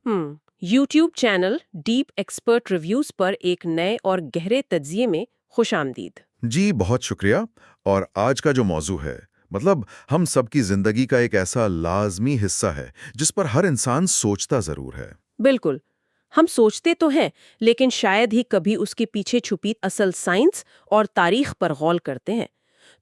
YouTube channel Deep Expert Reviews پر ایک نئے اور گہرے تجزیے میں خوش آمدید۔ جی بہت شکریہ۔ اور آج کا جو موضوع ہے ہم سب کی زندگی کا ایک ایسا لازمی حصہ ہے جس پر ہر انسان سوچتا ضرور ہے۔ بالکل، ہم سوچتے تو ہیں لیکن شاید ہی کبھی اس کے پیچھے چھپی اصل سائنس اور تاریخ پر غور کرتے ہیں۔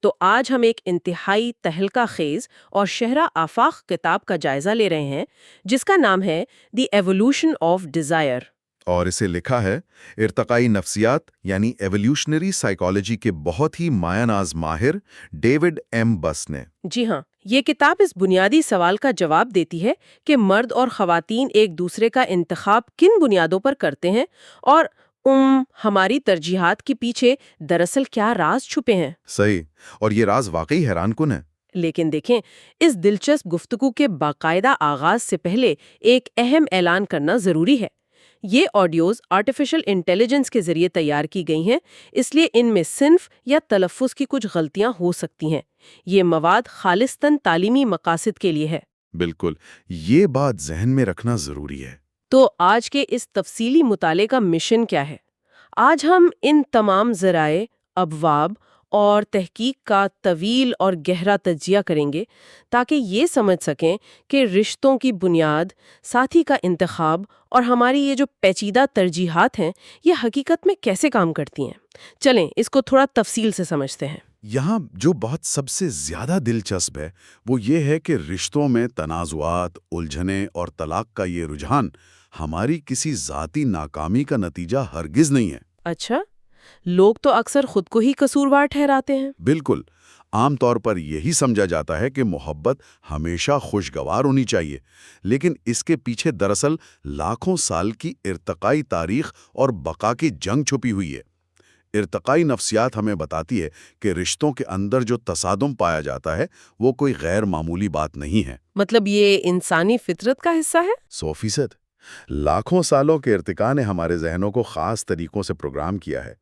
تو آج ہم ایک انتہائی تہلکہ خیز اور شہرہ آفاق کتاب کا جائزہ لے رہے ہیں جس کا نام ہے دی ایوولوشن آف ڈیزائر۔ اور اسے لکھا ہے ارتقائی نفسیات یعنی ایولیوشنری سائیکالوجی کے بہت ہی مایہ ناز ماہر ڈیوڈ ایم بس نے۔ جی ہاں، یہ کتاب اس بنیادی سوال کا جواب دیتی ہے کہ مرد اور خواتین ایک دوسرے کا انتخاب کن بنیادوں پر کرتے ہیں اور ہماری ترجیحات کے پیچھے دراصل کیا راز چھپے ہیں۔ صحیح، اور یہ راز واقعی حیران کن ہے۔ لیکن دیکھیں، اس دلچسپ گفتگو کے باقاعدہ آغاز سے پہلے ایک اہم اعلان کرنا ضروری ہے۔ یہ آڈیوز آرٹیفیشل انٹیلیجنس کے ذریعے تیار کی گئی ہیں، اس لیے ان میں صنف یا تلفظ کی کچھ غلطیاں ہو سکتی ہیں۔ یہ مواد خالصتاً تعلیمی مقاصد کے لیے ہے۔ بالکل، یہ بات ذہن میں رکھنا ضروری ہے۔ تو آج کے اس تفصیلی مطالعے کا مشن کیا ہے؟ آج ہم ان تمام ذرائع، ابواب اور تحقیق کا طویل اور گہرا تجزیہ کریں گے تاکہ یہ سمجھ سکیں کہ رشتوں کی بنیاد، ساتھی کا انتخاب اور ہماری یہ جو پیچیدہ ترجیحات ہیں یہ حقیقت میں کیسے کام کرتی ہیں۔ چلیں اس کو تھوڑا تفصیل سے سمجھتے ہیں۔ یہاں جو بہت سب سے زیادہ دلچسپ ہے وہ یہ ہے کہ رشتوں میں تنازعات، الجھنیں اور طلاق کا یہ رجحان ہماری کسی ذاتی ناکامی کا نتیجہ ہرگز نہیں ہے۔ اچھا، لوگ تو اکثر خود کو ہی قصوروار ٹھہراتے ہیں۔ بالکل، عام طور پر یہی سمجھا جاتا ہے کہ محبت ہمیشہ خوشگوار ہونی چاہیے، لیکن اس کے پیچھے دراصل لاکھوں سال کی ارتقائی تاریخ اور بقا کی جنگ چھپی ہوئی ہے۔ ارتقائی نفسیات ہمیں بتاتی ہے کہ رشتوں کے اندر جو تصادم پایا جاتا ہے وہ کوئی غیر معمولی بات نہیں ہے۔ مطلب یہ انسانی فطرت کا حصہ ہے؟ 100%۔ لاکھوں سالوں کے ارتقاء نے ہمارے ذہنوں کو خاص طریقوں سے پروگرام کیا ہے۔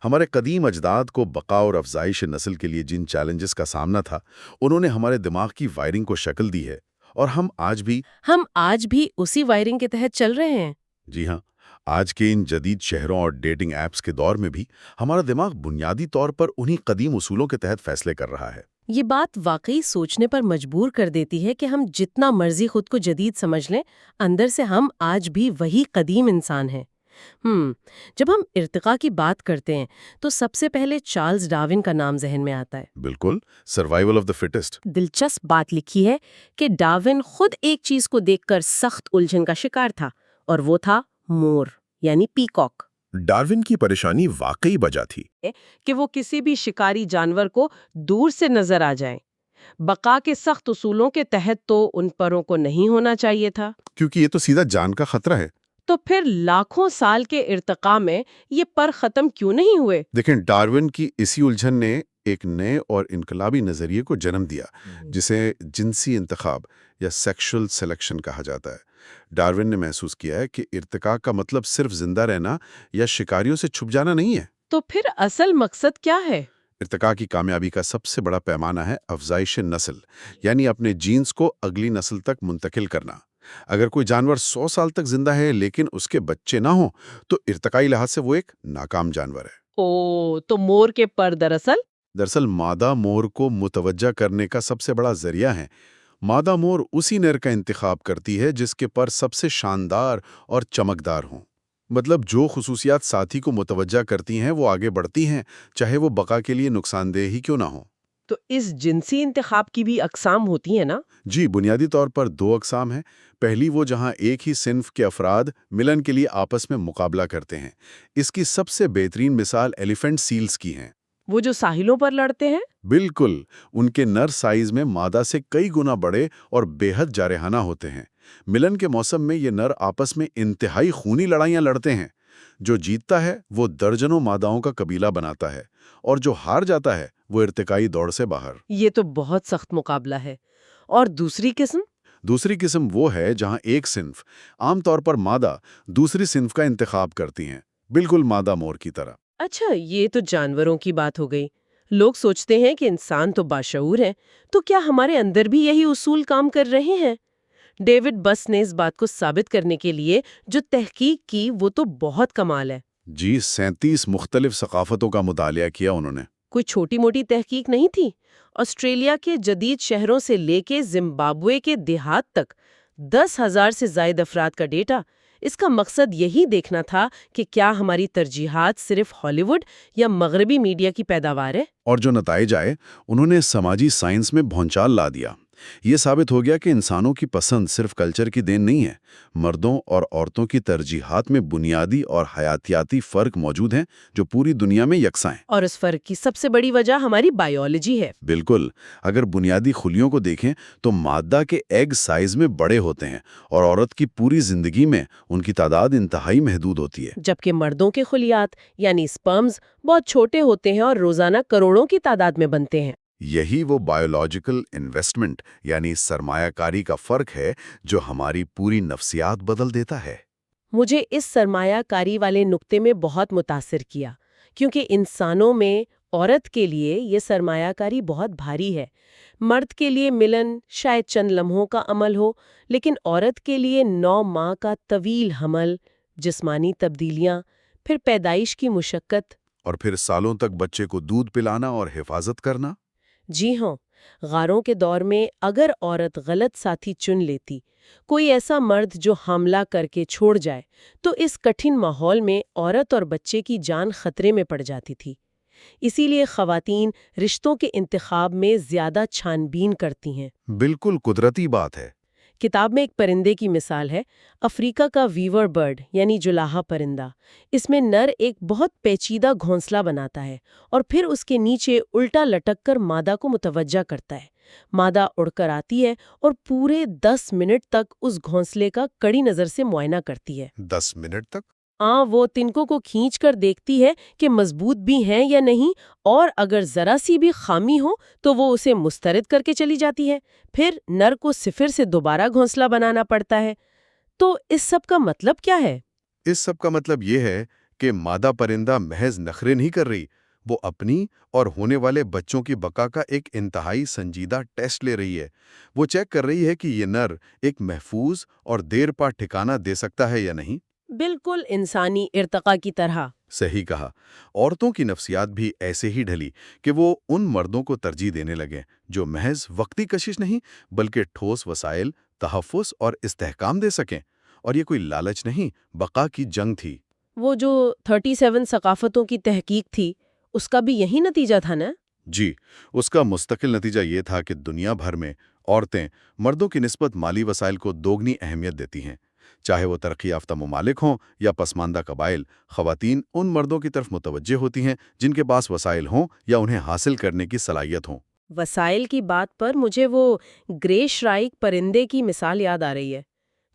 ہمارے قدیم اجداد کو بقا اور افزائش نسل کے لیے جن چیلنجز کا سامنا تھا انہوں نے ہمارے دماغ کی وائرنگ کو شکل دی ہے، اور ہم آج بھی اسی وائرنگ کے تحت چل رہے ہیں۔ جی ہاں، آج کے ان جدید شہروں اور ڈیٹنگ ایپس کے دور میں بھی ہمارا دماغ بنیادی طور پر انہی قدیم اصولوں کے تحت فیصلے کر رہا ہے۔ یہ بات واقعی سوچنے پر مجبور کر دیتی ہے کہ ہم جتنا مرضی خود کو جدید سمجھ لیں، اندر سے ہم آج بھی وہی قدیم انسان ہیں۔ جب ہم ارتقاء کی بات کرتے ہیں تو سب سے پہلے چارلز ڈارون کا نام ذہن میں آتا ہے۔ بالکل، سروائیول آف دی فٹسٹ۔ دلچسپ بات لکھی ہے کہ ڈارون خود ایک چیز کو دیکھ کر سخت الجھن کا شکار تھا، اور وہ تھا مور یعنی پیکاک۔ ڈارون کی پریشانی واقعی وجہ تھی کہ وہ کسی بھی شکاری جانور کو دور سے نظر آ جائیں۔ بقا کے سخت اصولوں کے تحت تو ان پروں کو نہیں ہونا چاہیے تھا، کیونکہ یہ تو سیدھا جان کا خطرہ ہے۔ تو پھر لاکھوں سال کے ارتقاء میں یہ پر ختم کیوں نہیں ہوئے؟ دیکھیں، ڈارون کی اسی الجھن نے ایک نئے اور انقلابی نظریے کو جنم دیا جسے جنسی انتخاب یا سیکشل سلیکشن کہا جاتا ہے۔ ڈارون نے محسوس کیا ہے کہ ارتقاء کا مطلب صرف زندہ رہنا یا شکاریوں سے چھپ جانا نہیں ہے۔ تو پھر اصل مقصد کیا ہے؟ ارتقاء کی کامیابی کا سب سے بڑا پیمانہ ہے افزائش نسل، یعنی اپنے جینز کو اگلی نسل تک منتقل کرنا۔ اگر کوئی جانور 100 سال تک زندہ ہے لیکن اس کے بچے نہ ہوں تو ارتقائی لحاظ سے وہ ایک ناکام جانور ہے۔ تو مور کے پر دراصل مادہ مور کو متوجہ کرنے کا سب سے بڑا ذریعہ ہے۔ مادہ مور اسی نر کا انتخاب کرتی ہے جس کے پر سب سے شاندار اور چمکدار ہوں۔ مطلب جو خصوصیات ساتھی کو متوجہ کرتی ہیں وہ آگے بڑھتی ہیں، چاہے وہ بقا کے لیے نقصان دہ ہی کیوں نہ ہو۔ تو اس جنسی انتخاب کی بھی اقسام ہوتی ہیں نا؟ جی، بنیادی طور پر 2 اقسام ہیں۔ پہلی وہ جہاں ایک ہی صنف کے افراد ملن کے لیے آپس میں مقابلہ کرتے ہیں۔ اس کی سب سے بہترین مثال ایلیفینٹ سیلز کی ہیں۔ وہ جو ساحلوں پر لڑتے ہیں؟ بالکل، ان کے نر سائز میں مادہ سے کئی گنا بڑے اور بے حد جارحانہ ہوتے ہیں۔ ملن کے موسم میں یہ نر آپس میں انتہائی خونی لڑائیاں لڑتے ہیں۔ جو جیتتا ہے وہ درجنوں ماداؤں کا قبیلہ بناتا ہے، اور جو ہار جاتا ہے وہ ارتقائی دوڑ سے باہر۔ یہ تو بہت سخت مقابلہ ہے۔ اور دوسری قسم وہ ہے جہاں ایک صنف، عام طور پر مادہ، دوسری صنف کا انتخاب کرتی ہیں، بالکل مادہ مور کی طرح۔ اچھا، یہ تو جانوروں کی بات ہو گئی۔ لوگ سوچتے ہیں کہ انسان تو باشعور ہیں، تو کیا ہمارے اندر بھی یہی اصول کام کر رہے ہیں؟ ڈیوڈ بس نے اس بات کو ثابت کرنے کے لیے جو تحقیق کی وہ تو بہت کمال ہے۔ جی 37 مختلف ثقافتوں کا مطالعہ کیا انہوں نے۔ کوئی چھوٹی موٹی تحقیق نہیں تھی۔ آسٹریلیا کے جدید شہروں سے لے کے زمبابوے کے دیہات تک 10,000 سے زائد افراد کا ڈیٹا۔ اس کا مقصد یہی دیکھنا تھا کہ کیا ہماری ترجیحات صرف ہالی ووڈ یا مغربی میڈیا کی پیداوار ہے۔ اور جو نتائج آئے انہوں نے سماجی سائنس میں بھونچال لا دیا۔ یہ ثابت ہو گیا کہ انسانوں کی پسند صرف کلچر کی دین نہیں ہے، مردوں اور عورتوں کی ترجیحات میں بنیادی اور حیاتیاتی فرق موجود ہیں جو پوری دنیا میں یکساں ہیں۔ اور اس فرق کی سب سے بڑی وجہ ہماری بائیولوجی ہے۔ بالکل، اگر بنیادی خلیوں کو دیکھیں تو مادہ کے ایگ سائز میں بڑے ہوتے ہیں اور عورت کی پوری زندگی میں ان کی تعداد انتہائی محدود ہوتی ہے۔ جبکہ مردوں کے خلیات یعنی سپرمز بہت چھوٹے ہوتے ہیں اور روزانہ کروڑوں کی تعداد میں بنتے ہیں۔ یہی وہ بایولوجیکل انویسٹمنٹ یعنی سرمایہ کاری کا فرق ہے جو ہماری پوری نفسیات بدل دیتا ہے۔ مجھے اس سرمایہ کاری والے نقطے میں بہت متاثر کیا کیونکہ انسانوں میں عورت کے لیے یہ سرمایہ کاری بہت بھاری ہے۔ مرد کے لیے ملن شاید چند لمحوں کا عمل ہو، لیکن عورت کے لیے 9 ماہ کا طویل حمل، جسمانی تبدیلیاں، پھر پیدائش کی مشقت، اور پھر سالوں تک بچے کو دودھ پلانا اور حفاظت کرنا۔ جی ہاں، غاروں کے دور میں اگر عورت غلط ساتھی چن لیتی، کوئی ایسا مرد جو حاملہ کر کے چھوڑ جائے، تو اس کٹھن ماحول میں عورت اور بچے کی جان خطرے میں پڑ جاتی تھی۔ اسی لیے خواتین رشتوں کے انتخاب میں زیادہ چھان بین کرتی ہیں۔ بالکل قدرتی بات ہے۔ کتاب میں ایک پرندے کی مثال ہے، افریقہ کا ویور برڈ یعنی جولاہا پرندہ۔ اس میں نر ایک بہت پیچیدہ گھونسلہ بناتا ہے اور پھر اس کے نیچے الٹا لٹک کر مادہ کو متوجہ کرتا ہے۔ مادہ اڑ کر آتی ہے اور پورے 10 منٹ تک اس گھونسلے کا کڑی نظر سے معائنہ کرتی ہے۔ 10 منٹ تک؟ وہ تنکوں کو کھینچ کر دیکھتی ہے کہ مضبوط بھی ہیں یا نہیں، اور اگر ذرا سی بھی خامی ہو تو وہ اسے مسترد کر کے چلی جاتی ہے۔ پھر نر کو صفر سے دوبارہ گھونسلہ بنانا پڑتا ہے۔ تو اس سب کا مطلب کیا ہے؟ اس سب کا مطلب یہ ہے کہ مادہ پرندہ محض نخرے نہیں کر رہی، وہ اپنی اور ہونے والے بچوں کی بقا کا ایک انتہائی سنجیدہ ٹیسٹ لے رہی ہے۔ وہ چیک کر رہی ہے کہ یہ نر ایک محفوظ اور دیر پا ٹھکانہ دے سکتا ہے یا نہیں۔ بالکل انسانی ارتقاء کی طرح۔ صحیح کہا۔ عورتوں کی نفسیات بھی ایسے ہی ڈھلی کہ وہ ان مردوں کو ترجیح دینے لگے جو محض وقتی کشش نہیں بلکہ ٹھوس وسائل، تحفظ اور استحکام دے سکیں۔ اور یہ کوئی لالچ نہیں، بقا کی جنگ تھی۔ وہ جو 37 ثقافتوں کی تحقیق تھی، اس کا بھی یہی نتیجہ تھا نا؟ جی، اس کا مستقل نتیجہ یہ تھا کہ دنیا بھر میں عورتیں مردوں کی نسبت مالی وسائل کو دوگنی اہمیت دیتی ہیں۔ چاہے وہ ترقی یافتہ ممالک ہوں یا پسماندہ قبائل، خواتین ان مردوں کی طرف متوجہ ہوتی ہیں جن کے پاس وسائل ہوں یا انہیں حاصل کرنے کی صلاحیت ہوں۔ وسائل کی بات پر مجھے وہ گرے شرائک پرندے کی مثال یاد آ رہی ہے،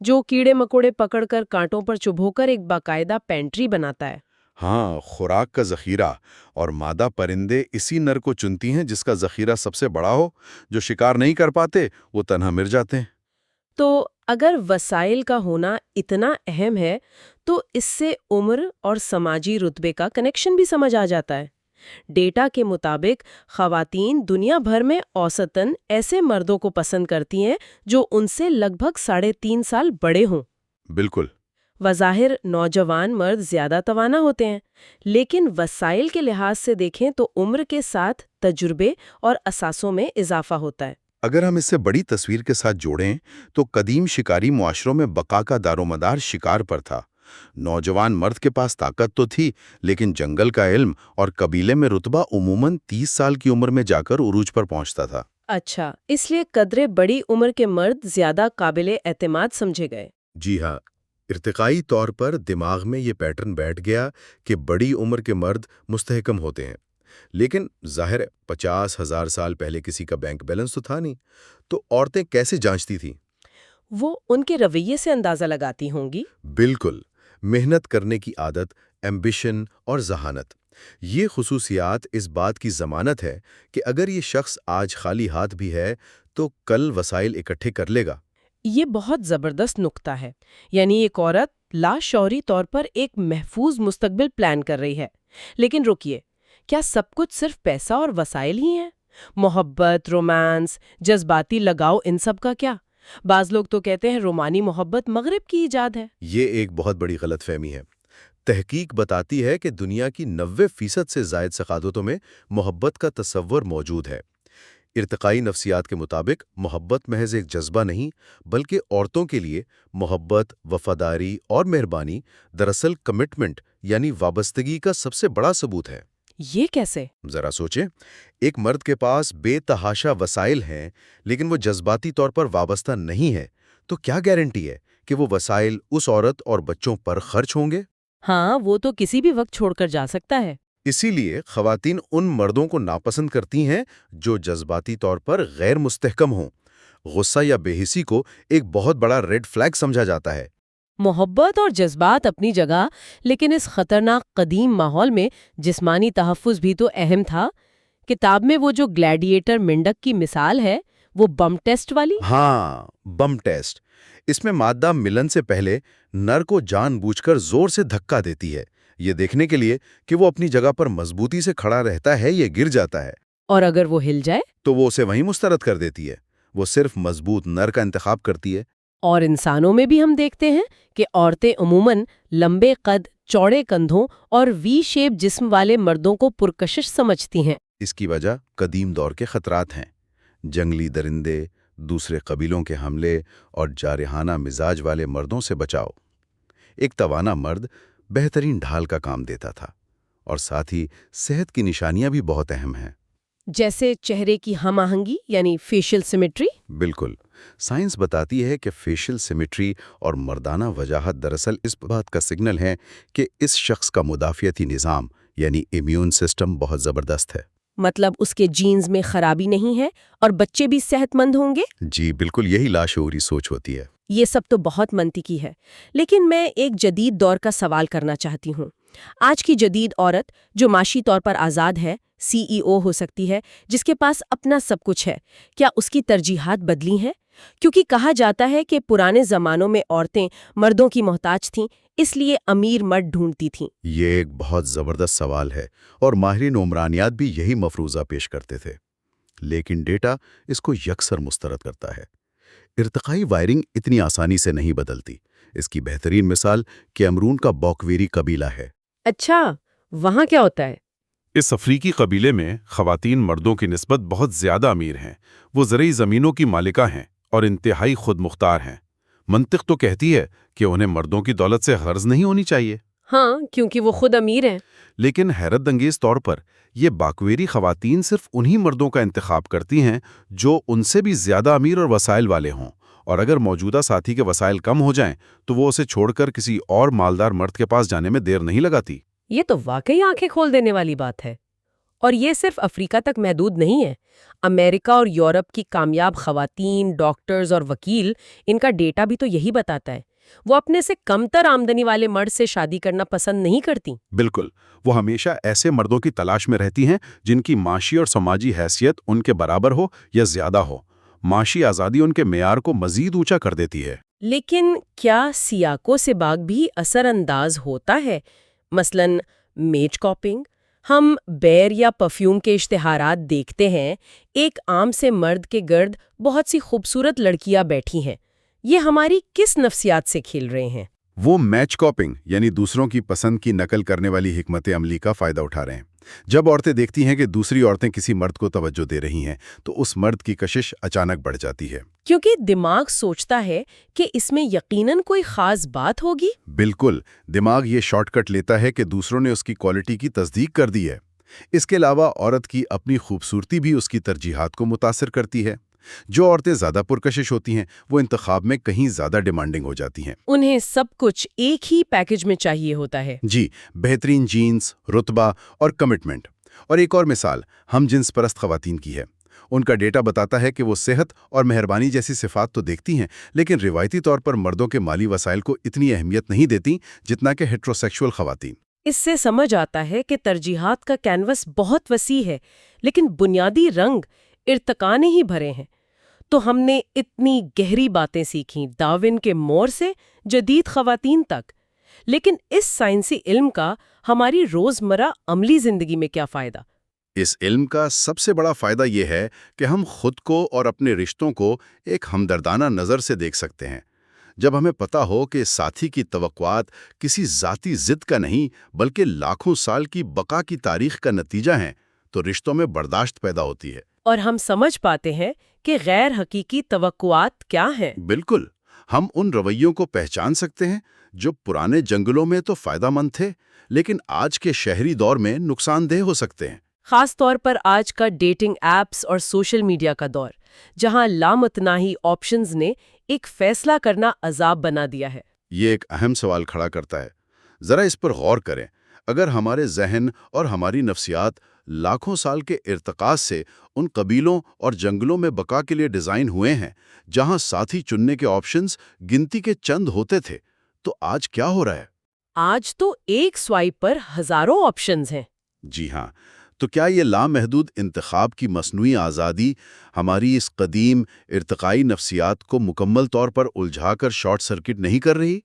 جو کیڑے مکوڑے پکڑ کر کانٹوں پر چبھو کر ایک باقاعدہ پینٹری بناتا ہے۔ ہاں، خوراک کا ذخیرہ، اور مادہ پرندے اسی نر کو چنتی ہیں جس کا ذخیرہ سب سے بڑا ہو۔ جو شکار نہیں کر پاتے وہ تنہا مر جاتے ہیں۔ تو اگر وسائل کا ہونا اتنا اہم ہے تو اس سے عمر اور سماجی رتبے کا کنیکشن بھی سمجھ آ جاتا ہے۔ ڈیٹا کے مطابق خواتین دنیا بھر میں اوسطاً ایسے مردوں کو پسند کرتی ہیں جو ان سے لگ بھگ 3.5 سال بڑے ہوں۔ بالکل۔ بظاہر نوجوان مرد زیادہ توانا ہوتے ہیں، لیکن وسائل کے لحاظ سے دیکھیں تو عمر کے ساتھ تجربے اور اثاثوں میں اضافہ ہوتا ہے۔ اگر ہم اس سے بڑی تصویر کے ساتھ جوڑیں تو قدیم شکاری معاشروں میں بقا کا دار و مدار شکار پر تھا۔ نوجوان مرد کے پاس طاقت تو تھی، لیکن جنگل کا علم اور قبیلے میں رتبہ عموماً 30 سال کی عمر میں جا کر عروج پر پہنچتا تھا۔ اچھا، اس لیے قدرے بڑی عمر کے مرد زیادہ قابل اعتماد سمجھے گئے۔ جی ہاں، ارتقائی طور پر دماغ میں یہ پیٹرن بیٹھ گیا کہ بڑی عمر کے مرد مستحکم ہوتے ہیں۔ لیکن ظاہر 50,000 سال پہلے کسی کا بینک بیلنس تو تھا نہیں، تو عورتیں کیسے جانچتی تھیں؟ وہ ان کے رویے سے اندازہ لگاتی ہوں گی۔ بالکل، محنت کرنے کی عادت، ایمبیشن اور ذہانت، یہ خصوصیات اس بات کی ضمانت ہے کہ اگر یہ شخص آج خالی ہاتھ بھی ہے تو کل وسائل اکٹھے کر لے گا۔ یہ بہت زبردست نقطہ ہے، یعنی ایک عورت لاشعوری طور پر ایک محفوظ مستقبل پلان کر رہی ہے۔ لیکن رکیے، کیا سب کچھ صرف پیسہ اور وسائل ہی ہیں؟ محبت، رومانس، جذباتی لگاؤ، ان سب کا کیا؟ بعض لوگ تو کہتے ہیں رومانی محبت مغرب کی ایجاد ہے۔ یہ ایک بہت بڑی غلط فہمی ہے۔ تحقیق بتاتی ہے کہ دنیا کی 90% سے زائد ثقافتوں میں محبت کا تصور موجود ہے۔ ارتقائی نفسیات کے مطابق محبت محض ایک جذبہ نہیں، بلکہ عورتوں کے لیے محبت، وفاداری اور مہربانی دراصل کمٹمنٹ یعنی وابستگی کا سب سے بڑا ثبوت ہے۔ یہ کیسے؟ ذرا سوچیں، ایک مرد کے پاس بے تحاشا وسائل ہیں لیکن وہ جذباتی طور پر وابستہ نہیں ہے، تو کیا گارنٹی ہے کہ وہ وسائل اس عورت اور بچوں پر خرچ ہوں گے؟ ہاں، وہ تو کسی بھی وقت چھوڑ کر جا سکتا ہے۔ اسی لیے خواتین ان مردوں کو ناپسند کرتی ہیں جو جذباتی طور پر غیر مستحکم ہوں۔ غصہ یا بے حسی کو ایک بہت بڑا ریڈ فلیگ سمجھا جاتا ہے۔ محبت اور جذبات اپنی جگہ، لیکن اس خطرناک قدیم ماحول میں جسمانی تحفظ بھی تو اہم تھا۔ کتاب میں وہ جو گلیڈیٹر مینڈک کی مثال ہے، وہ بم ٹیسٹ والی؟ ہاں، بم ٹیسٹ۔ اس میں مادہ ملن سے پہلے نر کو جان بوجھ کر زور سے دھکا دیتی ہے، یہ دیکھنے کے لیے کہ وہ اپنی جگہ پر مضبوطی سے کھڑا رہتا ہے یا گر جاتا ہے۔ اور اگر وہ ہل جائے تو وہ اسے وہیں مسترد کر دیتی ہے۔ وہ صرف مضبوط نر کا انتخاب کرتی ہے۔ اور انسانوں میں بھی ہم دیکھتے ہیں کہ عورتیں عموماً لمبے قد، چوڑے کندھوں اور وی شیپ جسم والے مردوں کو پرکشش سمجھتی ہیں۔ اس کی وجہ قدیم دور کے خطرات ہیں، جنگلی درندے، دوسرے قبیلوں کے حملے اور جارحانہ مزاج والے مردوں سے بچاؤ۔ ایک توانا مرد بہترین ڈھال کا کام دیتا تھا، اور ساتھ ہی صحت کی نشانیاں بھی بہت اہم ہیں۔ جیسے چہرے کی ہم آہنگی یعنی فیشل سیمیٹری۔ بالکل، سائنس بتاتی ہے کہ فیشل سیمیٹری اور مردانہ وجاہت دراصل اس بات کا سگنل ہے کہ اس شخص کا مدافعتی نظام یعنی امیون سسٹم بہت زبردست ہے۔ مطلب اس کے جینز میں خرابی نہیں ہے اور بچے بھی صحت مند ہوں گے؟ جی بالکل، یہی لاشعوری سوچ ہوتی ہے۔ یہ سب تو بہت منطقی ہے، لیکن میں ایک جدید دور کا سوال کرنا چاہتی ہوں۔ آج کی جدید عورت جو معاشی طور پر آزاد ہے، سی ای او ہو سکتی ہے، جس کے پاس اپنا سب کچھ ہے، کیا اس کی ترجیحات بدلی ہیں؟ کیونکہ کہا جاتا ہے کہ پرانے زمانوں میں عورتیں مردوں کی محتاج تھیں، اس لیے امیر مرد ڈھونڈتی تھیں۔ یہ ایک بہت زبردست سوال ہے، اور ماہرین عمرانیات بھی یہی مفروضہ پیش کرتے تھے، لیکن ڈیٹا اس کو یکسر مسترد کرتا ہے۔ ارتقائی وائرنگ اتنی آسانی سے نہیں بدلتی۔ اس کی بہترین مثال کیمرون کا بوکویری قبیلہ ہے۔ اچھا، وہاں کیا ہوتا ہے؟ اس افریقی قبیلے میں خواتین مردوں کی نسبت بہت زیادہ امیر ہیں۔ وہ زرعی زمینوں کی مالکہ ہیں اور انتہائی خود مختار ہیں۔ منطق تو کہتی ہے کہ انہیں مردوں کی دولت سے غرض نہیں ہونی چاہیے۔ ہاں، کیونکہ وہ خود امیر ہیں۔ لیکن حیرت انگیز طور پر یہ باکویری خواتین صرف انہی مردوں کا انتخاب کرتی ہیں جو ان سے بھی زیادہ امیر اور وسائل والے ہوں، اور اگر موجودہ ساتھی کے وسائل کم ہو جائیں تو وہ اسے چھوڑ کر کسی اور مالدار مرد کے پاس جانے میں دیر نہیں لگاتی۔ یہ تو واقعی آنکھیں کھول دینے والی بات ہے۔ اور یہ صرف افریقہ تک محدود نہیں ہے۔ امریکہ اور یورپ کی کامیاب خواتین، ڈاکٹرز اور وکیل، ان کا ڈیٹا بھی تو یہی بتاتا ہے۔ وہ اپنے سے کم تر آمدنی والے مرد سے شادی کرنا پسند نہیں کرتی۔ بالکل، وہ ہمیشہ ایسے مردوں کی تلاش میں رہتی ہیں جن کی معاشی اور سماجی حیثیت ان کے برابر ہو یا زیادہ ہو۔ معاشی آزادی ان کے معیار کو مزید اونچا کر دیتی ہے۔ لیکن کیا سیاق و سباق بھی اثر انداز ہوتا ہے؟ مثلاً میچ کاپنگ۔ ہم بیر یا پرفیوم کے اشتہارات دیکھتے ہیں، ایک عام سے مرد کے گرد بہت سی خوبصورت لڑکیاں بیٹھی ہیں۔ یہ ہماری کس نفسیات سے کھیل رہے ہیں؟ وہ میچ کاپنگ یعنی دوسروں کی پسند کی نقل کرنے والی حکمت عملی کا فائدہ اٹھا رہے ہیں۔ جب عورتیں دیکھتی ہیں کہ دوسری عورتیں کسی مرد کو توجہ دے رہی ہیں تو اس مرد کی کشش اچانک بڑھ جاتی ہے، کیونکہ دماغ سوچتا ہے کہ اس میں یقیناً کوئی خاص بات ہوگی۔ بالکل، دماغ یہ شارٹ کٹ لیتا ہے کہ دوسروں نے اس کی کوالٹی کی تصدیق کر دی ہے۔ اس کے علاوہ عورت کی اپنی خوبصورتی بھی اس کی ترجیحات کو متاثر کرتی ہے۔ جو عورتیں زیادہ پرکشش ہوتی ہیں وہ انتخاب میں کہیں زیادہ ڈیمانڈنگ ہو جاتی ہیں۔ انہیں سب کچھ ایک ہی پیکج میں چاہیے ہوتا ہے۔ جی، بہترین جینز، رتبہ اور کمٹمنٹ۔ اور ایک اور مثال ہم جنس پرست خواتین کی ہے۔ ان کا ڈیٹا بتاتا ہے کہ وہ صحت اور مہربانی جیسی صفات تو دیکھتی ہیں، لیکن روایتی طور پر مردوں کے مالی وسائل کو اتنی اہمیت نہیں دیتی جتنا کہ ہیٹروسیکشول خواتین۔ اس سے سمجھ آتا ہے کہ ترجیحات کا کینوس بہت وسیع ہے، لیکن بنیادی رنگ ارتقاء نے ہی بھرے ہیں۔ تو ہم نے اتنی گہری باتیں سیکھیں، ڈارون کے مور سے جدید خواتین تک، لیکن اس سائنسی علم کا ہماری روزمرہ عملی زندگی میں کیا فائدہ؟ اس علم کا سب سے بڑا فائدہ یہ ہے کہ ہم خود کو اور اپنے رشتوں کو ایک ہمدردانہ نظر سے دیکھ سکتے ہیں۔ جب ہمیں پتہ ہو کہ ساتھی کی توقعات کسی ذاتی ضد کا نہیں بلکہ لاکھوں سال کی بقا کی تاریخ کا نتیجہ ہیں، تو رشتوں میں برداشت پیدا ہوتی ہے۔ اور ہم سمجھ پاتے ہیں کہ غیر حقیقی توقعات کیا ہیں۔ بالکل، ہم ان رویوں کو پہچان سکتے ہیں جو پرانے جنگلوں میں تو فائدہ مند تھے، لیکن آج کے شہری دور میں نقصان دہ ہو سکتے ہیں۔ خاص طور پر آج کا ڈیٹنگ ایپس اور سوشل میڈیا کا دور، جہاں لامتناہی آپشنز نے ایک فیصلہ کرنا عذاب بنا دیا ہے۔ یہ ایک اہم سوال کھڑا کرتا ہے۔ ذرا اس پر غور کریں۔ اگر ہمارے ذہن اور ہماری نفسیات لاکھوں سال کے ارتقاء سے ان قبیلوں اور جنگلوں میں بقا کے لیے ڈیزائن ہوئے ہیں جہاں ساتھی چننے کے آپشنز گنتی کے چند ہوتے تھے، تو آج کیا ہو رہا ہے؟ آج تو ایک سوائپ پر ہزاروں آپشنز ہیں۔ جی ہاں، تو کیا یہ لامحدود انتخاب کی مصنوعی آزادی ہماری اس قدیم ارتقائی نفسیات کو مکمل طور پر الجھا کر شارٹ سرکٹ نہیں کر رہی؟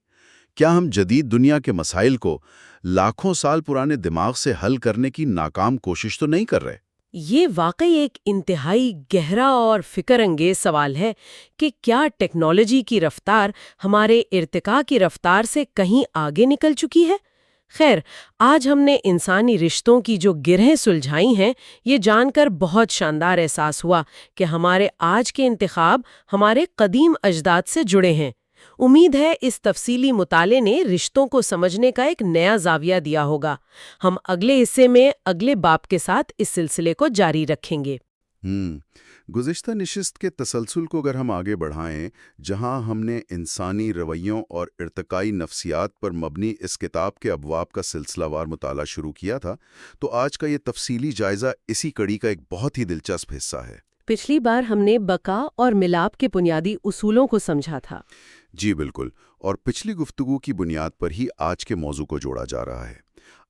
کیا ہم جدید دنیا کے مسائل کو لاکھوں سال پرانے دماغ سے حل کرنے کی ناکام کوشش تو نہیں کر رہے؟ یہ واقعی ایک انتہائی گہرا اور فکر انگیز سوال ہے کہ کیا ٹیکنالوجی کی رفتار ہمارے ارتقاء کی رفتار سے کہیں آگے نکل چکی ہے؟ خیر، آج ہم نے انسانی رشتوں کی جو گرہیں سلجھائی ہیں، یہ جان کر بہت شاندار احساس ہوا کہ ہمارے آج کے انتخاب ہمارے قدیم اجداد سے جڑے ہیں۔ امید ہے اس تفصیلی مطالعے نے رشتوں کو سمجھنے کا ایک نیا زاویہ دیا ہوگا۔ ہم اگلے حصے میں اگلے باب کے ساتھ اس سلسلے کو جاری رکھیں گے۔ گزشتہ نشست کے تسلسل کو اگر ہم آگے بڑھائیں، جہاں ہم نے انسانی رویوں اور ارتقائی نفسیات پر مبنی اس کتاب کے ابواب کا سلسلہ وار مطالعہ شروع کیا تھا، تو آج کا یہ تفصیلی جائزہ اسی کڑی کا ایک بہت ہی دلچسپ حصہ ہے۔ پچھلی بار ہم نے بقا اور ملاپ کے بنیادی اصولوں کو سمجھا تھا۔ جی بالکل، اور پچھلی گفتگو کی بنیاد پر ہی آج کے موضوع کو جوڑا جا رہا ہے۔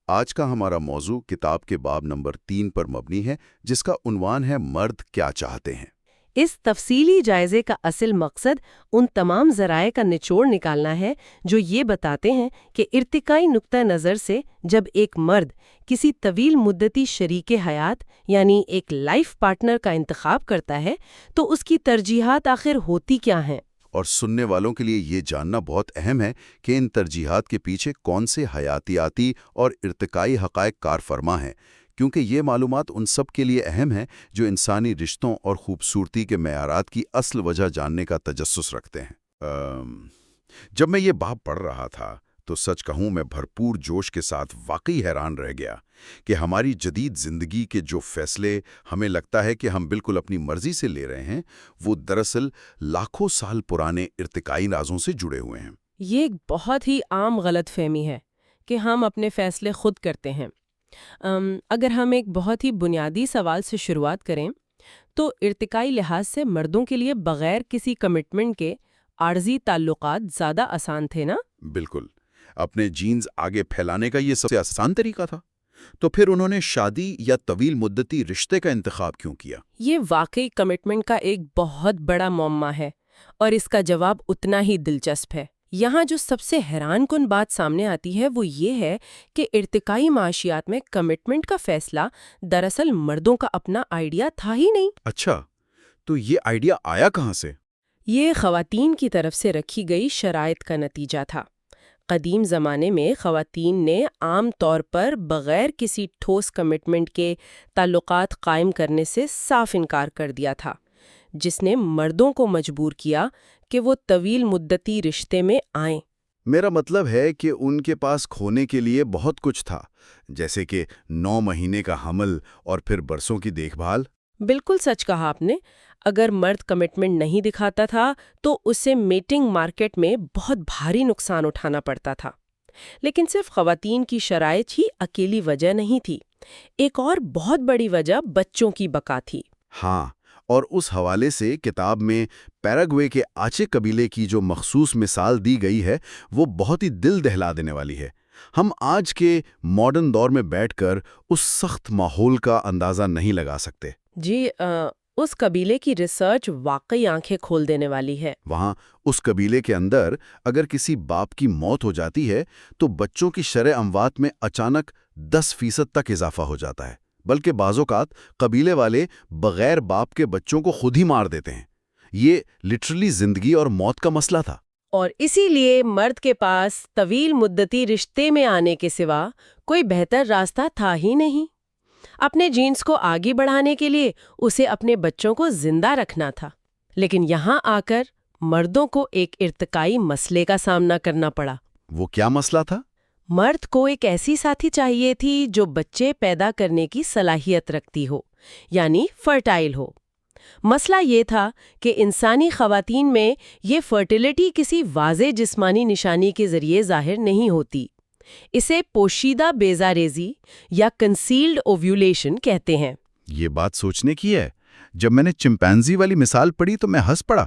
آج کا ہمارا موضوع کتاب کے باب نمبر 3 پر مبنی ہے، جس کا عنوان ہے مرد کیا چاہتے ہیں۔ اس تفصیلی جائزے کا اصل مقصد ان تمام ذرائع کا نچوڑ نکالنا ہے جو یہ بتاتے ہیں کہ ارتقائی نقطہ نظر سے جب ایک مرد کسی طویل مدتی شریک حیات یعنی ایک لائف پارٹنر کا انتخاب کرتا ہے تو اس کی ترجیحات آخر ہوتی کیا ہیں۔ اور سننے والوں کے لیے یہ جاننا بہت اہم ہے کہ ان ترجیحات کے پیچھے کون سے حیاتیاتی اور ارتقائی حقائق کار فرما ہیں، کیونکہ یہ معلومات ان سب کے لیے اہم ہیں جو انسانی رشتوں اور خوبصورتی کے معیارات کی اصل وجہ جاننے کا تجسس رکھتے ہیں۔ جب میں یہ باب پڑھ رہا تھا تو سچ کہوں میں بھرپور جوش کے ساتھ واقعی حیران رہ گیا کہ ہماری جدید زندگی کے جو فیصلے ہمیں لگتا ہے کہ ہم بالکل اپنی مرضی سے لے رہے ہیں، وہ دراصل لاکھوں سال پرانے ارتقائی رازوں سے جڑے ہوئے ہیں۔ یہ ایک بہت ہی عام غلط فہمی ہے کہ ہم اپنے فیصلے خود کرتے ہیں۔ اگر ہم ایک بہت ہی بنیادی سوال سے شروعات کریں تو ارتقائی لحاظ سے مردوں کے لیے بغیر کسی کمٹمنٹ کے عارضی تعلقات زیادہ آسان تھے نا؟ بالکل، اپنے جینز آگے پھیلانے کا یہ سب سے آسان طریقہ تھا۔ تو پھر انہوں نے شادی یا طویل مدتی رشتے کا انتخاب کیوں کیا؟ یہ واقعی کمٹمنٹ کا ایک بہت بڑا معمہ ہے اور اس کا جواب اتنا ہی دلچسپ ہے۔ یہاں جو سب سے حیران کن بات سامنے آتی ہے وہ یہ ہے کہ ارتقائی معاشیات میں کمٹمنٹ کا فیصلہ دراصل مردوں کا اپنا آئیڈیا تھا ہی نہیں۔ اچھا، تو یہ آئیڈیا آیا کہاں سے؟ یہ خواتین کی طرف سے رکھی گئی شرائط کا نتیجہ تھا۔ قدیم زمانے میں خواتین نے عام طور پر بغیر کسی ٹھوس کمٹمنٹ کے تعلقات قائم کرنے سے صاف انکار کر دیا تھا، جس نے مردوں کو مجبور کیا کہ وہ طویل مدتی رشتے میں آئیں۔ میرا مطلب ہے کہ ان کے پاس کھونے کے لیے بہت کچھ تھا، جیسے کہ 9 مہینے کا حمل اور پھر برسوں کی دیکھ بھال۔ بالکل سچ کہا آپ نے۔ اگر مرد کمٹمنٹ نہیں دکھاتا تھا تو اسے میٹنگ مارکیٹ میں بہت بھاری نقصان اٹھانا پڑتا تھا۔ لیکن صرف خواتین کی شرائط ہی اکیلی وجہ نہیں تھی، ایک اور بہت بڑی وجہ بچوں کی بقا تھی۔ ہاں، اور اس حوالے سے کتاب میں پیراگوے کے آچے قبیلے کی جو مخصوص مثال دی گئی ہے وہ بہت ہی دل دہلا دینے والی ہے۔ ہم آج کے ماڈرن دور میں بیٹھ کر اس سخت ماحول کا اندازہ نہیں لگا سکتے۔ جی، اس قبیلے کی ریسرچ واقعی آنکھیں کھول دینے والی ہے۔ وہاں اس قبیلے کے اندر اگر کسی باپ کی موت ہو جاتی ہے تو بچوں کی شرح اموات میں اچانک 10% تک اضافہ ہو جاتا ہے۔ بلکہ بعض اوقات قبیلے والے بغیر باپ کے بچوں کو خود ہی مار دیتے ہیں۔ یہ لٹرلی زندگی اور موت کا مسئلہ تھا۔ اور اسی لیے مرد کے پاس طویل مدتی رشتے میں آنے کے سوا کوئی بہتر راستہ تھا ہی نہیں۔ اپنے جینز کو آگے بڑھانے کے لیے اسے اپنے بچوں کو زندہ رکھنا تھا۔ لیکن یہاں آ کر مردوں کو ایک ارتقائی مسئلے کا سامنا کرنا پڑا۔ وہ کیا مسئلہ تھا؟ مرد کو ایک ایسی ساتھی چاہیے تھی جو بچے پیدا کرنے کی صلاحیت رکھتی ہو، یعنی فرٹائل ہو۔ مسئلہ یہ تھا کہ انسانی خواتین میں یہ فرٹیلٹی کسی واضح جسمانی نشانی کے ذریعے ظاہر نہیں ہوتی۔ اسے پوشیدہ بیضاریزی یا کنسیلڈ اوویولیشن کہتے ہیں۔ یہ بات سوچنے کی ہے۔ جب میں نے چمپینزی والی مثال پڑھی تو میں ہنس پڑا۔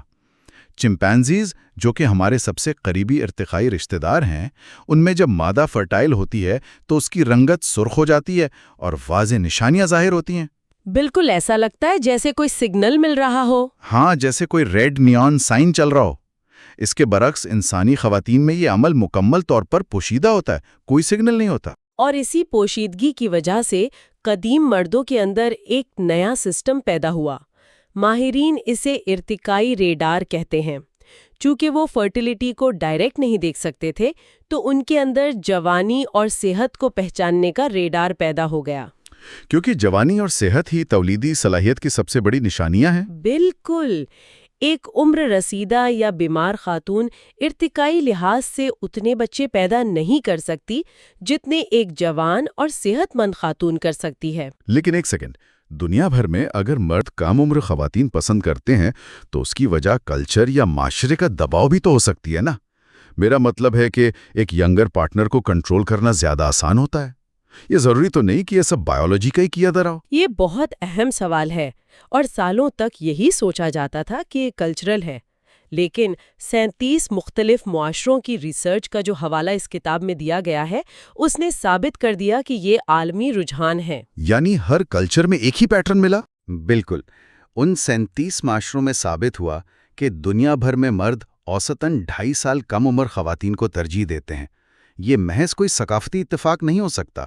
چمپینزیز، جو کہ ہمارے سب سے قریبی ارتقائی رشتہ دار ہیں، ان میں جب مادہ فرٹائل ہوتی ہے تو اس کی رنگت سرخ ہو جاتی ہے اور واضح نشانیاں ظاہر ہوتی ہیں۔ بالکل ایسا لگتا ہے جیسے کوئی سگنل مل رہا ہو۔ ہاں، جیسے کوئی ریڈ نیون سائن چل رہا ہو۔ اس کے برعکس انسانی خواتین میں یہ عمل مکمل طور پر پوشیدہ ہوتا ہے، کوئی سگنل نہیں ہوتا۔ اور اسی پوشیدگی کی وجہ سے قدیم مردوں کے اندر ایک نیا سسٹم پیدا ہوا۔ ماہرین اسے ارتقائی ریڈار کہتے ہیں۔ چونکہ وہ فرٹیلٹی کو ڈائریکٹ نہیں دیکھ سکتے تھے تو ان کے اندر جوانی اور صحت کو پہچاننے کا ریڈار پیدا ہو گیا۔ کیونکہ جوانی اور صحت ہی تولیدی صلاحیت کی سب سے بڑی نشانیاں ہیں۔ بالکل، ایک عمر رسیدہ یا بیمار خاتون ارتقائی لحاظ سے اتنے بچے پیدا نہیں کر سکتی جتنے ایک جوان اور صحت مند خاتون کر سکتی ہے۔ لیکن ایک سیکنڈ، دنیا بھر میں اگر مرد کم عمر خواتین پسند کرتے ہیں تو اس کی وجہ کلچر یا معاشرے کا دباؤ بھی تو ہو سکتی ہے نا۔ میرا مطلب ہے کہ ایک ینگر پارٹنر کو کنٹرول کرنا زیادہ آسان ہوتا ہے۔ یہ ضروری تو نہیں کہ یہ سب بایولوجی کا ہی کیا جا رہا ہو۔ یہ بہت اہم سوال ہے اور سالوں تک یہی سوچا جاتا تھا کہ یہ کلچرل ہے، لیکن 37 مختلف معاشروں کی ریسرچ کا جو حوالہ اس کتاب میں دیا گیا ہے اس نے ثابت کر دیا کہ یہ عالمی رجحان ہے۔ یعنی ہر کلچر میں ایک ہی پیٹرن ملا؟ بالکل، ان 37 معاشروں میں ثابت ہوا کہ دنیا بھر میں مرد اوسطاً 2.5 سال کم عمر خواتین کو ترجیح دیتے ہیں۔ یہ محض کوئی ثقافتی اتفاق نہیں ہو سکتا۔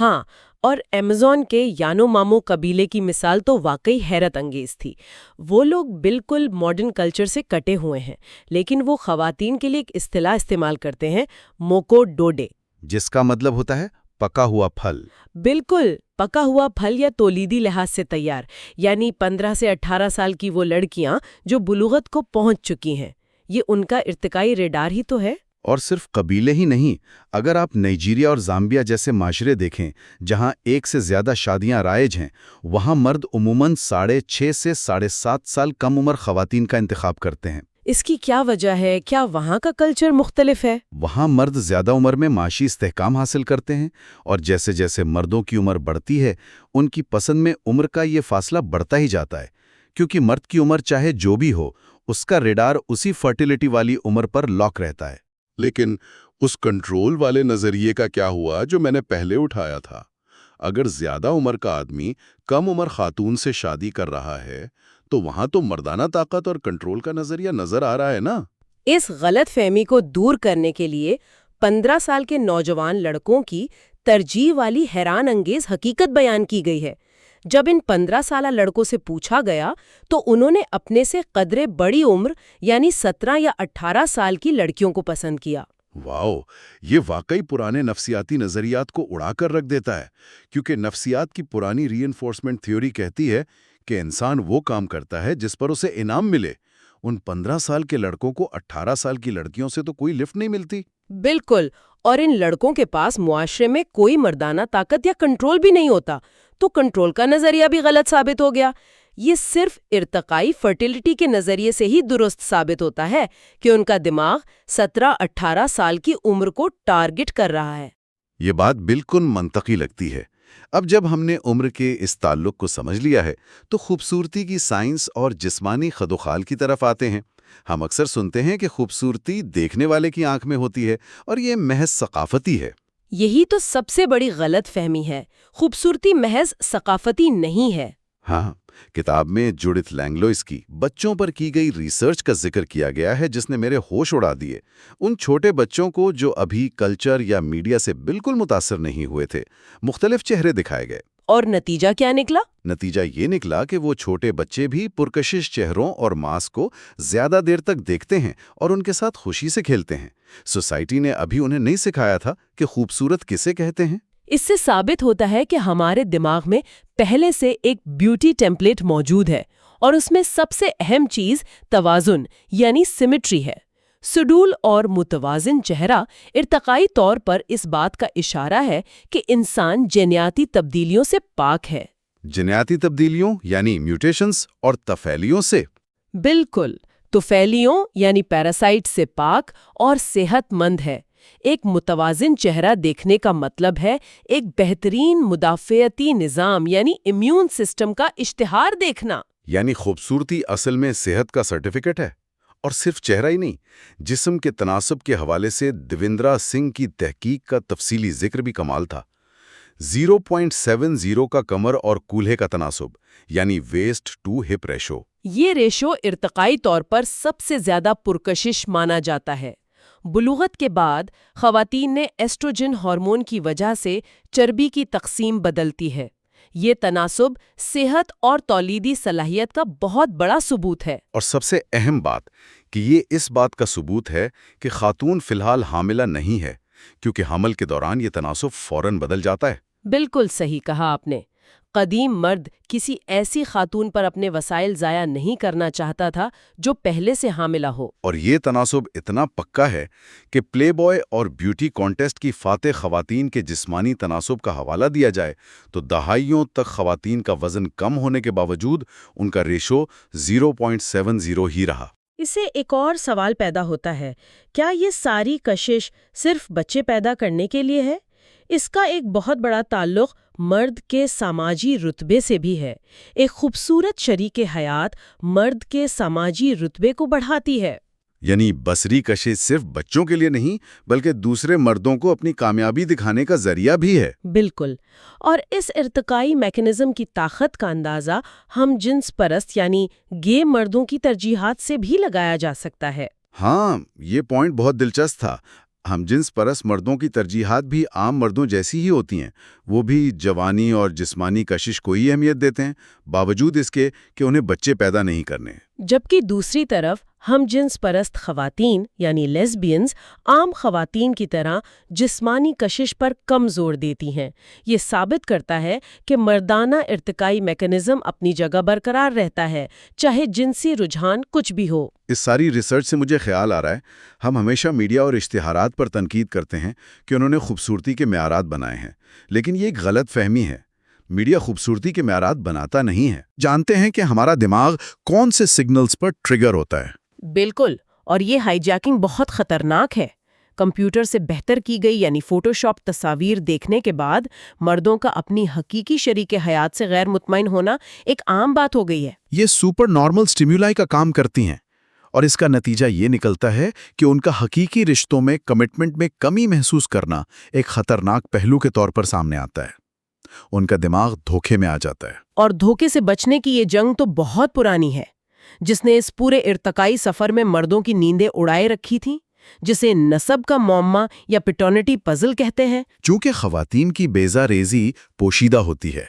ہاں، اور ایمیزون کے یانو مامو قبیلے کی مثال تو واقعی حیرت انگیز تھی۔ وہ لوگ بالکل ماڈرن کلچر سے کٹے ہوئے ہیں، لیکن وہ خواتین کے لیے ایک اصطلاح استعمال کرتے ہیں، موکو ڈوڈے، جس کا مطلب ہوتا ہے پکا ہوا پھل۔ بالکل پکا ہوا پھل یا تولیدی لحاظ سے تیار، یعنی 15 سے 18 سال کی وہ لڑکیاں جو بلوغت کو پہنچ چکی ہیں۔ یہ ان کا ارتقائی ریڈار ہی تو ہے۔ اور صرف قبیلے ہی نہیں، اگر آپ نائجیریا اور زامبیا جیسے معاشرے دیکھیں جہاں ایک سے زیادہ شادیاں رائج ہیں، وہاں مرد عموماً 6.5 سے 7.5 سال کم عمر خواتین کا انتخاب کرتے ہیں۔ اس کی کیا وجہ ہے؟ کیا وہاں کا کلچر مختلف ہے؟ وہاں مرد زیادہ عمر میں معاشی استحکام حاصل کرتے ہیں، اور جیسے جیسے مردوں کی عمر بڑھتی ہے ان کی پسند میں عمر کا یہ فاصلہ بڑھتا ہی جاتا ہے، کیونکہ مرد کی عمر چاہے جو بھی ہو اس کا ریڈار اسی فرٹیلٹی والی عمر پر لاک رہتا ہے۔ لیکن اس کنٹرول والے نظریے کا کیا ہوا جو میں نے پہلے اٹھایا تھا؟ اگر زیادہ عمر کا آدمی کم عمر خاتون سے شادی کر رہا ہے تو وہاں تو مردانہ طاقت اور کنٹرول کا نظریہ نظر آ رہا ہے نا۔ اس غلط فہمی کو دور کرنے کے لیے 15 سال کے نوجوان لڑکوں کی ترجیح والی حیران انگیز حقیقت بیان کی گئی ہے۔ جب ان 15 سالہ لڑکوں سے پوچھا گیا تو انہوں نے اپنے سے قدرے بڑی عمر یعنی 17 یا 18 سال کی لڑکیوں کو پسند کیا۔ واؤ، یہ واقعی پرانے نفسیاتی نظریات کو اڑا کر رکھ دیتا ہے، کیونکہ نفسیات کی پرانی ری انفورسمنٹ تھیوری کہتی ہے کہ انسان وہ کام کرتا ہے جس پر اسے انعام ملے۔ ان 15 سال کے لڑکوں کو 18 سال کی لڑکیوں سے تو کوئی لفٹ نہیں ملتی۔ بالکل، اور ان لڑکوں کے پاس معاشرے میں کوئی مردانہ طاقت یا کنٹرول بھی نہیں ہوتا، تو کنٹرول کا نظریہ بھی غلط ثابت ہو گیا۔ یہ صرف ارتقائی فرٹیلٹی کے نظریے سے ہی درست ثابت ہوتا ہے کہ ان کا دماغ 17-18 سال کی عمر کو ٹارگٹ کر رہا ہے۔ یہ بات بالکل منطقی لگتی ہے۔ اب جب ہم نے عمر کے اس تعلق کو سمجھ لیا ہے تو خوبصورتی کی سائنس اور جسمانی خدوخال کی طرف آتے ہیں۔ ہم اکثر سنتے ہیں کہ خوبصورتی دیکھنے والے کی آنکھ میں ہوتی ہے اور یہ محض ثقافتی ہے۔ یہی تو سب سے بڑی غلط فہمی ہے۔ خوبصورتی محض ثقافتی نہیں ہے۔ ہاں، کتاب میں جوڈتھ لینگلوئس کی بچوں پر کی گئی ریسرچ کا ذکر کیا گیا ہے جس نے میرے ہوش اڑا دیے۔ ان چھوٹے بچوں کو جو ابھی کلچر یا میڈیا سے بالکل متاثر نہیں ہوئے تھے، مختلف چہرے دکھائے گئے۔ اور نتیجہ کیا نکلا؟ نتیجہ یہ نکلا کہ وہ چھوٹے بچے بھی پرکشش چہروں اور ماس کو زیادہ دیر تک دیکھتے ہیں اور ان کے ساتھ خوشی سے کھیلتے ہیں۔ سوسائٹی نے ابھی انہیں نہیں سکھایا تھا کہ خوبصورت کسے کہتے ہیں۔ اس سے ثابت ہوتا ہے کہ ہمارے دماغ میں پہلے سے ایک بیوٹی ٹیمپلیٹ موجود ہے اور اس میں سب سے اہم چیز توازن یعنی سیمیٹری ہے۔ سڈول اور متوازن چہرہ ارتقائی طور پر اس بات کا اشارہ ہے کہ انسان جینیاتی تبدیلیوں سے پاک ہے۔ جینیاتی تبدیلیوں یعنی میوٹیشنز اور طفیلیوں سے؟ بالکل، طفیلیوں یعنی پیراسائٹ سے پاک اور صحت مند ہے۔ ایک متوازن چہرہ دیکھنے کا مطلب ہے ایک بہترین مدافعتی نظام یعنی امیون سسٹم کا اشتہار دیکھنا۔ یعنی خوبصورتی اصل میں صحت کا سرٹیفکیٹ ہے، اور صرف چہرہ ہی نہیں، جسم کے تناسب کے حوالے سے دیویندرا سنگھ کی تحقیق کا تفصیلی ذکر بھی کمال تھا۔ 0.70 کا کمر اور کولہے کا تناسب یعنی ویسٹ ٹو ہپ ریشو۔ یہ ریشو ارتقائی طور پر سب سے زیادہ پرکشش مانا جاتا ہے۔ بلوغت کے بعد خواتین نے ایسٹروجن ہارمون کی وجہ سے چربی کی تقسیم بدلتی ہے۔ یہ تناسب صحت اور تولیدی صلاحیت کا بہت بڑا ثبوت ہے۔ اور سب سے اہم بات کہ یہ اس بات کا ثبوت ہے کہ خاتون فی الحال حاملہ نہیں ہے، کیونکہ حمل کے دوران یہ تناسب فوراً بدل جاتا ہے۔ بالکل صحیح کہا آپ نے۔ قدیم مرد کسی ایسی خاتون پر اپنے وسائل ضائع نہیں کرنا چاہتا تھا جو پہلے سے حاملہ ہو۔ اور یہ تناسب اتنا پکا ہے کہ پلے بوائے اور بیوٹی کانٹیسٹ کی فاتح خواتین کے جسمانی تناسب کا حوالہ دیا جائے تو دہائیوں تک خواتین کا وزن کم ہونے کے باوجود ان کا ریشو 0.70 ہی رہا۔ اس سے ایک اور سوال پیدا ہوتا ہے، کیا یہ ساری کشش صرف بچے پیدا کرنے کے لیے ہے؟ اس کا ایک بہت بڑا تعلق مرد کے سماجی رتبے سے بھی ہے۔ ایک خوبصورت شریک حیات مرد کے سماجی رتبے کو بڑھاتی ہے۔ یعنی بصری کشش صرف بچوں کے لیے نہیں بلکہ دوسرے مردوں کو اپنی کامیابی دکھانے کا ذریعہ بھی ہے۔ بالکل، اور اس ارتقائی میکانزم کی طاقت کا اندازہ ہم جنس پرست یعنی گے مردوں کی ترجیحات سے بھی لگایا جا سکتا ہے۔ ہاں، یہ پوائنٹ بہت دلچسپ تھا۔ ہم جنس پرست مردوں کی ترجیحات بھی عام مردوں جیسی ہی ہوتی ہیں۔ وہ بھی جوانی اور جسمانی کشش کو ہی اہمیت دیتے ہیں، باوجود اس کے کہ انہیں بچے پیدا نہیں کرنے۔ جبکہ دوسری طرف ہم جنس پرست خواتین یعنی لیسبینز عام خواتین کی طرح جسمانی کشش پر کم زور دیتی ہیں۔ یہ ثابت کرتا ہے کہ مردانہ ارتقائی میکانزم اپنی جگہ برقرار رہتا ہے، چاہے جنسی رجحان کچھ بھی ہو۔ اس ساری ریسرچ سے مجھے خیال آ رہا ہے، ہم ہمیشہ میڈیا اور اشتہارات پر تنقید کرتے ہیں کہ انہوں نے خوبصورتی کے معیارات بنائے ہیں، لیکن یہ ایک غلط فہمی ہے۔ میڈیا خوبصورتی کے معیارات بناتا نہیں ہے۔ جانتے ہیں کہ ہمارا دماغ کون سے سگنلز پر ٹریگر ہوتا ہے۔ بالکل، اور یہ ہائی جیکنگ بہت خطرناک ہے۔ کمپیوٹر سے بہتر کی گئی یعنی فوٹو شاپ تصاویر دیکھنے کے بعد مردوں کا اپنی حقیقی شریک حیات سے غیر مطمئن ہونا ایک عام بات ہو گئی ہے۔ یہ سپر نارمل سٹیمیولائی کا کام کرتی ہیں، اور اس کا نتیجہ یہ نکلتا ہے کہ ان کا حقیقی رشتوں میں کمٹمنٹ میں کمی محسوس کرنا ایک خطرناک پہلو کے طور پر سامنے آتا ہے۔ ان کا دماغ دھوکے میں آ جاتا ہے۔ اور دھوکے سے بچنے کی یہ جنگ تو بہت پرانی ہے، جس نے اس پورے ارتقائی سفر میں مردوں کی نیندیں اڑائے رکھی تھیں، جسے نسب کا معمہ یا پیٹرنٹی پزل کہتے ہیں۔ چونکہ خواتین کی بیضا ریزی پوشیدہ ہوتی ہے،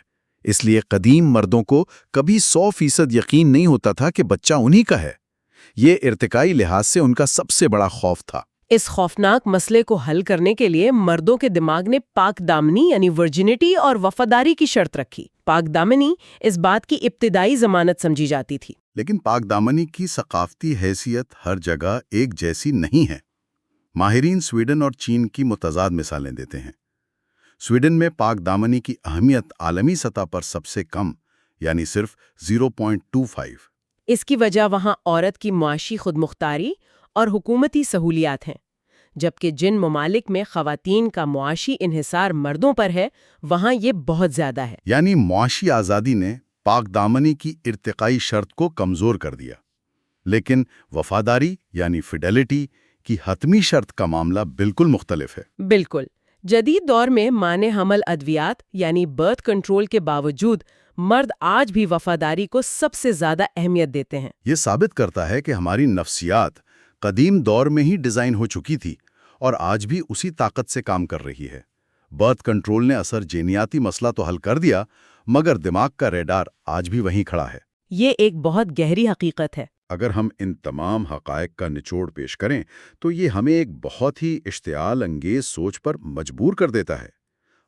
اس لیے قدیم مردوں کو کبھی 100% یقین نہیں ہوتا تھا کہ بچہ انہی کا ہے۔ یہ ارتقائی لحاظ سے ان کا سب سے بڑا خوف تھا۔ اس خوفناک مسئلے کو حل کرنے کے لیے مردوں کے دماغ نے پاک دامنی یعنی ورجنٹی اور وفاداری کی شرط رکھی۔ پاک دامنی اس بات کی ابتدائی ضمانت سمجھی جاتی تھی۔ لیکن پاک دامنی کی ثقافتی حیثیت ہر جگہ ایک جیسی نہیں ہے۔ ماہرین سویڈن اور چین کی متضاد مثالیں دیتے ہیں۔ سویڈن میں پاک دامنی کی اہمیت عالمی سطح پر سب سے کم، یعنی صرف 0.25۔ اس کی وجہ وہاں عورت کی معاشی خود مختاری اور حکومتی سہولیات ہیں، جبکہ جن ممالک میں خواتین کا معاشی انحصار مردوں پر ہے وہاں یہ بہت زیادہ ہے۔ یعنی معاشی آزادی نے پاک دامنی کی ارتقائی شرط کو کمزور کر دیا، لیکن وفاداری یعنی فیڈیلٹی کی حتمی شرط کا معاملہ بالکل مختلف ہے۔ بالکل، جدید دور میں مانع حمل ادویات یعنی برتھ کنٹرول کے باوجود مرد آج بھی وفاداری کو سب سے زیادہ اہمیت دیتے ہیں۔ یہ ثابت کرتا ہے کہ ہماری نفسیات قدیم دور میں ہی ڈیزائن ہو چکی تھی اور آج بھی اسی طاقت سے کام کر رہی ہے۔ برتھ کنٹرول نے اثر جینیاتی مسئلہ تو حل کر دیا، مگر دماغ کا ریڈار آج بھی وہیں کھڑا ہے۔ یہ ایک بہت گہری حقیقت ہے۔ اگر ہم ان تمام حقائق کا نچوڑ پیش کریں تو یہ ہمیں ایک بہت ہی اشتعال انگیز سوچ پر مجبور کر دیتا ہے۔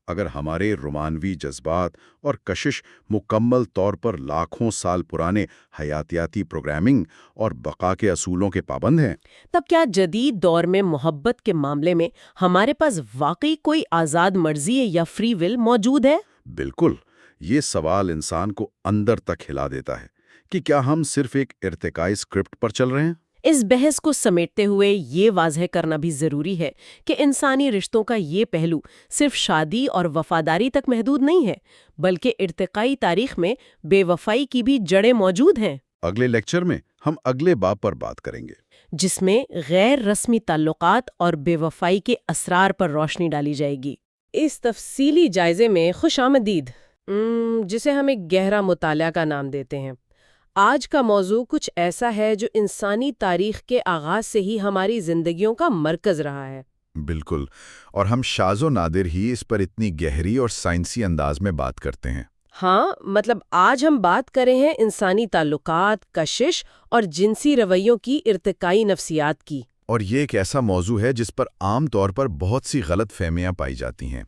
اگر ہمارے رومانوی جذبات اور کشش مکمل طور پر لاکھوں سال پرانے حیاتیاتی پروگرامنگ اور بقا کے اصولوں کے پابند ہیں، تب کیا جدید دور میں محبت کے معاملے میں ہمارے پاس واقعی کوئی آزاد مرضی یا فری ول موجود ہے؟ بالکل، یہ سوال انسان کو اندر تک ہلا دیتا ہے کہ کیا ہم صرف ایک ارتقائی اسکرپٹ پر چل رہے ہیں؟ اس بحث کو سمیٹتے ہوئے یہ واضح کرنا بھی ضروری ہے کہ انسانی رشتوں کا یہ پہلو صرف شادی اور وفاداری تک محدود نہیں ہے، بلکہ ارتقائی تاریخ میں بے وفائی کی بھی جڑیں موجود ہیں۔ اگلے لیکچر میں ہم اگلے باب پر بات کریں گے، جس میں غیر رسمی تعلقات اور بے وفائی کے اسرار پر روشنی ڈالی جائے گی۔ اس تفصیلی جائزے میں خوش آمدید، جسے ہم ایک گہرا مطالعہ کا نام دیتے ہیں۔ آج کا موضوع کچھ ایسا ہے جو انسانی تاریخ کے آغاز سے ہی ہماری زندگیوں کا مرکز رہا ہے۔ بالکل، اور ہم شاذ و نادر ہی اس پر اتنی گہری اور سائنسی انداز میں بات کرتے ہیں۔ ہاں، مطلب آج ہم بات کر رہے ہیں انسانی تعلقات، کشش اور جنسی رویوں کی ارتقائی نفسیات کی۔ اور یہ ایک ایسا موضوع ہے جس پر عام طور پر بہت سی غلط فہمیاں پائی جاتی ہیں۔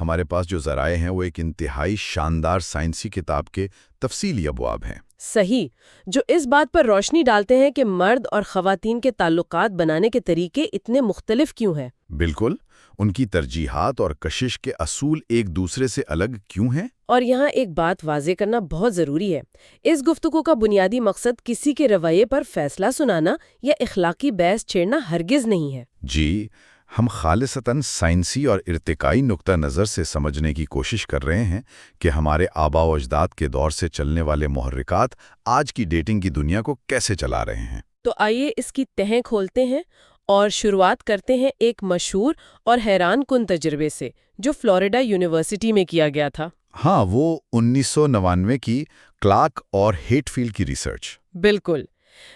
ہمارے پاس جو ذرائع ہیں وہ ایک انتہائی شاندار سائنسی کتاب کے تفصیلی ابواب ہیں۔ صحیح، جو اس بات پر روشنی ڈالتے ہیں کہ مرد اور خواتین کے تعلقات بنانے کے طریقے اتنے مختلف کیوں ہیں۔ بالکل، ان کی ترجیحات اور کشش کے اصول ایک دوسرے سے الگ کیوں ہیں؟ اور یہاں ایک بات واضح کرنا بہت ضروری ہے۔ اس گفتگو کا بنیادی مقصد کسی کے رویے پر فیصلہ سنانا یا اخلاقی بحث چھیڑنا ہرگز نہیں ہے۔ جی، ہم خالصتاً سائنسی اور ارتقائی نقطہ نظر سے سمجھنے کی کوشش کر رہے ہیں کہ ہمارے آباء و اجداد کے دور سے چلنے والے محرکات آج کی ڈیٹنگ کی دنیا کو کیسے چلا رہے ہیں۔ تو آئیے اس کی تہیں کھولتے ہیں اور شروعات کرتے ہیں ایک مشہور اور حیران کن تجربے سے جو فلوریڈا یونیورسٹی میں کیا گیا تھا۔ ہاں، وہ 1999 کی کلارک اور ہیٹ فیلڈ کی ریسرچ۔ بالکل،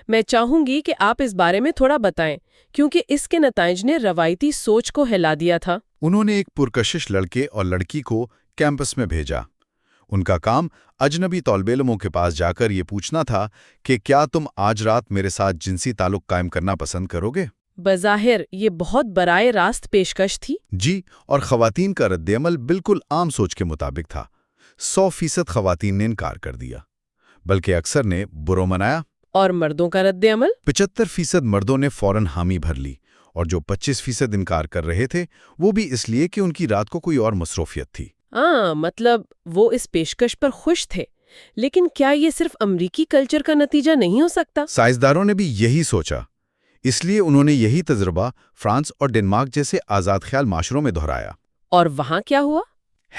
میں چاہوں گی کہ آپ اس بارے میں تھوڑا بتائیں کیونکہ اس کے نتائج نے روایتی سوچ کو ہلا دیا تھا۔ انہوں نے ایک پرکشش لڑکے اور لڑکی کو کیمپس میں بھیجا۔ ان کا کام اجنبی طالب علموں کے پاس جا کر یہ پوچھنا تھا کہ کیا تم آج رات میرے ساتھ جنسی تعلق قائم کرنا پسند کرو گے؟ بظاہر یہ بہت براہ راست پیشکش تھی۔ جی، اور خواتین کا رد عمل بالکل عام سوچ کے مطابق تھا۔ 100% خواتین نے انکار کر دیا، بلکہ اکثر نے برو منایا۔ اور مردوں کا رد عمل؟ 75% مردوں نے فوراً حامی بھر لی، اور جو 25% انکار کر رہے تھے وہ بھی اس لیے کہ ان کی رات کو کوئی اور مصروفیت تھی۔ ہاں، مطلب وہ اس پیشکش پر خوش تھے، لیکن کیا یہ صرف امریکی کلچر کا نتیجہ نہیں ہو سکتا؟ سائنسدانوں نے بھی یہی سوچا، اس لیے انہوں نے یہی تجربہ فرانس اور ڈنمارک جیسے آزاد خیال معاشروں میں دہرایا۔ اور وہاں کیا ہوا؟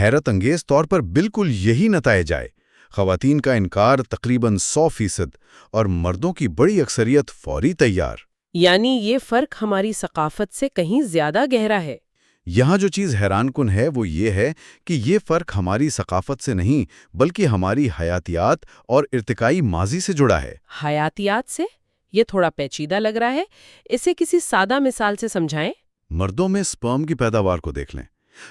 حیرت انگیز طور پر بالکل یہی نتائج آئے۔ خواتین کا انکار تقریباً 100% اور مردوں کی بڑی اکثریت فوری تیار۔ یعنی یہ فرق ہماری ثقافت سے کہیں زیادہ گہرا ہے۔ یہاں جو چیز حیران کن ہے وہ یہ ہے کہ یہ فرق ہماری ثقافت سے نہیں بلکہ ہماری حیاتیات اور ارتقائی ماضی سے جڑا ہے۔ حیاتیات سے؟ یہ تھوڑا پیچیدہ لگ رہا ہے، اسے کسی سادہ مثال سے سمجھائیں۔ مردوں میں سپرم کی پیداوار کو دیکھ لیں۔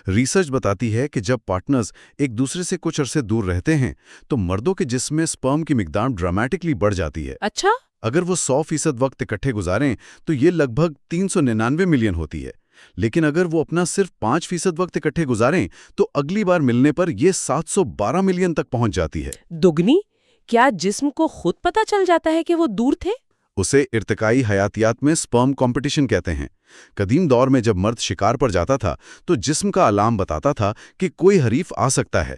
ریسرچ بتاتی ہے کہ جب پارٹنرز ایک دوسرے سے کچھ عرصے دور رہتے ہیں تو مردوں کے جسم میں سپرم کی مقدار ڈرامیٹکلی بڑھ جاتی ہے۔ اچھا؟ اگر وہ 100% وقت اکٹھے گزاریں تو یہ لگ بھگ 399 ملین ہوتی ہے، لیکن اگر وہ اپنا صرف 5% وقت اکٹھے گزاریں تو اگلی بار ملنے پر یہ 712 ملین تک پہنچ جاتی ہے۔ دگنی؟ کیا جسم کو خود پتہ چل جاتا ہے کہ وہ دور تھے؟ اسے ارتقائی حیاتیات میں سپرم کمپٹیشن کہتے ہیں۔ قدیم دور میں جب مرد شکار پر جاتا تھا تو جسم کا الارم بتاتا تھا کہ کوئی حریف آ سکتا ہے۔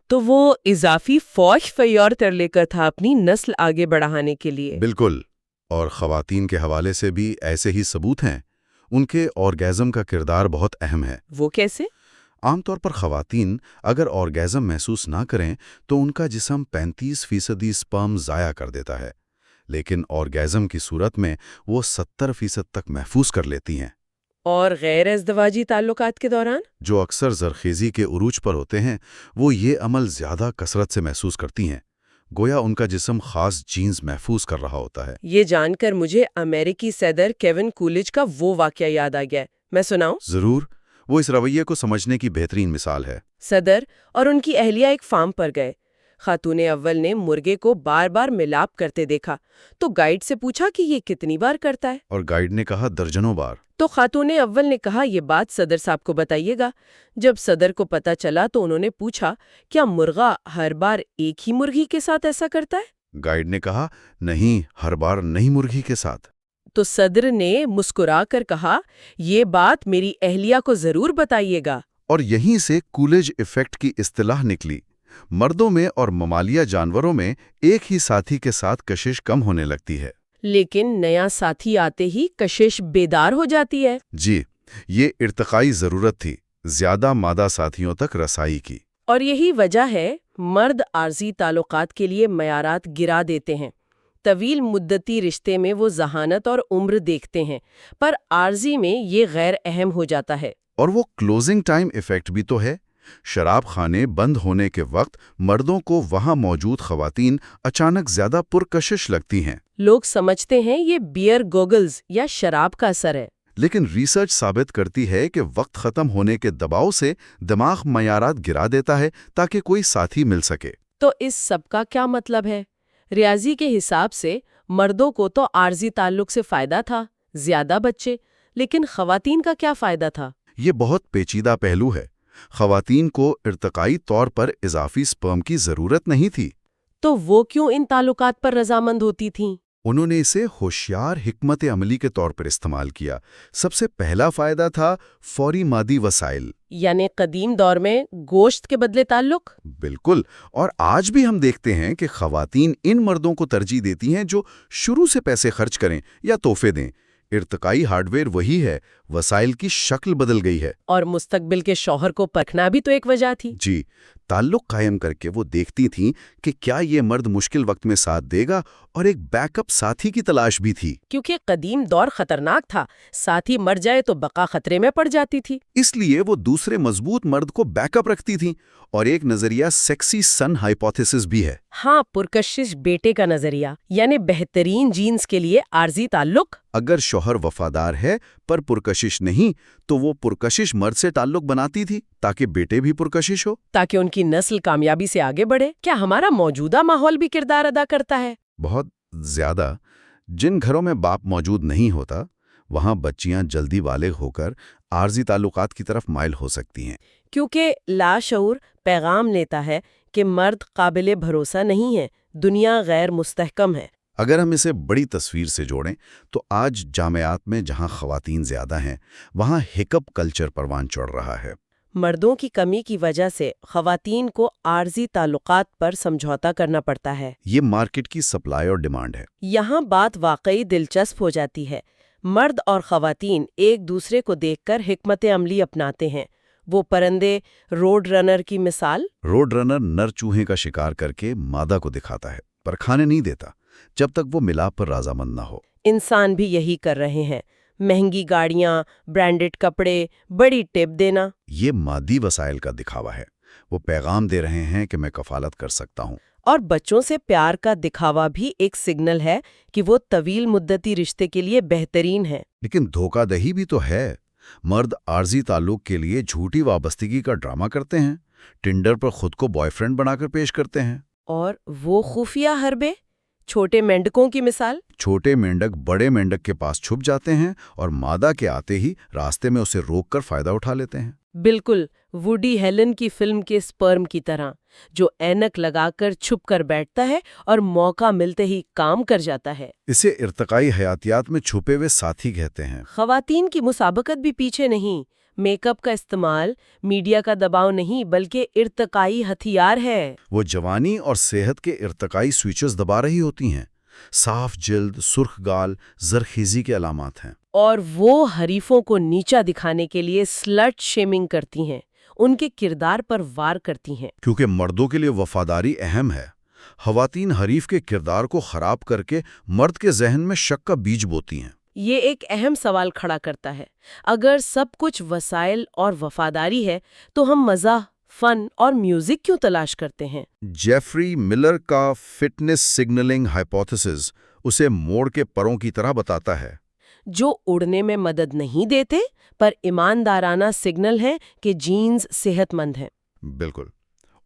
تو وہ اضافی فوج فیور تر لے کر تھا اپنی نسل آگے بڑھانے کے لیے۔ بالکل، اور خواتین کے حوالے سے بھی ایسے ہی ثبوت ہیں۔ ان کے آرگیزم کا کردار بہت اہم ہے۔ وہ کیسے؟ عام طور پر خواتین اگر آرگیزم محسوس نہ کریں تو ان کا جسم 35% سپرم ضائع کر دیتا ہے، لیکن آرگیزم کی صورت میں وہ 70% تک محفوظ کر لیتی ہیں۔ اور غیر ازدواجی تعلقات کے دوران؟ جو اکثر زرخیزی کے عروج پر ہوتے ہیں وہ یہ عمل زیادہ کثرت سے محسوس کرتی ہیں، گویا ان کا جسم خاص جینز محفوظ کر رہا ہوتا ہے۔ یہ جان کر مجھے امریکی صدر کیون کولج کا وہ واقعہ یاد آ گیا ہے، میں سناؤں؟ ضرور۔ وہ اس رویے کو سمجھنے کی بہترین مثال ہے۔ صدر اور ان کی اہلیہ ایک فارم پر گئے۔ خاتون اول نے مرغے کو بار بار ملاپ کرتے دیکھا تو گائیڈ سے پوچھا کہ یہ کتنی بار کرتا ہے؟ اور گائیڈ نے کہا درجنوں بار۔ تو خاتون اول نے کہا یہ بات صدر صاحب کو بتائیے گا۔ جب صدر کو پتا چلا تو انہوں نے پوچھا کیا مرغا ہر بار ایک ہی مرغی کے ساتھ ایسا کرتا ہے؟ گائیڈ نے کہا نہیں، ہر بار نئی مرغی کے ساتھ۔ تو صدر نے مسکرا کر کہا یہ بات میری اہلیہ کو ضرور بتائیے گا۔ اور یہیں سے کولج ایفیکٹ کی اصطلاح نکلی۔ مردوں میں اور ممالیہ جانوروں میں ایک ہی ساتھی کے ساتھ کشش کم ہونے لگتی ہے۔ لیکن نیا ساتھی آتے ہی کشش بیدار ہو جاتی ہے۔ جی، یہ ارتقائی ضرورت تھی، زیادہ مادہ ساتھیوں تک رسائی کی۔ اور یہی وجہ ہے مرد عارضی تعلقات کے لیے معیارات گرا دیتے ہیں۔ طویل مدتی رشتے میں وہ ذہانت اور عمر دیکھتے ہیں، پر عارضی میں یہ غیر اہم ہو جاتا ہے۔ اور وہ کلوزنگ ٹائم ایفیکٹ بھی تو ہے۔ شراب خانے بند ہونے کے وقت مردوں کو وہاں موجود خواتین اچانک زیادہ پرکشش لگتی ہیں۔ لوگ سمجھتے ہیں یہ بیئر گوگلز یا شراب کا اثر ہے۔ لیکن ریسرچ ثابت کرتی ہے کہ وقت ختم ہونے کے دباؤ سے دماغ معیارات گرا دیتا ہے تاکہ کوئی ساتھی مل سکے۔ تو اس سب کا کیا مطلب ہے؟ ریاضی کے حساب سے مردوں کو تو عارضی تعلق سے فائدہ تھا، زیادہ بچے، لیکن خواتین کا کیا فائدہ تھا؟ یہ بہت پیچیدہ پہلو ہے۔ خواتین کو ارتقائی طور پر اضافی سپرم کی ضرورت نہیں تھی۔ تو وہ کیوں ان تعلقات پر رضامند ہوتی تھیں؟ انہوں نے اسے ہوشیار حکمت عملی کے طور پر استعمال کیا۔ سب سے پہلا فائدہ تھا فوری مادی وسائل۔ یعنی قدیم دور میں گوشت کے بدلے تعلق؟ بالکل، اور آج بھی ہم دیکھتے ہیں کہ خواتین ان مردوں کو ترجیح دیتی ہیں جو شروع سے پیسے خرچ کریں یا تحفے دیں۔ ارتقائی ہارڈ ویئر وہی ہے، وسائل کی شکل بدل گئی ہے۔ اور مستقبل کے شوہر کو پرکھنا بھی تو ایک وجہ تھی۔ جی، تعلق قائم کر کے وہ دیکھتی تھیں کہ کیا یہ مرد مشکل وقت میں ساتھ دے گا، اور ایک بیک اپ ساتھی کی تلاش بھی تھی۔ کیونکہ قدیم دور خطرناک تھا، ساتھی مر جائے تو بقا خطرے میں پڑ جاتی تھی۔ اس لیے وہ دوسرے مضبوط مرد کو بیک اپ رکھتی تھیں، اور ایک نظریہ سیکسی سن ہائپوتھیسس بھی ہے۔ ہاں، پرکشش بیٹے کا نظریہ، یعنی بہترین جینز کے لیے عارضی تعلق۔ اگر شوہر وفادار ہے پر پرکشش نہیں تو وہ پرکشش مرد سے تعلق بناتی تھی تاکہ بیٹے بھی پرکشش ہو، تاکہ ان کی نسل کامیابی سے آگے بڑھے۔ کیا ہمارا موجودہ ماحول بھی کردار ادا کرتا ہے؟ بہت زیادہ۔ جن گھروں میں باپ موجود نہیں ہوتا وہاں بچیاں جلدی بالغ ہو کر عارضی تعلقات کی طرف مائل ہو سکتی ہیں، کیونکہ لاشعور پیغام لیتا ہے کہ مرد قابل بھروسہ نہیں ہے، دنیا غیر مستحکم ہے۔ اگر ہم اسے بڑی تصویر سے جوڑیں تو آج جامعات میں جہاں خواتین زیادہ ہیں وہاں ہک اپ کلچر پروان چڑھ رہا ہے۔ مردوں کی کمی کی وجہ سے خواتین کو عارضی تعلقات پر سمجھوتا کرنا پڑتا ہے۔ یہ مارکیٹ کی سپلائی اور ڈیمانڈ ہے۔ یہاں بات واقعی دلچسپ ہو جاتی ہے۔ مرد اور خواتین ایک دوسرے کو دیکھ کر حکمت عملی اپناتے ہیں۔ وہ پرندے روڈ رنر کی مثال۔ روڈ رنر نر چوہے کا شکار کر کے مادہ کو دکھاتا ہے پر کھانے نہیں دیتا جب تک وہ ملاپ پر رضامند نہ ہو۔ انسان بھی یہی کر رہے ہیں، مہنگی گاڑیاں، برانڈڈ کپڑے، بڑی ٹپ دینا۔ یہ مادی وسائل کا دکھاوا ہے۔ وہ پیغام دے رہے ہیں کہ میں کفالت کر سکتا ہوں۔ اور بچوں سے پیار کا دکھاوا بھی ایک سگنل ہے کہ وہ طویل مدتی رشتے کے لیے بہترین ہے۔ لیکن دھوکہ دہی بھی تو ہے۔ مرد عارضی تعلق کے لیے جھوٹی وابستگی کا ڈرامہ کرتے ہیں، ٹنڈر پر خود کو بوائے فرینڈ بنا کر پیش کرتے ہیں۔ اور وہ خفیہ حربے، چھوٹے مینڈکوں کی مثال۔ چھوٹے مینڈک بڑے مینڈک کے پاس چھپ جاتے ہیں اور مادہ کے آتے ہی راستے میں اسے روک کر فائدہ اٹھا لیتے ہیں۔ بالکل ووڈی ہیلن کی فلم کے سپرم کی طرح، جو اینک لگا کر چھپ کر بیٹھتا ہے اور موقع ملتے ہی کام کر جاتا ہے۔ اسے ارتقائی حیاتیات میں چھپے ہوئے ساتھی کہتے ہیں۔ خواتین کی مسابقت بھی پیچھے نہیں۔ میک اپ کا استعمال میڈیا کا دباؤ نہیں بلکہ ارتقائی ہتھیار ہے۔ وہ جوانی اور صحت کے ارتقائی سوئچز دبا رہی ہوتی ہیں۔ صاف جلد، سرخ گال، زرخیزی کے علامات ہیں۔ اور وہ حریفوں کو نیچا دکھانے کے لیے سلٹ شیمنگ کرتی ہیں، ان کے کردار پر وار کرتی ہیں۔ کیونکہ مردوں کے لیے وفاداری اہم ہے، خواتین حریف کے کردار کو خراب کر کے مرد کے ذہن میں شک کا بیج بوتی ہیں۔ یہ ایک اہم سوال کھڑا کرتا ہے، اگر سب کچھ وسائل اور وفاداری ہے تو ہم مزاح، فن اور میوزک کیوں تلاش کرتے ہیں؟ جیفری ملر کا فٹنس سگنلنگ ہائپوتھیسس اسے موڑ کے پروں کی طرح بتاتا ہے۔ جو اڑنے میں مدد نہیں دیتے پر ایماندارانہ سگنل ہیں کہ جینز صحت مند ہیں۔ بالکل۔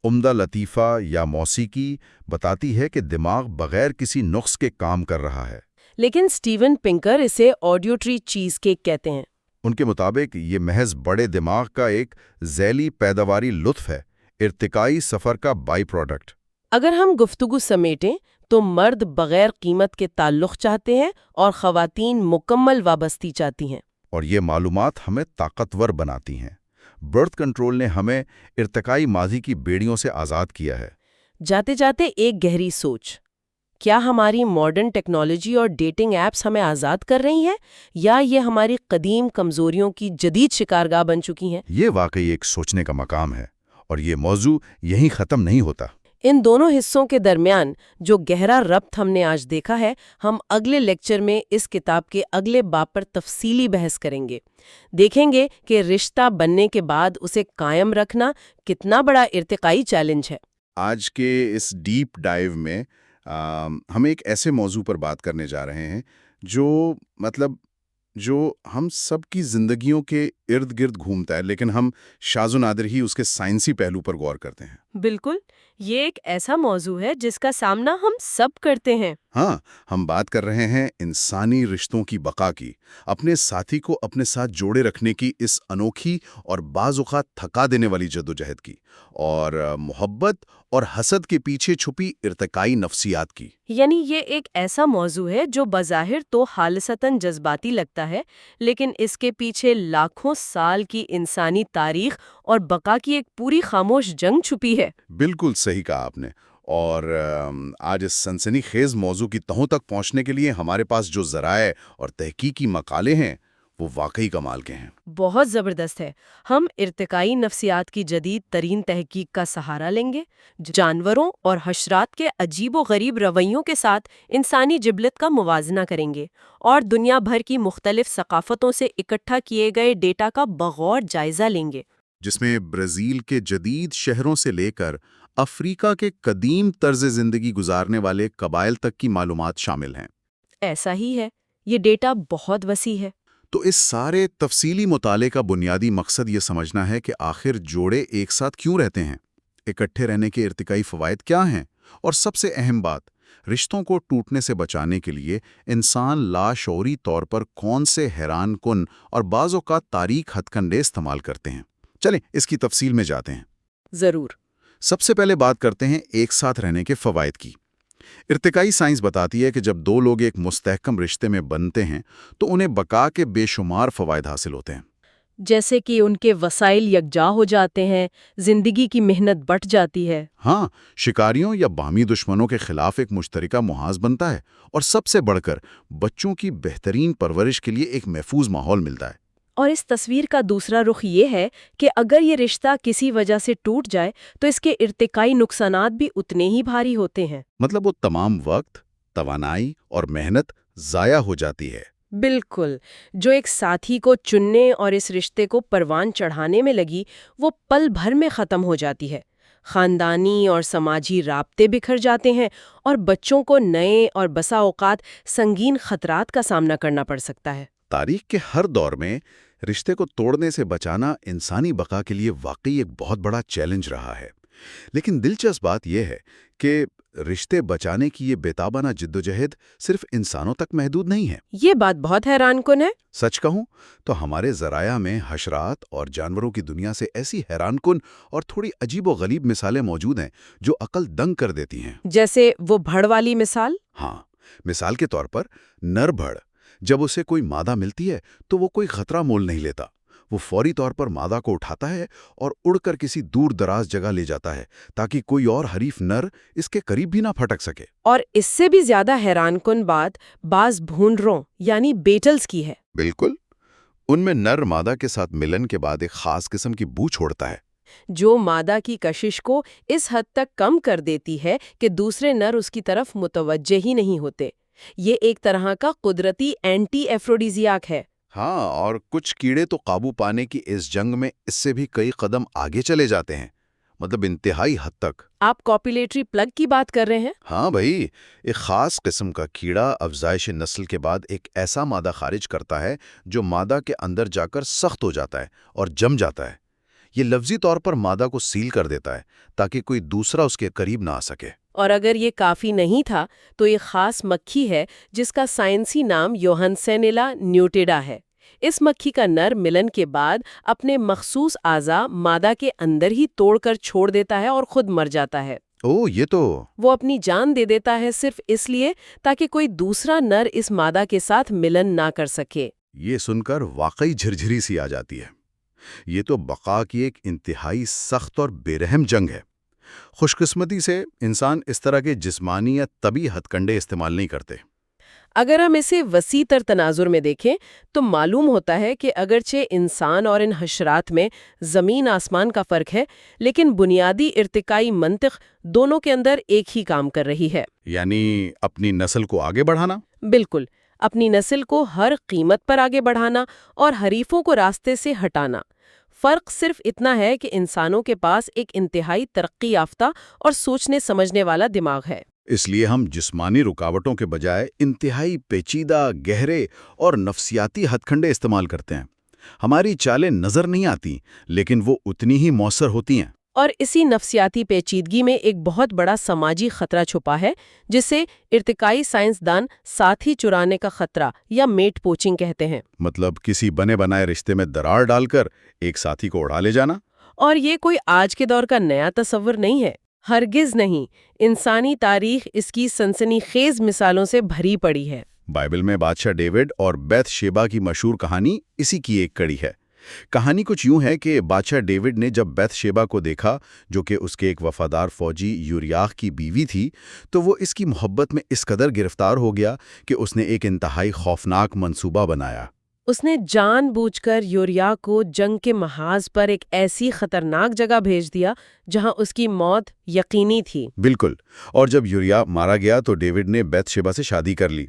عمدہ لطیفہ یا موسیقی بتاتی ہے کہ دماغ بغیر کسی نقص کے کام کر رہا ہے۔ لیکن سٹیون پنکر اسے آڈیوٹری چیز کیک کہتے ہیں۔ ان کے مطابق یہ محض بڑے دماغ کا ایک ذیلی پیداواری لطف ہے، ارتقائی سفر کا بائی پروڈکٹ۔ اگر ہم گفتگو سمیٹیں تو مرد بغیر قیمت کے تعلق چاہتے ہیں اور خواتین مکمل وابستی چاہتی ہیں۔ اور یہ معلومات ہمیں طاقتور بناتی ہیں۔ برتھ کنٹرول نے ہمیں ارتقائی ماضی کی بیڑیوں سے آزاد کیا ہے۔ جاتے جاتے ایک گہری سوچ، کیا ہماری ماڈرن ٹیکنالوجی اور ڈیٹنگ ایپس ہمیں آزاد کر رہی ہیں یا یہ ہماری قدیم کمزوریوں کی جدید شکارگاہ بن چکی ہیں؟ یہ واقعی ایک سوچنے کا مقام ہے، اور یہ موضوع یہیں ختم نہیں ہوتا۔ ان دونوں حصوں کے درمیان جو گہرا ربط ہم نے آج دیکھا ہے، ہم اگلے لیکچر میں اس کتاب کے اگلے باب پر تفصیلی بحث کریں گے۔ دیکھیں گے کہ رشتہ بننے کے بعد اسے قائم رکھنا کتنا بڑا ارتقائی چیلنج ہے۔ آج کے اس ڈیپ ڈائیو میں ہم ایک ایسے موضوع پر بات کرنے جا رہے ہیں جو ہم سب کی زندگیوں کے ارد گرد گھومتا ہے، لیکن ہم شاذ و نادر ہی اس کے سائنسی پہلو پر غور کرتے ہیں۔ بالکل، یہ ایک ایسا موضوع ہے جس کا سامنا ہم سب کرتے ہیں۔ ہاں، ہم بات کر رہے ہیں انسانی رشتوں کی بقا کی، اپنے ساتھی کو اپنے ساتھ جوڑے رکھنے کی اس انوکھی اور بعض اوقات تھکا دینے والی جدوجہد کی، اور محبت اور حسد کے پیچھے چھپی ارتقائی نفسیات کی۔ یعنی یہ ایک ایسا موضوع ہے جو بظاہر تو خالصتاً جذباتی لگتا ہے، لیکن اس کے پیچھے لاکھوں سال کی انسانی تاریخ اور بقا کی ایک پوری خاموش جنگ چھپی ہے۔ بالکل صحیح کہا آپ نے، اور آج اس سنسنی خیز موضوع کی تہوں تک پہنچنے کے لیے ہمارے پاس جو ذرائع اور تحقیقی مقالے ہیں وہ واقعی کمال کے ہیں۔ بہت زبردست ہے۔ ہم ارتقائی نفسیات کی جدید ترین تحقیق کا سہارا لیں گے، جانوروں اور حشرات کے عجیب و غریب رویوں کے ساتھ انسانی جبلت کا موازنہ کریں گے، اور دنیا بھر کی مختلف ثقافتوں سے اکٹھا کیے گئے ڈیٹا کا بغور جائزہ لیں گے، جس میں برازیل کے جدید شہروں سے لے کر افریقہ کے قدیم طرز زندگی گزارنے والے قبائل تک کی معلومات شامل ہیں۔ ایسا ہی ہے، یہ ڈیٹا بہت وسیع ہے۔ تو اس سارے تفصیلی مطالعے کا بنیادی مقصد یہ سمجھنا ہے کہ آخر جوڑے ایک ساتھ کیوں رہتے ہیں، اکٹھے رہنے کے ارتقائی فوائد کیا ہیں، اور سب سے اہم بات، رشتوں کو ٹوٹنے سے بچانے کے لیے انسان لاشعوری طور پر کون سے حیران کن اور بعض اوقات تاریک ہتھ کنڈے استعمال کرتے ہیں۔ چلیں اس کی تفصیل میں جاتے ہیں۔ ضرور۔ سب سے پہلے بات کرتے ہیں ایک ساتھ رہنے کے فوائد کی۔ ارتقائی سائنس بتاتی ہے کہ جب دو لوگ ایک مستحکم رشتے میں بنتے ہیں تو انہیں بقا کے بے شمار فوائد حاصل ہوتے ہیں۔ جیسے کہ ان کے وسائل یکجا ہو جاتے ہیں، زندگی کی محنت بٹ جاتی ہے۔ ہاں، شکاریوں یا باہمی دشمنوں کے خلاف ایک مشترکہ محاذ بنتا ہے، اور سب سے بڑھ کر بچوں کی بہترین پرورش کے لیے ایک محفوظ ماحول ملتا ہے۔ اور اس تصویر کا دوسرا رخ یہ ہے کہ اگر یہ رشتہ کسی وجہ سے ٹوٹ جائے تو اس کے ارتقائی نقصانات بھی اتنے ہی بھاری ہوتے ہیں۔ مطلب وہ تمام وقت، توانائی اور محنت ضائع ہو جاتی ہے۔ بالکل، جو ایک ساتھی کو چننے اور اس رشتے کو پروان چڑھانے میں لگی، وہ پل بھر میں ختم ہو جاتی ہے۔ خاندانی اور سماجی رابطے بکھر جاتے ہیں، اور بچوں کو نئے اور بسا اوقات سنگین خطرات کا سامنا کرنا پڑ سکتا ہے۔ تاریخ کے ہر دور میں رشتے کو توڑنے سے بچانا انسانی بقا کے لیے واقعی ایک بہت بڑا چیلنج رہا ہے۔ لیکن دلچسپ بات یہ ہے کہ رشتے بچانے کی یہ بےتابانہ جدوجہد صرف انسانوں تک محدود نہیں ہے۔ یہ بات بہت حیران کن ہے۔ سچ کہوں تو ہمارے ذرائع میں حشرات اور جانوروں کی دنیا سے ایسی حیران کن اور تھوڑی عجیب و غریب مثالیں موجود ہیں جو عقل دنگ کر دیتی ہیں۔ جیسے وہ بھڑ والی مثال؟ ہاں، مثال کے طور پر نر بھڑ جب اسے کوئی مادہ ملتی ہے تو وہ کوئی خطرہ مول نہیں لیتا۔ وہ فوری طور پر مادہ کو اٹھاتا ہے اور اڑ کر کسی دور دراز جگہ لے جاتا ہے تاکہ کوئی اور حریف نر اس کے قریب بھی نہ پھٹک سکے۔ اور اس سے بھی زیادہ حیران کن بات بعض بھونڈروں یعنی بیٹلز کی ہے۔ بالکل، ان میں نر مادہ کے ساتھ ملن کے بعد ایک خاص قسم کی بو چھوڑتا ہے جو مادہ کی کشش کو اس حد تک کم کر دیتی ہے کہ دوسرے نر اس کی طرف متوجہ ہی نہیں ہوتے۔ یہ ایک طرح کا قدرتی اینٹی ایفروڈیزیاک ہے۔ ہاں، اور کچھ کیڑے تو قابو پانے کی اس جنگ میں اس سے بھی کئی قدم آگے چلے جاتے ہیں۔ مطلب انتہائی حد تک۔ آپ کاپیلیٹری پلگ کی بات کر رہے ہیں؟ ہاں بھائی، ایک خاص قسم کا کیڑا افزائش نسل کے بعد ایک ایسا مادہ خارج کرتا ہے جو مادہ کے اندر جا کر سخت ہو جاتا ہے اور جم جاتا ہے۔ یہ لفظی طور پر مادہ کو سیل کر دیتا ہے تاکہ کوئی دوسرا اس کے قریب نہ آ سکے۔ اور اگر یہ کافی نہیں تھا تو یہ خاص مکھی ہے جس کا سائنسی نام یوہنسینیلا نیوٹیڈا ہے۔ اس مکھی کا نر ملن کے بعد اپنے مخصوص اعضاء مادہ کے اندر ہی توڑ کر چھوڑ دیتا ہے اور خود مر جاتا ہے۔ یہ تو وہ اپنی جان دے دیتا ہے صرف اس لیے تاکہ کوئی دوسرا نر اس مادہ کے ساتھ ملن نہ کر سکے۔ یہ سن کر واقعی جھرجھری سی آ جاتی ہے۔ یہ تو بقا کی ایک انتہائی سخت اور بے رحم جنگ ہے۔ خوش قسمتی سے انسان اس طرح کے جسمانی یا طبی ہتھ کنڈے استعمال نہیں کرتے۔ اگر ہم اسے وسیع تر تناظر میں دیکھیں تو معلوم ہوتا ہے کہ اگرچہ انسان اور ان حشرات میں زمین آسمان کا فرق ہے، لیکن بنیادی ارتقائی منطق دونوں کے اندر ایک ہی کام کر رہی ہے۔ یعنی اپنی نسل کو آگے بڑھانا۔ بالکل، اپنی نسل کو ہر قیمت پر آگے بڑھانا اور حریفوں کو راستے سے ہٹانا۔ فرق صرف اتنا ہے کہ انسانوں کے پاس ایک انتہائی ترقی یافتہ اور سوچنے سمجھنے والا دماغ ہے۔ اس لیے ہم جسمانی رکاوٹوں کے بجائے انتہائی پیچیدہ، گہرے اور نفسیاتی ہتھ کنڈے استعمال کرتے ہیں۔ ہماری چالیں نظر نہیں آتی، لیکن وہ اتنی ہی مؤثر ہوتی ہیں۔ اور اسی نفسیاتی پیچیدگی میں ایک بہت بڑا سماجی خطرہ چھپا ہے جسے ارتقائی سائنسدان ساتھی چرانے کا خطرہ یا میٹ پوچنگ کہتے ہیں۔ مطلب کسی بنے بنائے رشتے میں درار ڈال کر ایک ساتھی کو اڑا لے جانا۔ اور یہ کوئی آج کے دور کا نیا تصور نہیں ہے، ہرگز نہیں۔ انسانی تاریخ اس کی سنسنی خیز مثالوں سے بھری پڑی ہے۔ بائبل میں بادشاہ ڈیوڈ اور بیت شیبا کی مشہور کہانی اسی کی ایک کڑی ہے۔ کہانی کچھ یوں ہے کہ بادشاہ ڈیوڈ نے جب بیت شیبا کو دیکھا، جو کہ اس کے ایک وفادار فوجی یوریاح کی بیوی تھی، تو وہ اس کی محبت میں اس قدر گرفتار ہو گیا کہ اس نے ایک انتہائی خوفناک منصوبہ بنایا۔ اس نے جان بوجھ کر یوریاح کو جنگ کے محاذ پر ایک ایسی خطرناک جگہ بھیج دیا جہاں اس کی موت یقینی تھی۔ بالکل، اور جب یوریاح مارا گیا تو ڈیوڈ نے بیت شیبا سے شادی کر لی۔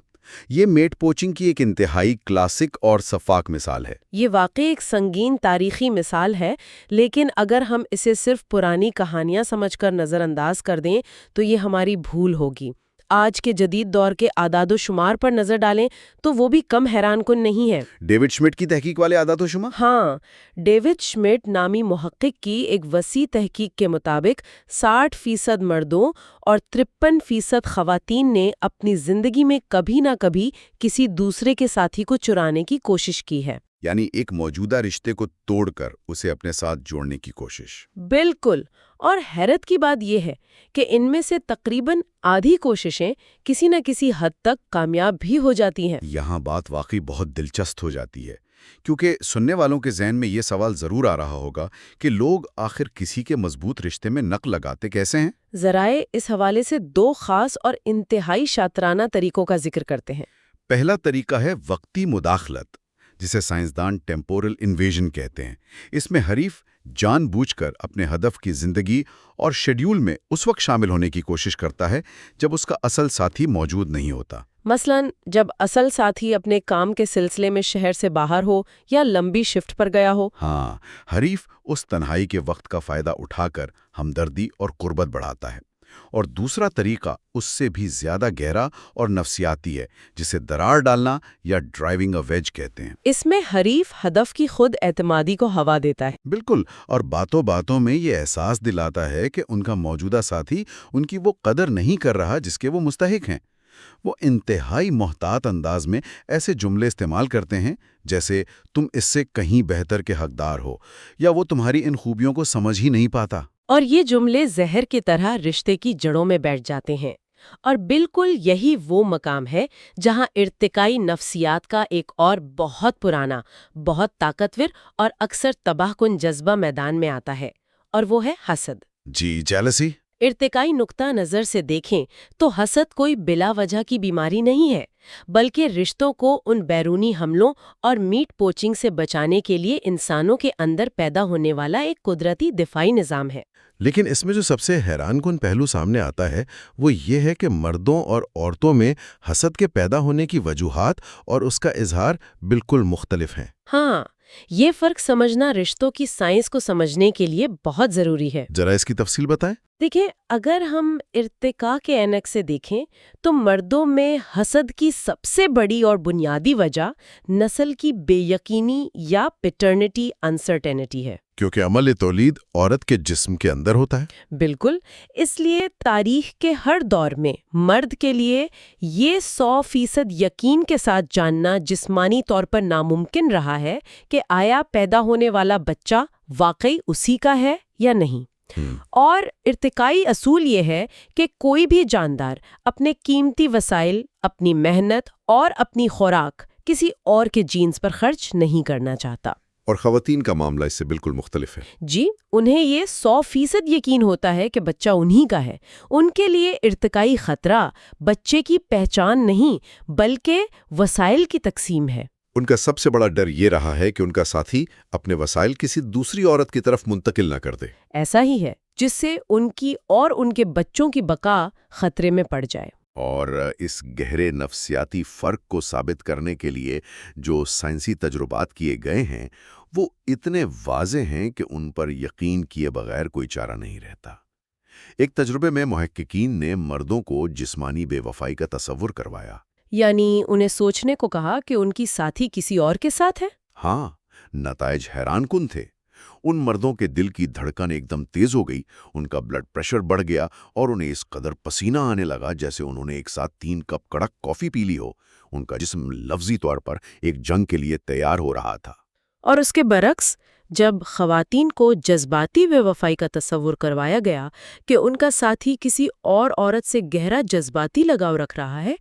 یہ میٹ پوچنگ کی ایک انتہائی کلاسک اور شفاف مثال ہے۔ یہ واقعی ایک سنگین تاریخی مثال ہے، لیکن اگر ہم اسے صرف پرانی کہانیاں سمجھ کر نظر انداز کر دیں تو یہ ہماری بھول ہوگی۔ آج کے جدید دور کے اعداد و شمار پر نظر ڈالیں تو وہ بھی کم حیران کن نہیں ہے۔ ڈیوڈ شمٹ کی تحقیق والے اعداد و شمار؟ ہاں، ڈیوڈ شمٹ نامی محقق کی ایک وسیع تحقیق کے مطابق 60% مردوں اور 53% خواتین نے اپنی زندگی میں کبھی نہ کبھی کسی دوسرے کے ساتھی کو چرانے کی کوشش کی ہے۔ یعنی ایک موجودہ رشتے کو توڑ کر اسے اپنے ساتھ جوڑنے کی کوشش۔ بالکل، اور حیرت کی بات یہ ہے کہ ان میں سے تقریباً آدھی کوششیں کسی نہ کسی حد تک کامیاب بھی ہو جاتی ہیں۔ یہاں بات واقعی بہت دلچسپ ہو جاتی ہے، کیونکہ سننے والوں کے ذہن میں یہ سوال ضرور آ رہا ہوگا کہ لوگ آخر کسی کے مضبوط رشتے میں نق لگاتے کیسے ہیں؟ ذرائع اس حوالے سے 2 خاص اور انتہائی شاطرانہ طریقوں کا ذکر کرتے ہیں۔ پہلا طریقہ ہے وقتی مداخلت، جسے سائنسدان ٹیمپورل انویژن کہتے ہیں۔ اس میں حریف جان بوجھ کر اپنے ہدف کی زندگی اور شیڈیول میں اس وقت شامل ہونے کی کوشش کرتا ہے جب اس کا اصل ساتھی موجود نہیں ہوتا۔ مثلاً جب اصل ساتھی اپنے کام کے سلسلے میں شہر سے باہر ہو یا لمبی شفٹ پر گیا ہو۔ ہاں، حریف اس تنہائی کے وقت کا فائدہ اٹھا کر ہمدردی اور قربت بڑھاتا ہے۔ اور دوسرا طریقہ اس سے بھی زیادہ گہرا اور نفسیاتی ہے، جسے درار ڈالنا یا ڈرائیونگ اے ویج کہتے ہیں۔ اس میں حریف ہدف کی خود اعتمادی کو ہوا دیتا ہے۔ بالکل، اور باتوں باتوں میں یہ احساس دلاتا ہے کہ ان کا موجودہ ساتھی ان کی وہ قدر نہیں کر رہا جس کے وہ مستحق ہیں۔ وہ انتہائی محتاط انداز میں ایسے جملے استعمال کرتے ہیں جیسے تم اس سے کہیں بہتر کے حقدار ہو، یا وہ تمہاری ان خوبیوں کو سمجھ ہی نہیں پاتا۔ اور یہ جملے زہر کی طرح رشتے کی جڑوں میں بیٹھ جاتے ہیں۔ اور بالکل یہی وہ مقام ہے جہاں ارتقائی نفسیات کا ایک اور بہت پرانا، بہت طاقتور اور اکثر تباہ کن جذبہ میدان میں آتا ہے، اور وہ ہے حسد۔ جی، جیلسی۔ ارتقائی نقطہ نظر سے دیکھیں تو حسد کوئی بلا وجہ کی بیماری نہیں ہے، بلکہ رشتوں کو ان بیرونی حملوں اور میٹ پوچنگ سے بچانے کے لیے انسانوں کے اندر پیدا ہونے والا ایک قدرتی دفاعی نظام ہے۔ لیکن اس میں جو سب سے حیران کن پہلو سامنے آتا ہے وہ یہ ہے کہ مردوں اور عورتوں میں حسد کے پیدا ہونے کی وجوہات اور اس کا اظہار بالکل مختلف ہیں۔ ہاں، یہ فرق سمجھنا رشتوں کی سائنس کو سمجھنے کے لیے بہت ضروری ہے۔ ذرا اس کی تفصیل بتائیں۔ دیکھیں، اگر ہم ارتقاء کے اینک سے دیکھیں تو مردوں میں حسد کی سب سے بڑی اور بنیادی وجہ نسل کی بے یقینی یا پیٹرنٹی انسرٹینٹی ہے۔ کیونکہ عمل تولید عورت کے جسم کے اندر ہوتا ہے۔ بالکل، اس لیے تاریخ کے ہر دور میں مرد کے لیے یہ 100% یقین کے ساتھ جاننا جسمانی طور پر ناممکن رہا ہے کہ آیا پیدا ہونے والا بچہ واقعی اسی کا ہے یا نہیں۔ اور ارتقائی اصول یہ ہے کہ کوئی بھی جاندار اپنے قیمتی وسائل، اپنی محنت اور اپنی خوراک کسی اور کے جینز پر خرچ نہیں کرنا چاہتا۔ اور خواتین کا معاملہ اس سے بالکل مختلف ہے۔ جی، انہیں یہ 100% یقین ہوتا ہے کہ بچہ انہی کا ہے۔ ان کے لیے ارتقائی خطرہ بچے کی پہچان نہیں بلکہ وسائل کی تقسیم ہے۔ ان کا سب سے بڑا ڈر یہ رہا ہے کہ ان کا ساتھی اپنے وسائل کسی دوسری عورت کی طرف منتقل نہ کر دے۔ ایسا ہی ہے، جس سے ان کی اور ان کے بچوں کی بقا خطرے میں پڑ جائے۔ اور اس گہرے نفسیاتی فرق کو ثابت کرنے کے لیے جو سائنسی تجربات کیے گئے ہیں وہ اتنے واضح ہیں کہ ان پر یقین کیے بغیر کوئی چارہ نہیں رہتا۔ ایک تجربے میں محققین نے مردوں کو جسمانی بے وفائی کا تصور کروایا۔ یعنی انہیں سوچنے کو کہا کہ ان کی ساتھی کسی اور کے ساتھ ہے؟ ہاں، نتائج حیران کن تھے۔ ان مردوں کے دل کی دھڑکن ایک دم تیز ہو گئی، ان کا بلڈ پریشر بڑھ گیا اور انہیں اس قدر پسینہ آنے لگا جیسے انہوں نے ایک ساتھ 3 کپ کڑک کافی پی لی ہو۔ ان کا جسم لفظی طور پر ایک جنگ کے لیے تیار ہو رہا تھا۔ اور اس کے برعکس، جب خواتین کو جذباتی بے وفائی کا تصور کروایا گیا کہ ان کا ساتھی کسی اور عورت سے گہرا جذباتی لگاؤ رکھ رہا ہے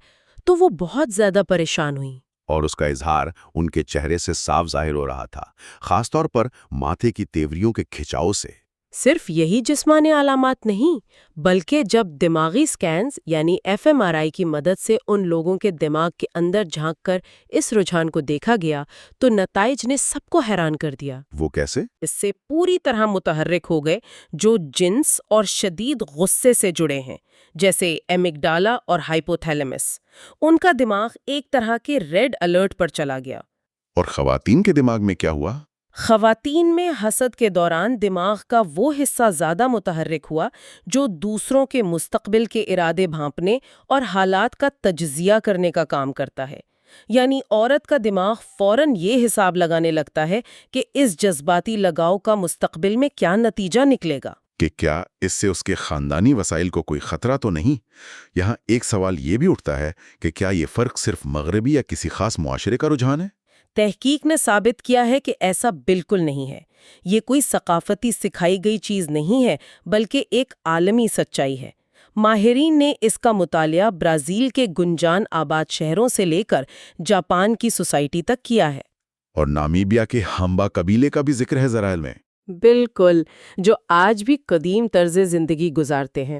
تو وہ بہت زیادہ پریشان ہوئیں۔ اور اس کا اظہار ان کے چہرے سے صاف ظاہر ہو رہا تھا، خاص طور پر ماتھے کی تیوریوں کے کھچاؤ سے۔ صرف یہی جسمانی علامات نہیں، بلکہ جب دماغی سکینز یعنی FMRI کی مدد سے ان لوگوں کے دماغ کے اندر جھانک کر اس رجحان کو دیکھا گیا تو نتائج نے سب کو حیران کر دیا۔ وہ کیسے؟ اس سے پوری طرح متحرک ہو گئے جو جنس اور شدید غصے سے جڑے ہیں، جیسے ایمگڈالا اور ہائپوتھیلیمس۔ ان کا دماغ ایک طرح کے ریڈ الرٹ پر چلا گیا۔ اور خواتین کے دماغ میں کیا ہوا؟ خواتین میں حسد کے دوران دماغ کا وہ حصہ زیادہ متحرک ہوا جو دوسروں کے مستقبل کے ارادے بھانپنے اور حالات کا تجزیہ کرنے کا کام کرتا ہے۔ یعنی عورت کا دماغ فوراً یہ حساب لگانے لگتا ہے کہ اس جذباتی لگاؤ کا مستقبل میں کیا نتیجہ نکلے گا۔ کہ کیا اس سے اس کے خاندانی وسائل کو کوئی خطرہ تو نہیں؟ یہاں ایک سوال یہ بھی اٹھتا ہے کہ کیا یہ فرق صرف مغربی یا کسی خاص معاشرے کا رجحان ہے؟ تحقیق نے ثابت کیا ہے کہ ایسا بالکل نہیں ہے۔ یہ کوئی ثقافتی سکھائی گئی چیز نہیں ہے بلکہ ایک عالمی سچائی ہے۔ ماہرین نے اس کا مطالعہ برازیل کے گنجان آباد شہروں سے لے کر جاپان کی سوسائٹی تک کیا ہے۔ اور نامیبیا کے ہمبا قبیلے کا بھی ذکر ہے ذرائع میں۔ بالکل، جو آج بھی قدیم طرز زندگی گزارتے ہیں۔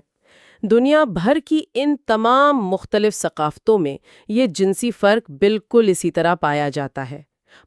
دنیا بھر کی ان تمام مختلف ثقافتوں میں یہ جنسی فرق بالکل اسی طرح پایا جاتا ہے۔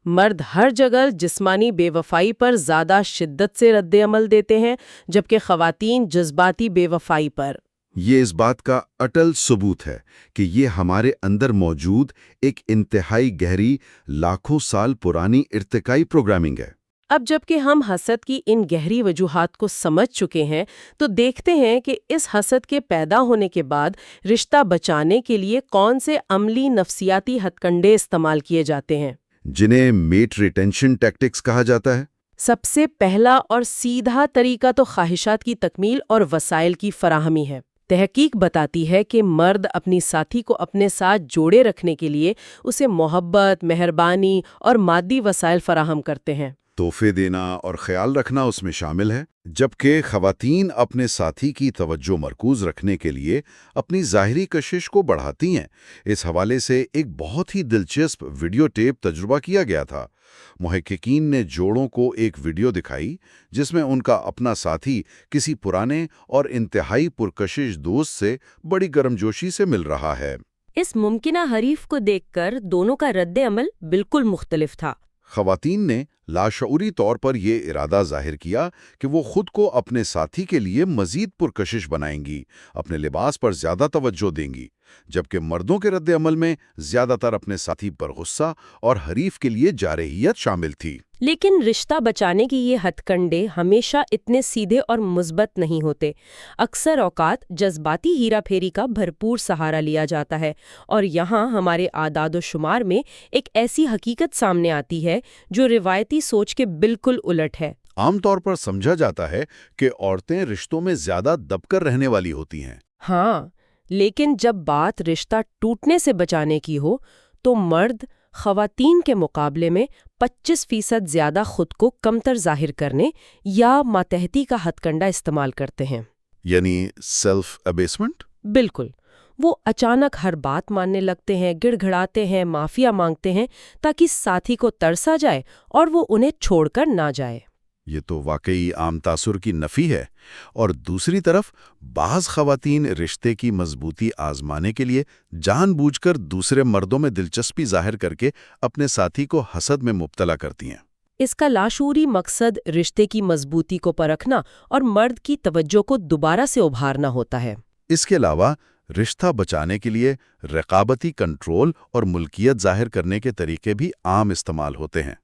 مرد ہر جگہ جسمانی بے وفائی پر زیادہ شدت سے رد عمل دیتے ہیں، جبکہ خواتین جذباتی بے وفائی پر۔ یہ اس بات کا اٹل ثبوت ہے کہ یہ ہمارے اندر موجود ایک انتہائی گہری، لاکھوں سال پرانی ارتقائی پروگرامنگ ہے۔ اب جبکہ ہم حسد کی ان گہری وجوہات کو سمجھ چکے ہیں تو دیکھتے ہیں کہ اس حسد کے پیدا ہونے کے بعد رشتہ بچانے کے لیے کون سے عملی نفسیاتی ہتھ کنڈے استعمال کیے جاتے ہیں، جنہیں میٹ ریٹینشن ٹیکٹکس کہا جاتا ہے۔ سب سے پہلا اور سیدھا طریقہ تو خواہشات کی تکمیل اور وسائل کی فراہمی ہے۔ تحقیق بتاتی ہے کہ مرد اپنی ساتھی کو اپنے ساتھ جوڑے رکھنے کے لیے اسے محبت، مہربانی اور مادی وسائل فراہم کرتے ہیں۔ تحفے دینا اور خیال رکھنا اس میں شامل ہے، جبکہ خواتین اپنے ساتھی کی توجہ مرکوز رکھنے کے لیے اپنی ظاہری کشش کو بڑھاتی ہیں۔ اس حوالے سے ایک بہت ہی دلچسپ ویڈیو ٹیپ تجربہ کیا گیا تھا۔ محققین نے جوڑوں کو ایک ویڈیو دکھائی جس میں ان کا اپنا ساتھی کسی پرانے اور انتہائی پرکشش دوست سے بڑی گرمجوشی سے مل رہا ہے۔ اس ممکنہ حریف کو دیکھ کر دونوں کا رد عمل بالکل مختلف تھا۔ خواتین نے لاشعوری طور پر یہ ارادہ ظاہر کیا کہ وہ خود کو اپنے ساتھی کے لیے مزید پرکشش بنائیں گی، اپنے لباس پر زیادہ توجہ دیں گی، جبکہ مردوں کے رد عمل میں زیادہ تر اپنے ساتھی پر غصہ اور حریف کے لیے جارحیت شامل تھی۔ لیکن رشتہ بچانے کی یہ ہتھ کنڈے ہمیشہ اتنے سیدھے اور مثبت نہیں ہوتے۔ اکثر اوقات جذباتی ہیرا پھیری کا بھرپور سہارا لیا جاتا ہے، اور یہاں ہمارے اعداد و شمار میں ایک ایسی حقیقت سامنے آتی ہے جو روایتی سوچ کے بالکل الٹ ہے۔ عام طور پر سمجھا جاتا ہے کہ عورتیں رشتوں میں زیادہ دب کر رہنے والی ہوتی ہیں۔ ہاں، لیکن جب بات رشتہ ٹوٹنے سے بچانے کی ہو تو مرد خواتین کے مقابلے میں 25% زیادہ خود کو کمتر ظاہر کرنے یا ماتحتی کا ہتھ کنڈا استعمال کرتے ہیں۔ یعنی سیلف ابیسمنٹ؟ بالکل، وہ اچانک ہر بات ماننے لگتے ہیں، گڑ گھڑاتے ہیں، معافیا مانگتے ہیں تاکہ ساتھی کو ترس آ جائے اور وہ انہیں چھوڑ کر نہ جائے۔ یہ تو واقعی عام تاثر کی نفی ہے۔ اور دوسری طرف بعض خواتین رشتے کی مضبوطی آزمانے کے لیے جان بوجھ کر دوسرے مردوں میں دلچسپی ظاہر کر کے اپنے ساتھی کو حسد میں مبتلا کرتی ہیں۔ اس کا لاشعوری مقصد رشتے کی مضبوطی کو پرکھنا اور مرد کی توجہ کو دوبارہ سے ابھارنا ہوتا ہے۔ اس کے علاوہ رشتہ بچانے کے لیے رقابتی کنٹرول اور ملکیت ظاہر کرنے کے طریقے بھی عام استعمال ہوتے ہیں،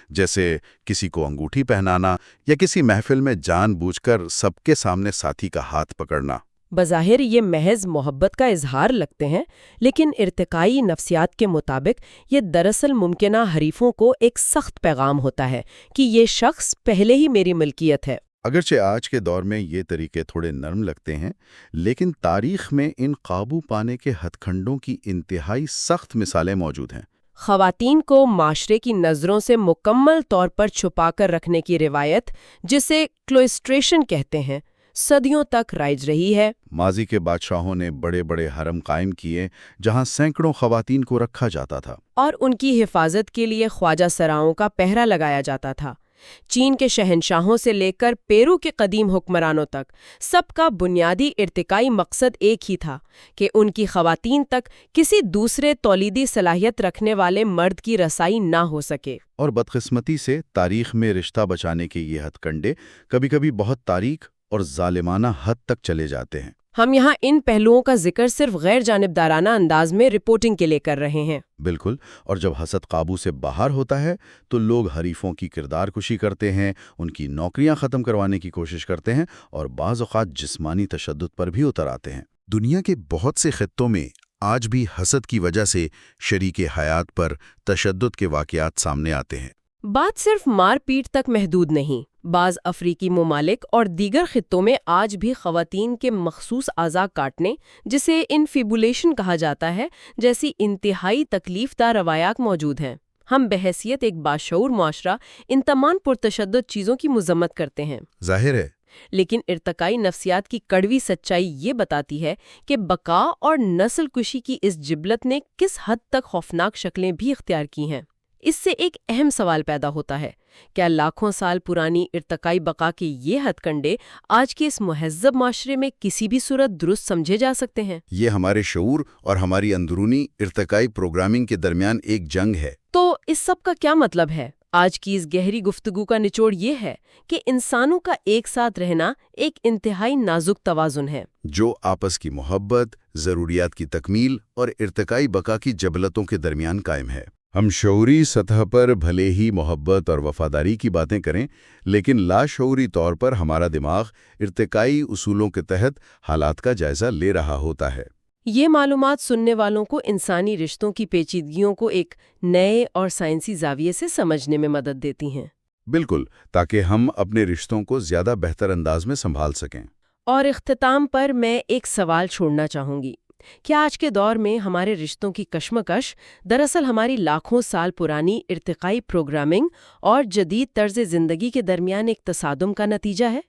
جیسے کسی کو انگوٹھی پہنانا یا کسی محفل میں جان بوجھ کر سب کے سامنے ساتھی کا ہاتھ پکڑنا۔ بظاہر یہ محض محبت کا اظہار لگتے ہیں، لیکن ارتقائی نفسیات کے مطابق یہ دراصل ممکنہ حریفوں کو ایک سخت پیغام ہوتا ہے کہ یہ شخص پہلے ہی میری ملکیت ہے۔ اگرچہ آج کے دور میں یہ طریقے تھوڑے نرم لگتے ہیں، لیکن تاریخ میں ان قابو پانے کے ہتھ کنڈوں کی انتہائی سخت مثالیں موجود ہیں۔ خواتین کو معاشرے کی نظروں سے مکمل طور پر چھپا کر رکھنے کی روایت، جسے کلوئسٹریشن کہتے ہیں، صدیوں تک رائج رہی ہے۔ ماضی کے بادشاہوں نے بڑے بڑے حرم قائم کیے جہاں سینکڑوں خواتین کو رکھا جاتا تھا، اور ان کی حفاظت کے لیے خواجہ سراؤں کا پہرا لگایا جاتا تھا۔ چین کے شہنشاہوں سے لے کر پیرو کے قدیم حکمرانوں تک سب کا بنیادی ارتقائی مقصد ایک ہی تھا کہ ان کی خواتین تک کسی دوسرے تولیدی صلاحیت رکھنے والے مرد کی رسائی نہ ہو سکے۔ اور بدقسمتی سے تاریخ میں رشتہ بچانے کے یہ ہتھ کنڈے کبھی کبھی بہت تاریک اور ظالمانہ حد تک چلے جاتے ہیں۔ ہم یہاں ان پہلوؤں کا ذکر صرف غیر جانبدارانہ انداز میں رپورٹنگ کے لیے کر رہے ہیں۔ بالکل، اور جب حسد قابو سے باہر ہوتا ہے تو لوگ حریفوں کی کردار کشی کرتے ہیں، ان کی نوکریاں ختم کروانے کی کوشش کرتے ہیں اور بعض اوقات جسمانی تشدد پر بھی اتر آتے ہیں۔ دنیا کے بہت سے خطوں میں آج بھی حسد کی وجہ سے شریک حیات پر تشدد کے واقعات سامنے آتے ہیں۔ بات صرف مار پیٹ تک محدود نہیں۔ بعض افریقی ممالک اور دیگر خطوں میں آج بھی خواتین کے مخصوص اعضاء کاٹنے، جسے انفیبولیشن کہا جاتا ہے، جیسی انتہائی تکلیف دہ روایات موجود ہیں۔ ہم بحیثیت ایک باشعور معاشرہ ان تمام پرتشدد چیزوں کی مذمت کرتے ہیں، ظاہر ہے، لیکن ارتقائی نفسیات کی کڑوی سچائی یہ بتاتی ہے کہ بقا اور نسل کشی کی اس جبلت نے کس حد تک خوفناک شکلیں بھی اختیار کی ہیں۔ اس سے ایک اہم سوال پیدا ہوتا ہے، کیا لاکھوں سال پرانی ارتقائی بقا کے یہ ہتھ کنڈے آج کے اس مہذب معاشرے میں کسی بھی صورت درست سمجھے جا سکتے ہیں؟ یہ ہمارے شعور اور ہماری اندرونی ارتقائی پروگرامنگ کے درمیان ایک جنگ ہے۔ تو اس سب کا کیا مطلب ہے؟ آج کی اس گہری گفتگو کا نچوڑ یہ ہے کہ انسانوں کا ایک ساتھ رہنا ایک انتہائی نازک توازن ہے، جو آپس کی محبت، ضروریات کی تکمیل اور ارتقائی بقا کی جبلتوں کے درمیان قائم ہے۔ ہم شعوری سطح پر بھلے ہی محبت اور وفاداری کی باتیں کریں، لیکن لاشعوری طور پر ہمارا دماغ ارتقائی اصولوں کے تحت حالات کا جائزہ لے رہا ہوتا ہے۔ یہ معلومات سننے والوں کو انسانی رشتوں کی پیچیدگیوں کو ایک نئے اور سائنسی زاویے سے سمجھنے میں مدد دیتی ہیں۔ بالکل، تاکہ ہم اپنے رشتوں کو زیادہ بہتر انداز میں سنبھال سکیں۔ اور اختتام پر میں ایک سوال چھوڑنا چاہوں گی۔ کیا آج کے دور میں ہمارے رشتوں کی کشمکش دراصل ہماری لاکھوں سال پرانی ارتقائی پروگرامنگ اور جدید طرز زندگی کے درمیان ایک تصادم کا نتیجہ ہے؟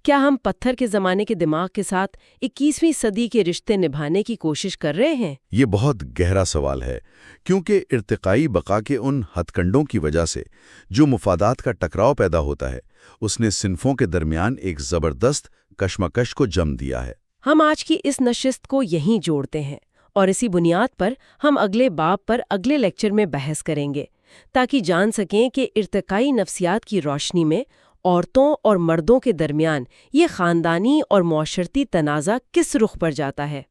کیا ہم پتھر کے زمانے کے دماغ کے ساتھ 21ویں صدی کے رشتے نبھانے کی کوشش کر رہے ہیں؟ یہ بہت گہرا سوال ہے، کیونکہ ارتقائی بقا کے ان ہتھ کنڈوں کی وجہ سے جو مفادات کا ٹکراؤ پیدا ہوتا ہے، اس نے صنفوں کے درمیان ایک زبردست کشمکش کو جنم دیا ہے۔ ہم آج کی اس نشست کو یہیں جوڑتے ہیں، اور اسی بنیاد پر ہم اگلے باب پر اگلے لیکچر میں بحث کریں گے، تاکہ جان سکیں کہ ارتقائی نفسیات کی روشنی میں عورتوں اور مردوں کے درمیان یہ خاندانی اور معاشرتی تنازع کس رخ پر جاتا ہے۔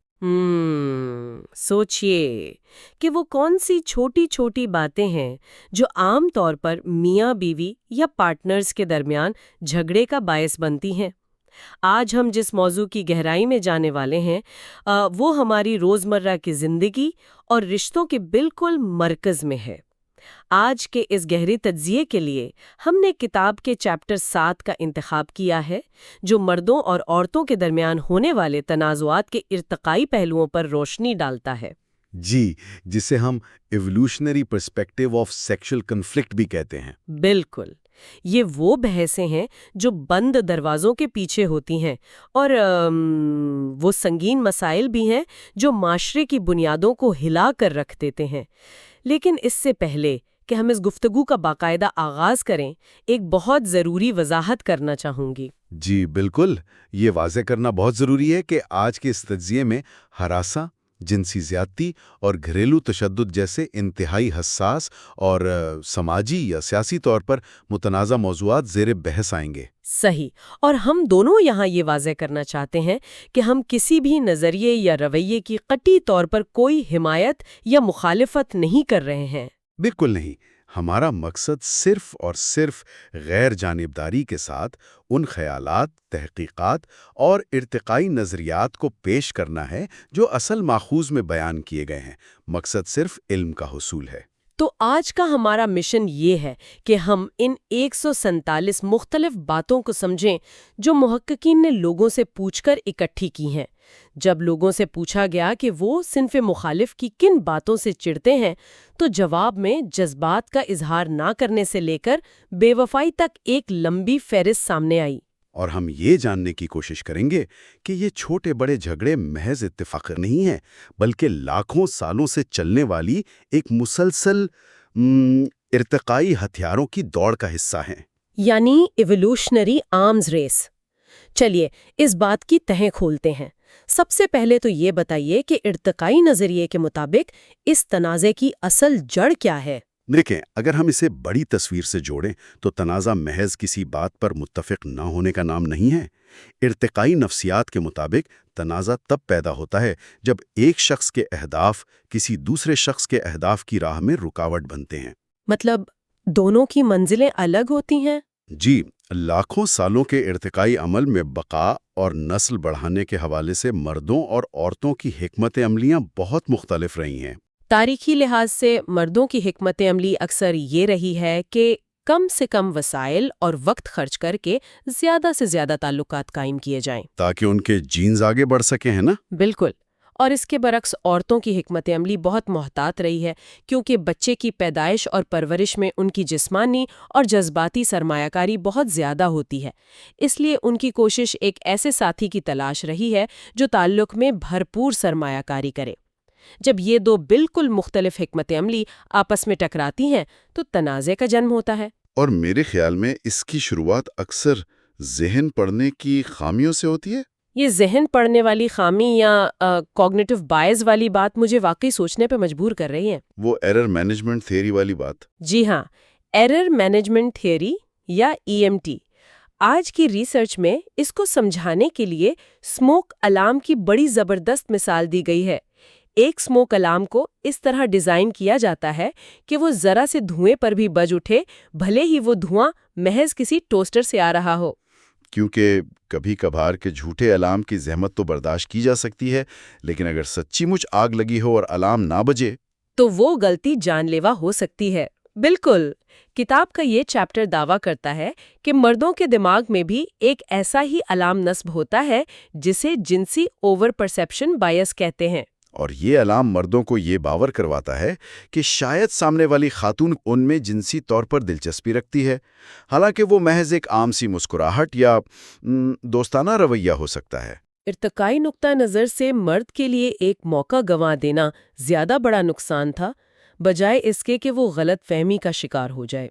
سوچئے کہ وہ کون سی چھوٹی چھوٹی باتیں ہیں جو عام طور پر میاں بیوی یا پارٹنرز کے درمیان جھگڑے کا باعث بنتی ہیں۔ آج ہم جس موضوع کی گہرائی میں جانے والے ہیں وہ ہماری روزمرہ کی زندگی اور رشتوں کے بالکل مرکز میں ہے۔ آج کے اس گہرے تجزیے کے لیے ہم نے کتاب کے چیپٹر 7 کا انتخاب کیا ہے، جو مردوں اور عورتوں کے درمیان ہونے والے تنازعات کے ارتقائی پہلوؤں پر روشنی ڈالتا ہے۔ جی، جسے ہم evolutionary perspective of sexual conflict بھی کہتے ہیں۔ بالکل، یہ وہ بحثیں ہیں جو بند دروازوں کے پیچھے ہوتی ہیں، اور وہ سنگین مسائل بھی ہیں جو معاشرے کی بنیادوں کو ہلا کر رکھ دیتے ہیں۔ لیکن اس سے پہلے کہ ہم اس گفتگو کا باقاعدہ آغاز کریں، ایک بہت ضروری وضاحت کرنا چاہوں گی۔ جی بالکل، یہ واضح کرنا بہت ضروری ہے کہ آج کے اس تجزیے میں ہراساں، جنسی زیادتی اور گھریلو تشدد جیسے انتہائی حساس اور سماجی یا سیاسی طور پر متنازع موضوعات زیر بحث آئیں گے۔ صحیح، اور ہم دونوں یہاں یہ واضح کرنا چاہتے ہیں کہ ہم کسی بھی نظریے یا رویے کی قطعی طور پر کوئی حمایت یا مخالفت نہیں کر رہے ہیں۔ بالکل نہیں، ہمارا مقصد صرف اور صرف غیر جانبداری کے ساتھ ان خیالات، تحقیقات اور ارتقائی نظریات کو پیش کرنا ہے جو اصل ماخوذ میں بیان کیے گئے ہیں۔ مقصد صرف علم کا حصول ہے۔ تو آج کا ہمارا مشن یہ ہے کہ ہم ان 147 مختلف باتوں کو سمجھیں جو محققین نے لوگوں سے پوچھ کر اکٹھی کی ہیں۔ جب لوگوں سے پوچھا گیا کہ وہ صنف مخالف کی کن باتوں سے چڑھتے ہیں، تو جواب میں جذبات کا اظہار نہ کرنے سے لے کر بے وفائی تک ایک لمبی فہرست سامنے آئی۔ اور ہم یہ جاننے کی کوشش کریں گے کہ یہ چھوٹے بڑے جھگڑے محض اتفاق نہیں ہیں، بلکہ لاکھوں سالوں سے چلنے والی ایک مسلسل ارتقائی ہتھیاروں کی دوڑ کا حصہ ہیں۔ یعنی ایوولوشنری آرمز ریس۔ چلیے اس بات کی تہیں کھولتے ہیں۔ سب سے پہلے تو یہ بتائیے کہ ارتقائی نظریے کے مطابق اس تنازع کی اصل جڑ کیا ہے؟ دیکھیں، اگر ہم اسے بڑی تصویر سے جوڑیں تو تنازع محض کسی بات پر متفق نہ ہونے کا نام نہیں ہے۔ ارتقائی نفسیات کے مطابق تنازع تب پیدا ہوتا ہے جب ایک شخص کے اہداف کسی دوسرے شخص کے اہداف کی راہ میں رکاوٹ بنتے ہیں۔ مطلب دونوں کی منزلیں الگ ہوتی ہیں؟ جی، لاکھوں سالوں کے ارتقائی عمل میں بقا اور نسل بڑھانے کے حوالے سے مردوں اور عورتوں کی حکمت عملیاں بہت مختلف رہی ہیں۔ تاریخی لحاظ سے مردوں کی حکمت عملی اکثر یہ رہی ہے کہ کم سے کم وسائل اور وقت خرچ کر کے زیادہ سے زیادہ تعلقات قائم کیے جائیں، تاکہ ان کے جینز آگے بڑھ سکیں، ہے نا؟ بالکل۔ اور اس کے برعکس عورتوں کی حکمت عملی بہت محتاط رہی ہے، کیونکہ بچے کی پیدائش اور پرورش میں ان کی جسمانی اور جذباتی سرمایہ کاری بہت زیادہ ہوتی ہے۔ اس لیے ان کی کوشش ایک ایسے ساتھی کی تلاش رہی ہے جو تعلق میں بھرپور سرمایہ کاری کرے۔ جب یہ دو بالکل مختلف حکمت عملی آپس میں ٹکراتی ہیں تو تنازع کا جنم ہوتا ہے۔ اور میرے خیال میں اس کی شروعات اکثر ذہن پڑھنے کی خامیوں سے ہوتی ہے۔ یہ ذہن پڑھنے والی خامی یا کوگنیٹو بائز والی بات مجھے واقعی سوچنے پہ مجبور کر رہی ہے۔ وہ ایرر مینجمنٹ تھیوری والی بات۔ جی ہاں، ایرر مینجمنٹ تھیوری یا EMT۔ آج کی ریسرچ میں اس کو سمجھانے کے لیے اسموک الارم کی بڑی زبردست مثال دی گئی ہے۔ ایک اسموک الارم کو اس طرح ڈیزائن کیا جاتا ہے کہ وہ ذرا سے دھوئیں پر بھی بج اٹھے، بھلے ہی وہ دھواں محض کسی ٹوسٹر سے آ رہا ہو۔ کیونکہ کبھی کبھار کے جھوٹے الارم کی زحمت تو برداشت کی جا سکتی ہے، لیکن اگر سچی مچ آگ لگی ہو اور الارم نہ بجے تو وہ غلطی جان لیوا ہو سکتی ہے۔ بالکل، کتاب کا یہ چیپٹر دعویٰ کرتا ہے کہ مردوں کے دماغ میں بھی ایک ایسا ہی الارم نصب ہوتا ہے جسے جنسی اوور پرسیپشن بائس کہتے ہیں۔ اور یہ الارم مردوں کو یہ باور کرواتا ہے کہ شاید سامنے والی خاتون ان میں جنسی طور پر دلچسپی رکھتی ہے، حالانکہ وہ محض ایک عام سی مسکراہٹ یا دوستانہ رویہ ہو سکتا ہے۔ ارتقائی نقطہ نظر سے مرد کے لیے ایک موقع گنوا دینا زیادہ بڑا نقصان تھا، بجائے اس کے کہ وہ غلط فہمی کا شکار ہو جائے۔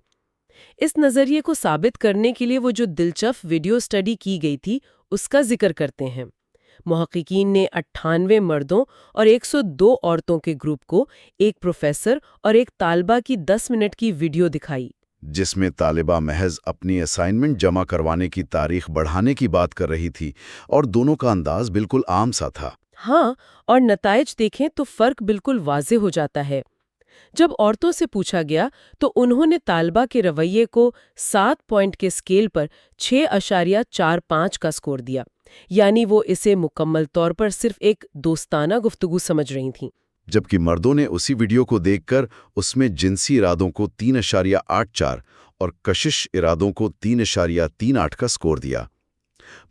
اس نظریے کو ثابت کرنے کے لیے وہ جو دلچسپ ویڈیو اسٹڈی کی گئی تھی اس کا ذکر کرتے ہیں۔ محققین نے 98 مردوں اور 102 عورتوں کے گروپ کو ایک پروفیسر اور ایک طالبہ کی 10 منٹ کی ویڈیو دکھائی، جس میں طالبہ محض اپنی اسائنمنٹ جمع کروانے کی تاریخ بڑھانے کی بات کر رہی تھی، اور دونوں کا انداز بالکل عام سا تھا۔ ہاں، اور نتائج دیکھیں تو فرق بالکل واضح ہو جاتا ہے۔ جب عورتوں سے پوچھا گیا تو انہوں نے طالبہ کے رویے کو 7 پوائنٹ کے اسکیل پر 6.45 کا سکور دیا، یعنی وہ اسے مکمل طور پر صرف ایک دوستانہ گفتگو سمجھ رہی تھیں۔ جبکہ مردوں نے اسی ویڈیو کو دیکھ کر اس میں جنسی ارادوں کو 3.84 اور کشش ارادوں کو 3.38 کا سکور دیا۔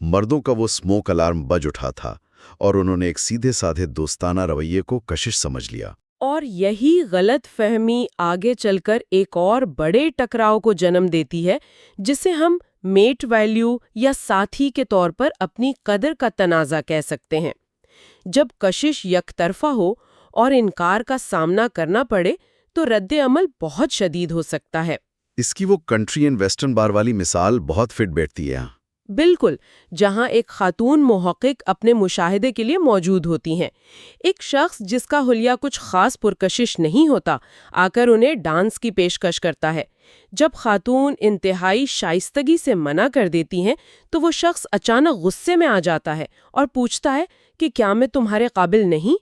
مردوں کا وہ سموک الارم بج اٹھا تھا اور انہوں نے ایک سیدھے سادھے دوستانہ رویے کو کشش سمجھ لیا۔ اور یہی غلط فہمی آگے چل کر ایک اور بڑے ٹکراؤ کو جنم دیتی ہے، جسے ہم میٹ ویلیو یا ساتھی کے طور پر اپنی قدر کا تنازع کہہ سکتے ہیں۔ جب کشش یک طرفہ ہو اور انکار کا سامنا کرنا پڑے تو رد عمل بہت شدید ہو سکتا ہے۔ اس کی وہ کنٹری اینڈ ویسٹرن بار والی مثال بہت فٹ بیٹھتی ہے۔ بالکل، جہاں ایک خاتون محقق اپنے مشاہدے کے لیے موجود ہوتی ہیں، ایک شخص جس کا حلیہ کچھ خاص پرکشش نہیں ہوتا آ کر انہیں ڈانس کی پیشکش کرتا ہے۔ جب خاتون انتہائی شائستگی سے منع کر دیتی ہیں تو وہ شخص اچانک غصے میں آ جاتا ہے اور پوچھتا ہے کہ کیا میں تمہارے قابل نہیں؟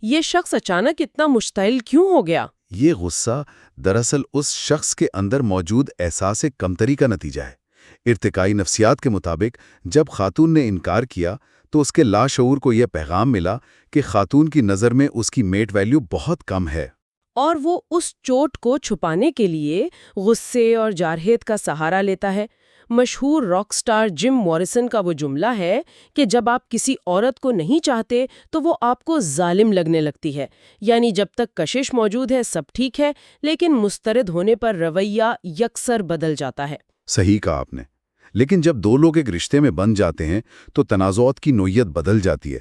یہ شخص اچانک اتنا مشتعل کیوں ہو گیا؟ یہ غصہ دراصل اس شخص کے اندر موجود احساس کمتری کا نتیجہ ہے۔ ارتقائی نفسیات کے مطابق جب خاتون نے انکار کیا تو اس کے لاشعور کو یہ پیغام ملا کہ خاتون کی نظر میں اس کی میٹ ویلیو بہت کم ہے، اور وہ اس چوٹ کو چھپانے کے لیے غصے اور جارحیت کا سہارا لیتا ہے۔ مشہور راک سٹار جم موریسن کا وہ جملہ ہے کہ جب آپ کسی عورت کو نہیں چاہتے تو وہ آپ کو ظالم لگنے لگتی ہے، یعنی جب تک کشش موجود ہے سب ٹھیک ہے، لیکن مسترد ہونے پر رویہ یکسر بدل جاتا ہے۔ صحیح کہا آپ نے۔ لیکن جب دو لوگ ایک رشتے میں بن جاتے ہیں تو تنازعات کی نوعیت بدل جاتی ہے۔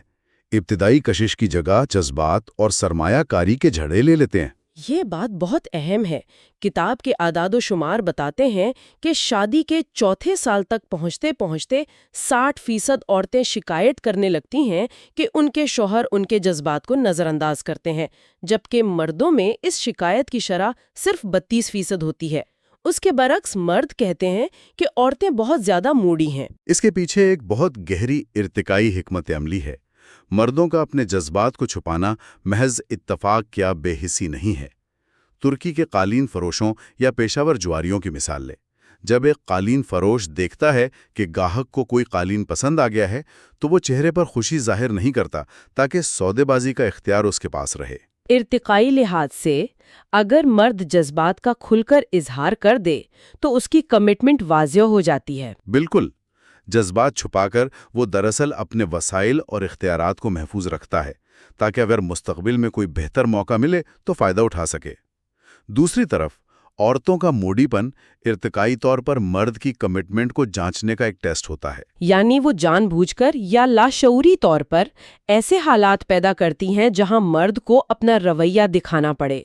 ابتدائی کشش کی جگہ جذبات اور سرمایہ کاری کے جھڑے لے لیتے ہیں۔ یہ بات بہت اہم ہے۔ کتاب کے اعداد و شمار بتاتے ہیں کہ شادی کے چوتھے سال تک پہنچتے پہنچتے 60% عورتیں شکایت کرنے لگتی ہیں کہ ان کے شوہر ان کے جذبات کو نظر انداز کرتے ہیں، جبکہ مردوں میں اس شکایت کی شرح صرف 32% ہوتی ہے۔ اس کے برعکس مرد کہتے ہیں کہ عورتیں بہت زیادہ موڈی ہیں۔ اس کے پیچھے ایک بہت گہری ارتقائی حکمت عملی ہے۔ مردوں کا اپنے جذبات کو چھپانا محض اتفاق یا بے حسی نہیں ہے۔ ترکی کے قالین فروشوں یا پیشہ ور جواریوں کی مثال لیں۔ جب ایک قالین فروش دیکھتا ہے کہ گاہک کو کوئی قالین پسند آ گیا ہے تو وہ چہرے پر خوشی ظاہر نہیں کرتا تاکہ سودے بازی کا اختیار اس کے پاس رہے۔ ارتقائی لحاظ سے اگر مرد جذبات کا کھل کر اظہار کر دے تو اس کی کمٹمنٹ واضح ہو جاتی ہے۔ بالکل، جذبات چھپا کر وہ دراصل اپنے وسائل اور اختیارات کو محفوظ رکھتا ہے تاکہ اگر مستقبل میں کوئی بہتر موقع ملے تو فائدہ اٹھا سکے۔ دوسری طرف عورتوں کا موڈی پن ارتقائی طور پر مرد کی کمٹمنٹ کو جانچنے کا ایک ٹیسٹ ہوتا ہے۔ یعنی وہ جان بوجھ کر یا لاشعوری طور پر ایسے حالات پیدا کرتی ہیں جہاں مرد کو اپنا رویہ دکھانا پڑے،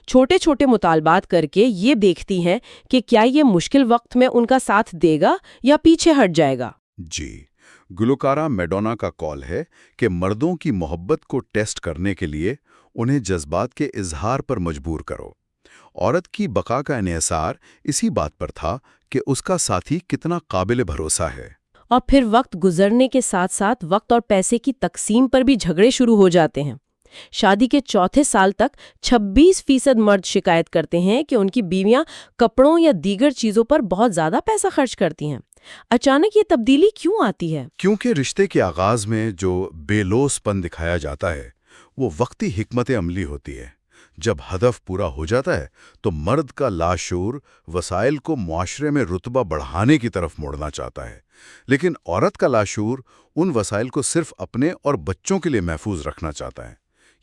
چھوٹے چھوٹے مطالبات کر کے یہ دیکھتی ہیں کہ کیا یہ مشکل وقت میں ان کا ساتھ دے گا یا پیچھے ہٹ جائے گا۔ جی، گلوکارہ میڈونا کا کال ہے کہ مردوں کی محبت کو ٹیسٹ کرنے کے لیے انہیں جذبات کے اظہار پر مجبور کرو۔ عورت کی بقا کا انحصار اسی بات پر تھا کہ اس کا ساتھی کتنا قابل بھروسہ ہے۔ اور پھر وقت گزرنے کے ساتھ ساتھ وقت اور پیسے کی تقسیم پر بھی جھگڑے شروع ہو جاتے ہیں۔ شادی کے چوتھے سال تک 26% مرد شکایت کرتے ہیں کہ ان کی بیویاں کپڑوں یا دیگر چیزوں پر بہت زیادہ پیسہ خرچ کرتی ہیں۔ اچانک یہ تبدیلی کیوں آتی ہے؟ کیونکہ رشتے کے آغاز میں جو بے لوث پن دکھایا جاتا ہے وہ وقتی حکمت عملی ہوتی ہے۔ جب ہدف پورا ہو جاتا ہے تو مرد کا لاشعور وسائل کو معاشرے میں رتبہ بڑھانے کی طرف موڑنا چاہتا ہے، لیکن عورت کا لاشعور ان وسائل کو صرف اپنے اور بچوں کے لیے محفوظ رکھنا چاہتا ہے۔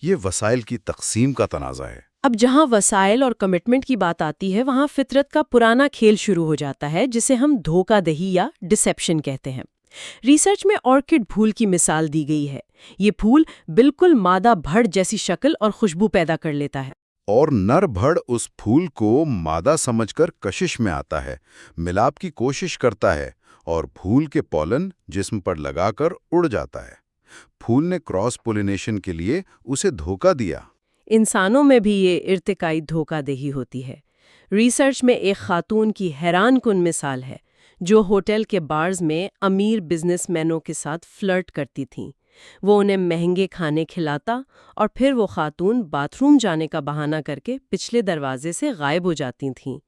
یہ وسائل کی تقسیم کا تنازع ہے۔ اب جہاں وسائل اور کمٹمنٹ کی بات آتی ہے وہاں فطرت کا پرانا کھیل شروع ہو جاتا ہے جسے ہم دھوکہ دہی یا ڈسیپشن کہتے ہیں۔ ریسرچ میں آرکڈ پھول کی مثال دی گئی ہے۔ یہ پھول بالکل مادہ بھڑ جیسی شکل اور خوشبو پیدا کر لیتا ہے، اور نر بھڑ اس پھول کو مادہ سمجھ کر کشش میں آتا ہے، ملاپ کی کوشش کرتا ہے اور پھول کے پولن جسم پر لگا کر اڑ جاتا ہے۔ پھول نے کراس پولینیشن کے لیے اسے دھوکہ دیا۔ انسانوں میں بھی یہ ارتقائی دھوکہ دہی ہوتی ہے۔ ریسرچ میں ایک خاتون کی حیران کن مثال ہے جو ہوٹل کے بارز میں امیر بزنس مینوں کے ساتھ فلرٹ کرتی تھیں۔ وہ انہیں مہنگے کھانے کھلاتا اور پھر وہ خاتون باتھ روم جانے کا بہانہ کر کے پچھلے دروازے سے غائب ہو جاتی تھیں۔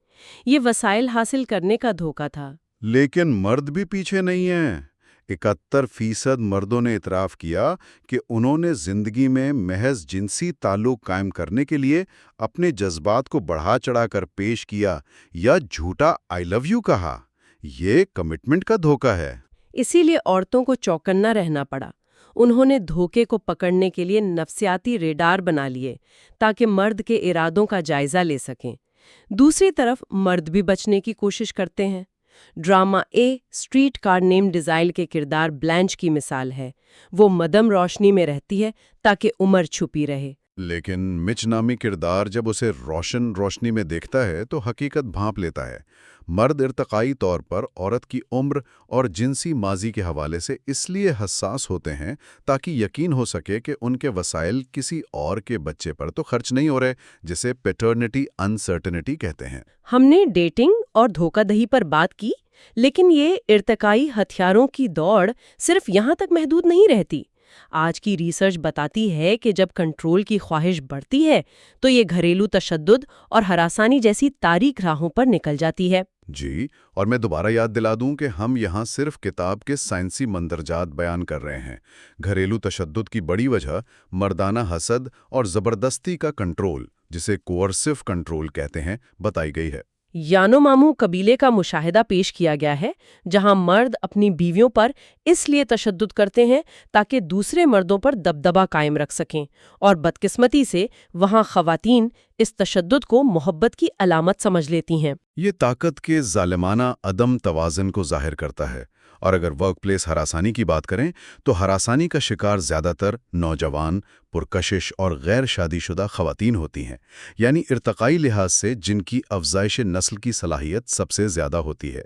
یہ وسائل حاصل کرنے کا دھوکہ تھا۔ لیکن مرد بھی پیچھے نہیں ہیں۔ 71% مردوں نے اعتراف کیا کہ انہوں نے زندگی میں محض جنسی تعلق قائم کرنے کے لیے اپنے جذبات کو بڑھا چڑھا کر پیش کیا یا جھوٹا "آئی لو یو" کہا۔ یہ کمٹمنٹ کا دھوکہ ہے۔ اسی لیے عورتوں کو چوکنا رہنا پڑا۔ انہوں نے دھوکے کو پکڑنے کے لیے نفسیاتی ریڈار بنا لیے تاکہ مرد کے ارادوں کا جائزہ لے سکیں۔ دوسری طرف مرد بھی بچنے کی کوشش کرتے ہیں۔ ڈرامہ اسٹریٹ کار نیم ڈیزائر کے کردار بلینچ کی مثال ہے۔ وہ مدم روشنی میں رہتی ہے تاکہ عمر چھپی رہے۔ لیکن مچ نامی کردار جب اسے روشنی میں دیکھتا ہے تو حقیقت بھانپ لیتا ہے۔ مرد ارتقائی طور پر عورت کی عمر اور جنسی ماضی کے حوالے سے اس لیے حساس ہوتے ہیں تاکہ یقین ہو سکے کہ ان کے وسائل کسی اور کے بچے پر تو خرچ نہیں ہو رہے، جسے پیٹرنٹی انسرٹنٹی کہتے ہیں۔ ہم نے ڈیٹنگ اور دھوکہ دہی پر بات کی، لیکن یہ ارتقائی ہتھیاروں کی دوڑ صرف یہاں تک محدود نہیں رہتی۔ آج کی ریسرچ بتاتی ہے کہ جب کنٹرول کی خواہش بڑھتی ہے تو یہ گھریلو تشدد اور ہراسانی جیسی تاریک راہوں پر نکل جاتی ہے۔ جی، اور میں دوبارہ یاد دلا دوں کہ ہم یہاں صرف کتاب کے سائنسی مندرجات بیان کر رہے ہیں۔ گھریلو تشدد کی بڑی وجہ مردانہ حسد اور زبردستی کا کنٹرول، جسے کوئرسو کنٹرول کہتے ہیں، بتائی گئی ہے۔ یانو مامو قبیلے کا مشاہدہ پیش کیا گیا ہے جہاں مرد اپنی بیویوں پر اس لیے تشدد کرتے ہیں تاکہ دوسرے مردوں پر دبدبہ قائم رکھ سکیں، اور بدقسمتی سے وہاں خواتین اس تشدد کو محبت کی علامت سمجھ لیتی ہیں۔ یہ طاقت کے ظالمانہ عدم توازن کو ظاہر کرتا ہے۔ اور اگر ورک پلیس ہراسانی کی بات کریں تو ہراسانی کا شکار زیادہ تر نوجوان، پرکشش اور غیر شادی شدہ خواتین ہوتی ہیں، یعنی ارتقائی لحاظ سے جن کی افزائش نسل کی صلاحیت سب سے زیادہ ہوتی ہے۔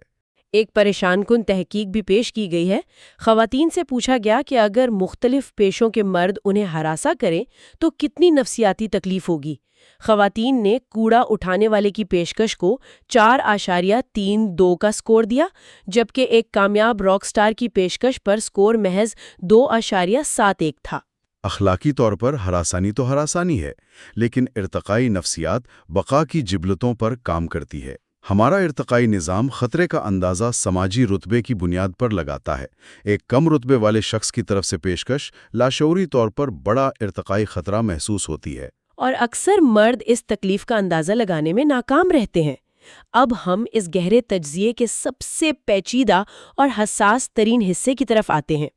ایک پریشان کن تحقیق بھی پیش کی گئی ہے۔ خواتین سے پوچھا گیا کہ اگر مختلف پیشوں کے مرد انہیں ہراساں کریں تو کتنی نفسیاتی تکلیف ہوگی۔ خواتین نے کوڑا اٹھانے والے کی پیشکش کو 4.32 کا سکور دیا، جبکہ ایک کامیاب راک سٹار کی پیشکش پر سکور محض 2.71 تھا۔ اخلاقی طور پر ہراسانی تو ہراسانی ہے، لیکن ارتقائی نفسیات بقا کی جبلتوں پر کام کرتی ہے۔ ہمارا ارتقائی نظام خطرے کا اندازہ سماجی رتبے کی بنیاد پر لگاتا ہے۔ ایک کم رتبے والے شخص کی طرف سے پیشکش لاشعوری طور پر بڑا ارتقائی خطرہ محسوس ہوتی ہے۔ اور اکثر مرد اس تکلیف کا اندازہ لگانے میں ناکام رہتے ہیں۔ اب ہم اس گہرے تجزیے کے سب سے پیچیدہ اور حساس ترین حصے کی طرف آتے ہیں۔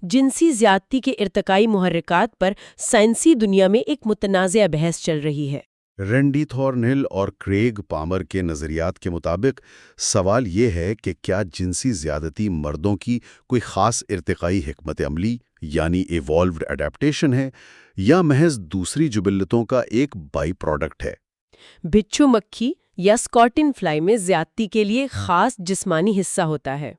جنسی زیادتی کے ارتقائی محرکات پر سائنسی دنیا میں ایک متنازع بحث چل رہی ہے۔ رینڈی تھورنہل اور کریگ پامر کے نظریات کے مطابق سوال یہ ہے کہ کیا جنسی زیادتی مردوں کی کوئی خاص ارتقائی حکمت عملی یعنی ایوالوڈ اڈیپٹیشن ہے یا محض دوسری جبلتوں کا ایک بائی پروڈکٹ ہے۔ بچھو مکھی یا اسکاٹن فلائی میں زیادتی کے لیے خاص جسمانی حصہ ہوتا ہے،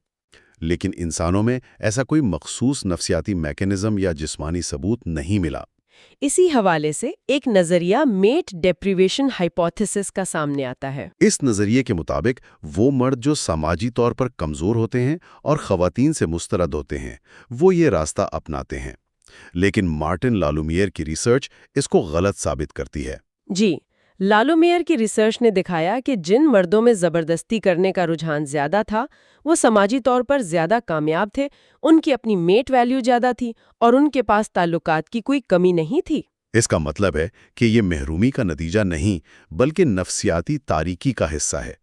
لیکن انسانوں میں ایسا کوئی مخصوص نفسیاتی میکانزم یا جسمانی ثبوت نہیں ملا۔ اسی حوالے سے ایک نظریہ میٹ ڈیپریویشن ہائپوتھیسس کا سامنے آتا ہے۔ اس نظریے کے مطابق وہ مرد جو سماجی طور پر کمزور ہوتے ہیں اور خواتین سے مسترد ہوتے ہیں وہ یہ راستہ اپناتے ہیں، لیکن مارٹن لالومیئر کی ریسرچ اس کو غلط ثابت کرتی ہے۔ جی، لالومیئر کی ریسرچ نے دکھایا کہ جن مردوں میں زبردستی کرنے کا رجحان زیادہ تھا وہ سماجی طور پر زیادہ کامیاب تھے، ان کی اپنی میٹ ویلیو زیادہ تھی اور ان کے پاس تعلقات کی کوئی کمی نہیں تھی۔ اس کا مطلب ہے کہ یہ محرومی کا نتیجہ نہیں بلکہ نفسیاتی تاریکی کا حصہ ہے۔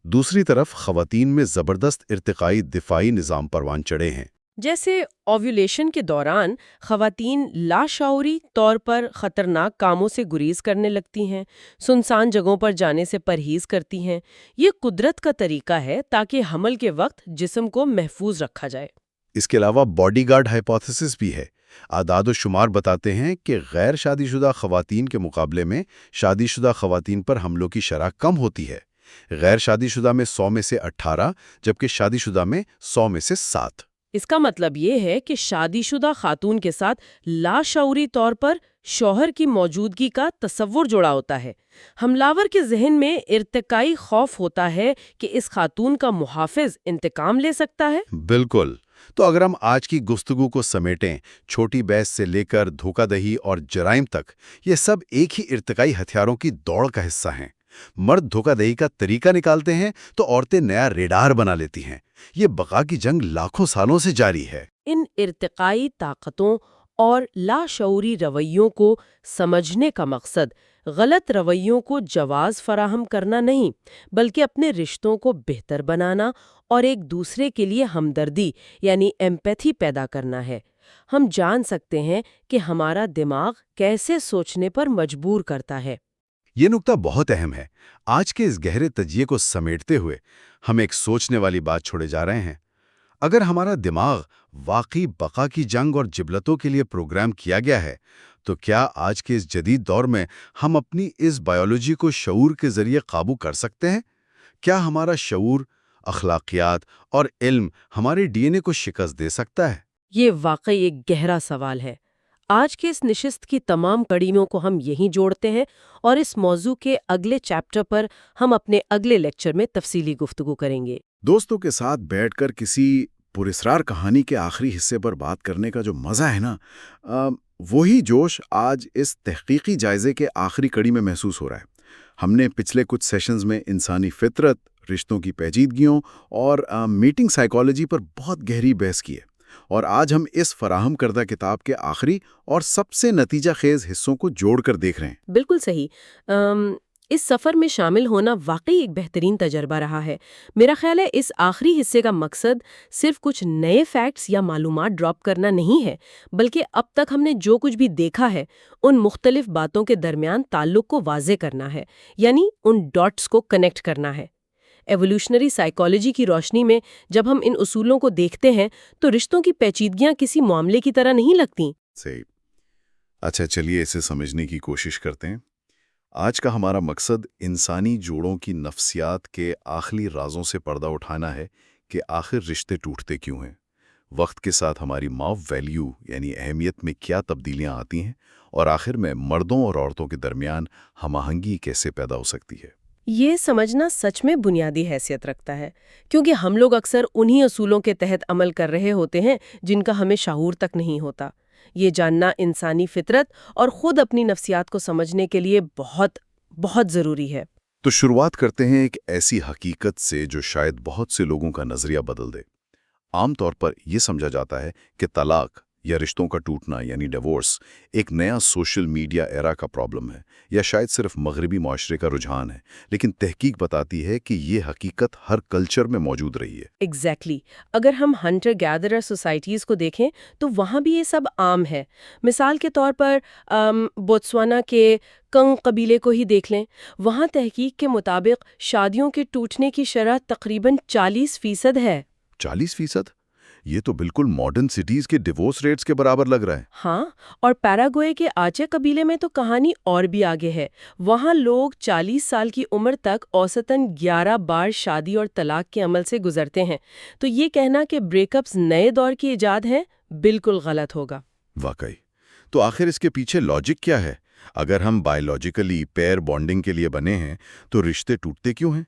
دوسری طرف خواتین میں زبردست ارتقائی دفاعی نظام پروان چڑھے ہیں۔ جیسے اوویولیشن کے دوران خواتین لاشعوری طور پر خطرناک کاموں سے گریز کرنے لگتی ہیں، سنسان جگہوں پر جانے سے پرہیز کرتی ہیں۔ یہ قدرت کا طریقہ ہے تاکہ حمل کے وقت جسم کو محفوظ رکھا جائے۔ اس کے علاوہ باڈی گارڈ ہائپوتھیسس بھی ہے۔ اعداد و شمار بتاتے ہیں کہ غیر شادی شدہ خواتین کے مقابلے میں شادی شدہ خواتین پر حملوں کی شرح کم ہوتی ہے۔ غیر شادی شدہ میں 100 میں سے 18 جبکہ شادی شدہ میں 100 میں سے 7۔ اس کا مطلب یہ ہے کہ شادی شدہ خاتون کے ساتھ لاشعوری طور پر شوہر کی موجودگی کا تصور جڑا ہوتا ہے۔ حملاور کے ذہن میں ارتقائی خوف ہوتا ہے کہ اس خاتون کا محافظ انتقام لے سکتا ہے۔ بالکل، تو اگر ہم آج کی گفتگو کو سمیٹیں، چھوٹی بحث سے لے کر دھوکہ دہی اور جرائم تک، یہ سب ایک ہی ارتقائی ہتھیاروں کی دوڑ کا حصہ ہیں۔ مرد دھوکہ دہی کا طریقہ نکالتے ہیں تو عورتیں نیا ریڈار بنا لیتی ہیں۔ یہ بقا کی جنگ لاکھوں سالوں سے جاری ہے۔ ان ارتقائی طاقتوں اور لاشعوری رویوں کو سمجھنے کا مقصد غلط رویوں کو جواز فراہم کرنا نہیں، بلکہ اپنے رشتوں کو بہتر بنانا اور ایک دوسرے کے لیے ہمدردی یعنی ایمپیتھی پیدا کرنا ہے۔ ہم جان سکتے ہیں کہ ہمارا دماغ کیسے سوچنے پر مجبور کرتا ہے۔ یہ نکتہ بہت اہم ہے۔ آج کے اس گہرے تجزیے کو سمیٹتے ہوئے ہم ایک سوچنے والی بات چھوڑے جا رہے ہیں۔ اگر ہمارا دماغ واقعی بقا کی جنگ اور جبلتوں کے لیے پروگرام کیا گیا ہے، تو کیا آج کے اس جدید دور میں ہم اپنی اس بائیولوجی کو شعور کے ذریعے قابو کر سکتے ہیں؟ کیا ہمارا شعور، اخلاقیات اور علم ہمارے ڈی این اے کو شکست دے سکتا ہے؟ یہ واقعی ایک گہرا سوال ہے۔ آج کے اس نشست کی تمام کڑیوں کو ہم یہیں جوڑتے ہیں، اور اس موضوع کے اگلے چیپٹر پر ہم اپنے اگلے لیکچر میں تفصیلی گفتگو کریں گے۔ دوستوں کے ساتھ بیٹھ کر کسی پراسرار کہانی کے آخری حصے پر بات کرنے کا جو مزہ ہے نا، وہی جوش آج اس تحقیقی جائزے کے آخری کڑی میں محسوس ہو رہا ہے۔ ہم نے پچھلے کچھ سیشنز میں انسانی فطرت، رشتوں کی پیچیدگیوں اور میٹنگ سائیکالوجی پر بہت گہری بحث کی ہے، اور آج ہم اس فراہم کردہ کتاب کے آخری اور سب سے نتیجہ خیز حصوں کو جوڑ کر دیکھ رہے ہیں۔ بالکل صحیح۔ اس سفر میں شامل ہونا واقعی ایک بہترین تجربہ رہا ہے۔ میرا خیال ہے اس آخری حصے کا مقصد صرف کچھ نئے فیکٹس یا معلومات ڈراپ کرنا نہیں ہے، بلکہ اب تک ہم نے جو کچھ بھی دیکھا ہے ان مختلف باتوں کے درمیان تعلق کو واضح کرنا ہے، یعنی ان ڈاٹس کو کنیکٹ کرنا ہے۔ ایوولوشنری سائیکالوجی کی روشنی میں جب ہم ان اصولوں کو دیکھتے ہیں تو رشتوں کی پیچیدگیاں کسی معاملے کی طرح نہیں لگتیں۔ صحیح۔ اچھا، چلیے اسے سمجھنے کی کوشش کرتے ہیں۔ آج کا ہمارا مقصد انسانی جوڑوں کی نفسیات کے آخری رازوں سے پردہ اٹھانا ہے کہ آخر رشتے ٹوٹتے کیوں ہیں، وقت کے ساتھ ہماری ماو ویلیو یعنی اہمیت میں کیا تبدیلیاں آتی ہیں، اور آخر میں مردوں اور عورتوں کے درمیان ہم آہنگی کیسے پیدا ہو سکتی ہے۔ یہ سمجھنا سچ میں بنیادی حیثیت رکھتا ہے، کیونکہ ہم لوگ اکثر انہی اصولوں کے تحت عمل کر رہے ہوتے ہیں جن کا ہمیں شعور تک نہیں ہوتا۔ یہ جاننا انسانی فطرت اور خود اپنی نفسیات کو سمجھنے کے لیے بہت بہت ضروری ہے۔ تو شروعات کرتے ہیں ایک ایسی حقیقت سے جو شاید بہت سے لوگوں کا نظریہ بدل دے۔ عام طور پر یہ سمجھا جاتا ہے کہ طلاق یا رشتوں کا ٹوٹنا یعنی ڈیورس ایک نیا سوشل میڈیا ایرا کا پرابلم ہے، یا شاید صرف مغربی معاشرے کا رجحان ہے، لیکن تحقیق بتاتی ہے کہ یہ حقیقت ہر کلچر میں موجود رہی ہے۔ ایگزیکٹلی۔ اگر ہم ہنٹر گیدرر سوسائٹیز کو دیکھیں تو وہاں بھی یہ سب عام ہے۔ مثال کے طور پر بوتسوانا کے کنگ قبیلے کو ہی دیکھ لیں۔ وہاں تحقیق کے مطابق شادیوں کے ٹوٹنے کی شرح تقریباً 40% ہے۔ 40%؟ یہ تو بالکل ماڈرن سٹیز کے ڈیورس ریٹس کے برابر لگ رہا ہے۔ ہاں، اور پیراگوئے کے آچے قبیلے میں تو کہانی اور بھی آگے ہے۔ وہاں لوگ 40 سال کی عمر تک اوسطاً 11 بار شادی اور طلاق کے عمل سے گزرتے ہیں۔ تو یہ کہنا کہ بریک اپس نئے دور کی ایجاد ہیں بالکل غلط ہوگا۔ واقعی۔ تو آخر اس کے پیچھے لاجک کیا ہے؟ اگر ہم بائیولوجیکلی پیئر بانڈنگ کے لیے بنے ہیں تو رشتے ٹوٹتے کیوں ہیں؟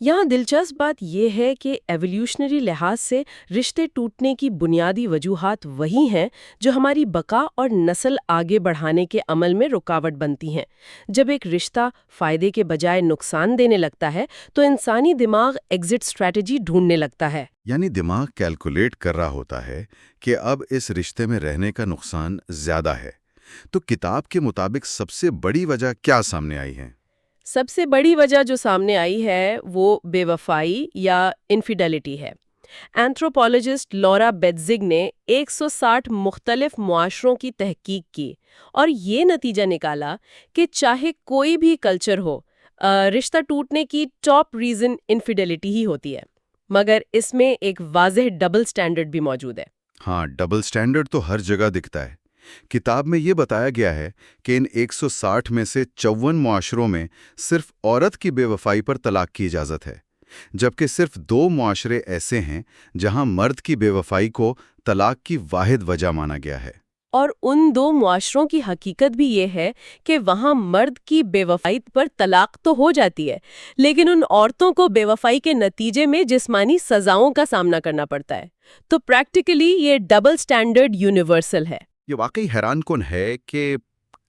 یہاں دلچسپ بات یہ ہے کہ ایولیوشنری لحاظ سے رشتے ٹوٹنے کی بنیادی وجوہات وہی ہیں جو ہماری بقا اور نسل آگے بڑھانے کے عمل میں رکاوٹ بنتی ہیں۔ جب ایک رشتہ فائدے کے بجائے نقصان دینے لگتا ہے تو انسانی دماغ ایگزٹ اسٹریٹجی ڈھونڈنے لگتا ہے۔ یعنی دماغ کیلکولیٹ کر رہا ہوتا ہے کہ اب اس رشتے میں رہنے کا نقصان زیادہ ہے۔ تو کتاب کے مطابق سب سے بڑی وجہ کیا سامنے آئی ہے؟ سب سے بڑی وجہ جو سامنے آئی ہے وہ بے وفائی یا انفیڈیلٹی ہے۔ اینتھروپولوجسٹ لورا بیٹزگ نے 160 مختلف معاشروں کی تحقیق کی اور یہ نتیجہ نکالا کہ چاہے کوئی بھی کلچر ہو، رشتہ ٹوٹنے کی ٹاپ ریزن انفیڈیلٹی ہی ہوتی ہے، مگر اس میں ایک واضح ڈبل سٹینڈرڈ بھی موجود ہے۔ ہاں، ڈبل سٹینڈرڈ تو ہر جگہ دکھتا ہے۔ کتاب میں یہ بتایا گیا ہے کہ ان 160 میں سے 54 معاشروں میں صرف عورت کی بے وفائی پر طلاق کی اجازت ہے، جبکہ صرف 2 معاشرے ایسے ہیں جہاں مرد کی بے وفائی کو طلاق کی واحد وجہ مانا گیا ہے۔ اور ان دو معاشروں کی حقیقت بھی یہ ہے کہ وہاں مرد کی بے وفائی پر طلاق تو ہو جاتی ہے، لیکن ان عورتوں کو بے وفائی کے نتیجے میں جسمانی سزاؤں کا سامنا کرنا پڑتا ہے۔ تو پریکٹیکلی یہ ڈبل سٹینڈرڈ یونیورسل ہے۔ یہ واقعی حیران کن ہے کہ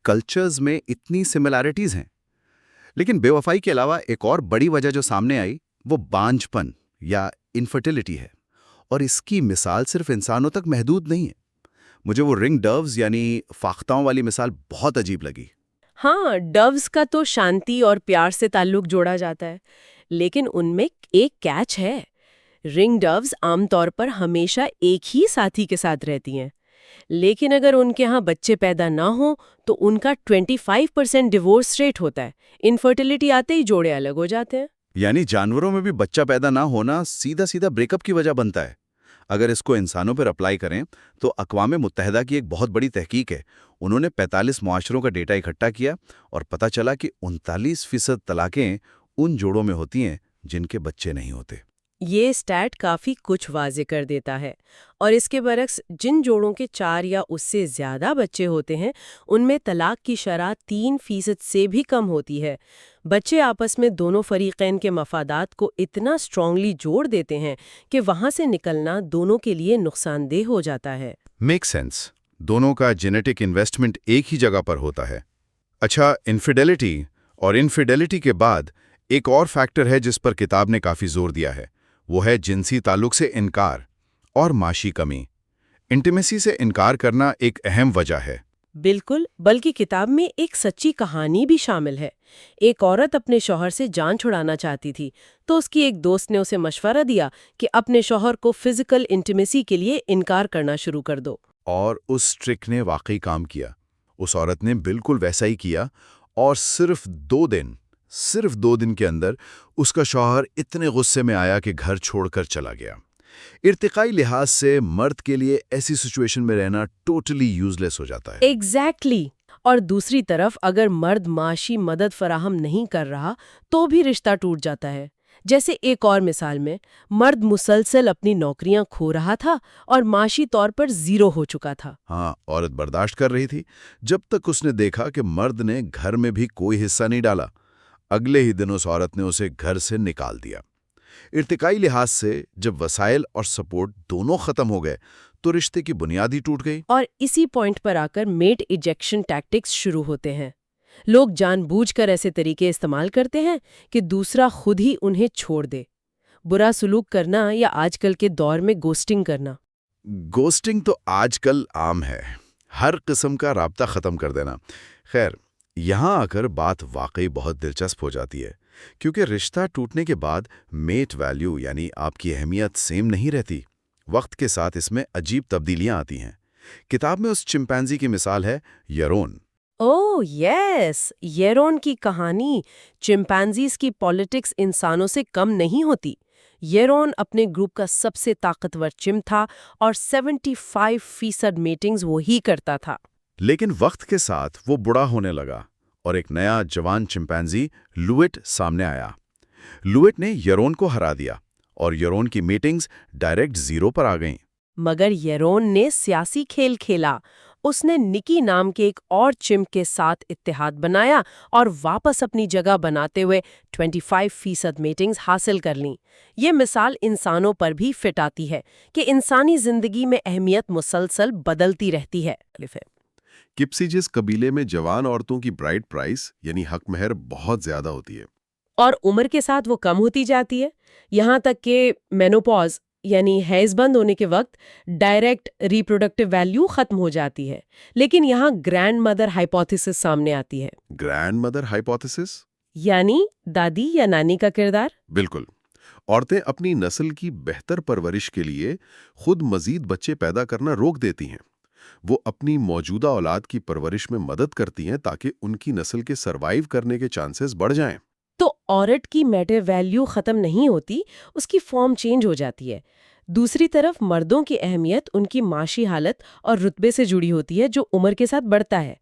کلچرز میں اتنی سملیرٹیز ہیں، لیکن بے وفائی کے علاوہ ایک اور بڑی وجہ جو سامنے آئی وہ بانجھ پن یا انفرٹیلٹی ہے، اور اس کی مثال صرف انسانوں تک محدود نہیں ہے۔ مجھے وہ رنگ ڈوز یعنی فاختاؤں والی مثال بہت عجیب لگی۔ ہاں، ڈوز کا تو شانتی اور پیار سے تعلق جوڑا جاتا ہے، لیکن ان میں ایک کیچ ہے۔ رنگ ڈوز عام طور پر ہمیشہ ایک ہی ساتھی کے ساتھ رہتی ہیں، لیکن اگر ان کے ہاں بچے پیدا نہ ہوں تو ان کا 25% ڈیورس ریٹ ہوتا ہے۔ انفرٹیلٹی آتے ہی جوڑے الگ ہو جاتے ہیں۔ یعنی جانوروں میں بھی بچہ پیدا نہ ہونا سیدھا سیدھا بریک اپ کی وجہ بنتا ہے۔ اگر اس کو انسانوں پر اپلائی کریں تو اقوام متحدہ کی ایک بہت بڑی تحقیق ہے۔ انہوں نے 45 معاشروں کا ڈیٹا اکٹھا کیا اور پتہ چلا کہ 39% طلاقیں ان جوڑوں میں ہوتی ہیں جن کے بچے نہیں ہوتے۔ یہ اسٹیٹ کافی کچھ واضح کر دیتا ہے، اور اس کے برعکس جن جوڑوں کے 4 یا اس سے زیادہ بچے ہوتے ہیں ان میں طلاق کی شرح 3% سے بھی کم ہوتی ہے۔ بچے آپس میں دونوں فریقین کے مفادات کو اتنا اسٹرانگلی جوڑ دیتے ہیں کہ وہاں سے نکلنا دونوں کے لیے نقصان دہ ہو جاتا ہے۔ میک سینس، دونوں کا جینیٹک انویسٹمنٹ ایک ہی جگہ پر ہوتا ہے۔ اچھا، انفیڈیلٹی کے بعد ایک اور فیکٹر ہے جس پر کتاب نے کافی زور دیا ہے، وہ ہے جنسی تعلق سے انکار اور معاشی کمی۔ انٹیمیسی سے انکار کرنا ایک اہم وجہ ہے۔ بالکل، بلکہ کتاب میں ایک سچی کہانی بھی شامل ہے۔ ایک عورت اپنے شوہر سے جان چھڑانا چاہتی تھی، تو اس کی ایک دوست نے اسے مشورہ دیا کہ اپنے شوہر کو فزیکل انٹیمیسی کے لیے انکار کرنا شروع کر دو۔ اور اس ٹرک نے واقعی کام کیا۔ اس عورت نے بالکل ویسا ہی کیا، اور صرف 2 دن کے اندر اس کا شوہر اتنے غصے میں آیا کہ گھر چھوڑ کر چلا گیا۔ ارتقائی لحاظ سے مرد کے لیے ایسی سچویشن میں رہنا ٹوٹلی یوز لیس ہو جاتا ہے۔ ایگزیکٹلی۔ اور دوسری طرف اگر مرد معاشی مدد فراہم نہیں کر رہا تو بھی رشتہ ٹوٹ جاتا ہے۔ جیسے ایک اور مثال میں مرد مسلسل اپنی نوکریاں کھو رہا تھا اور معاشی طور پر زیرو ہو چکا تھا۔ ہاں، عورت برداشت کر رہی تھی جب تک اس نے دیکھا کہ مرد نے گھر میں بھی کوئی حصہ نہیں ڈالا۔ اگلے ہی دن اس عورت نے اسے گھر سے نکال دیا۔ ارتقائی لحاظ سے جب وسائل اور سپورٹ دونوں ختم ہو گئے تو رشتے کی بنیاد ہی ٹوٹ گئی۔ اور اسی پوائنٹ پر آ کر میٹ ایجیکشن ٹیکٹکس شروع ہوتے ہیں۔ لوگ جان بوجھ کر ایسے طریقے استعمال کرتے ہیں کہ دوسرا خود ہی انہیں چھوڑ دے۔ برا سلوک کرنا یا آج کل کے دور میں گوسٹنگ کرنا۔ گوسٹنگ تو آج کل عام ہے، ہر قسم کا رابطہ ختم کر دینا۔ خیر، یہاں آ کر بات واقعی بہت دلچسپ ہو جاتی ہے، کیونکہ رشتہ ٹوٹنے کے بعد میٹ ویلیو یعنی آپ کی اہمیت سیم نہیں رہتی۔ وقت کے ساتھ اس میں عجیب تبدیلیاں آتی ہیں۔ کتاب میں اس چمپینزی کی مثال ہے یرون۔ اوہ یس، یرون کی کہانی۔ چمپینزیز کی پالیٹکس انسانوں سے کم نہیں ہوتی۔ یرون اپنے گروپ کا سب سے طاقتور چمپ تھا اور 75% میٹنگز وہی کرتا تھا۔ لیکن وقت کے ساتھ وہ بڑا ہونے لگا اور ایک نیا جوان چمپینزی لوئٹ سامنے آیا۔ لوئٹ نے یرون کو ہرا دیا اور یرون کی میٹنگز ڈائریکٹ زیرو پر آ گئیں۔ مگر یرون نے سیاسی کھیل کھیلا۔ اس نے نکی نام کے ایک اور چمپ کے ساتھ اتحاد بنایا اور واپس اپنی جگہ بناتے ہوئے 25% میٹنگز حاصل کر لیں۔ یہ مثال انسانوں پر بھی فٹ آتی ہے کہ انسانی زندگی میں اہمیت مسلسل بدلتی رہتی ہے۔ کپسیجس قبیلے میں جوان عورتوں کی برائڈ پرائس یعنی حق مہر بہت زیادہ ہوتی ہے، اور عمر کے ساتھ وہ کم ہوتی جاتی ہے، یہاں تک کہ مینوپاز یعنی حیض بند ہونے کے وقت ڈائریکٹ ریپروڈکٹیو ویلیو ختم ہو جاتی ہے۔ لیکن یہاں گرینڈ مدر ہائپوتھیسس سامنے آتی ہے۔ گرینڈ مدر ہائپوتھیسس یعنی دادی یا نانی کا کردار۔ بالکل، عورتیں اپنی نسل کی بہتر پرورش کے لیے خود مزید بچے پیدا کرنا روک دیتی ہیں۔ وہ اپنی موجودہ اولاد کی پرورش میں مدد کرتی ہیں تاکہ ان کی نسل کے سروائیو کرنے کے چانسز بڑھ جائیں۔ تو عورت کی میٹر ویلیو ختم نہیں ہوتی، اس کی فارم چینج ہو جاتی ہے۔ دوسری طرف مردوں کی اہمیت ان کی معاشی حالت اور رتبے سے جڑی ہوتی ہے جو عمر کے ساتھ بڑھتا ہے،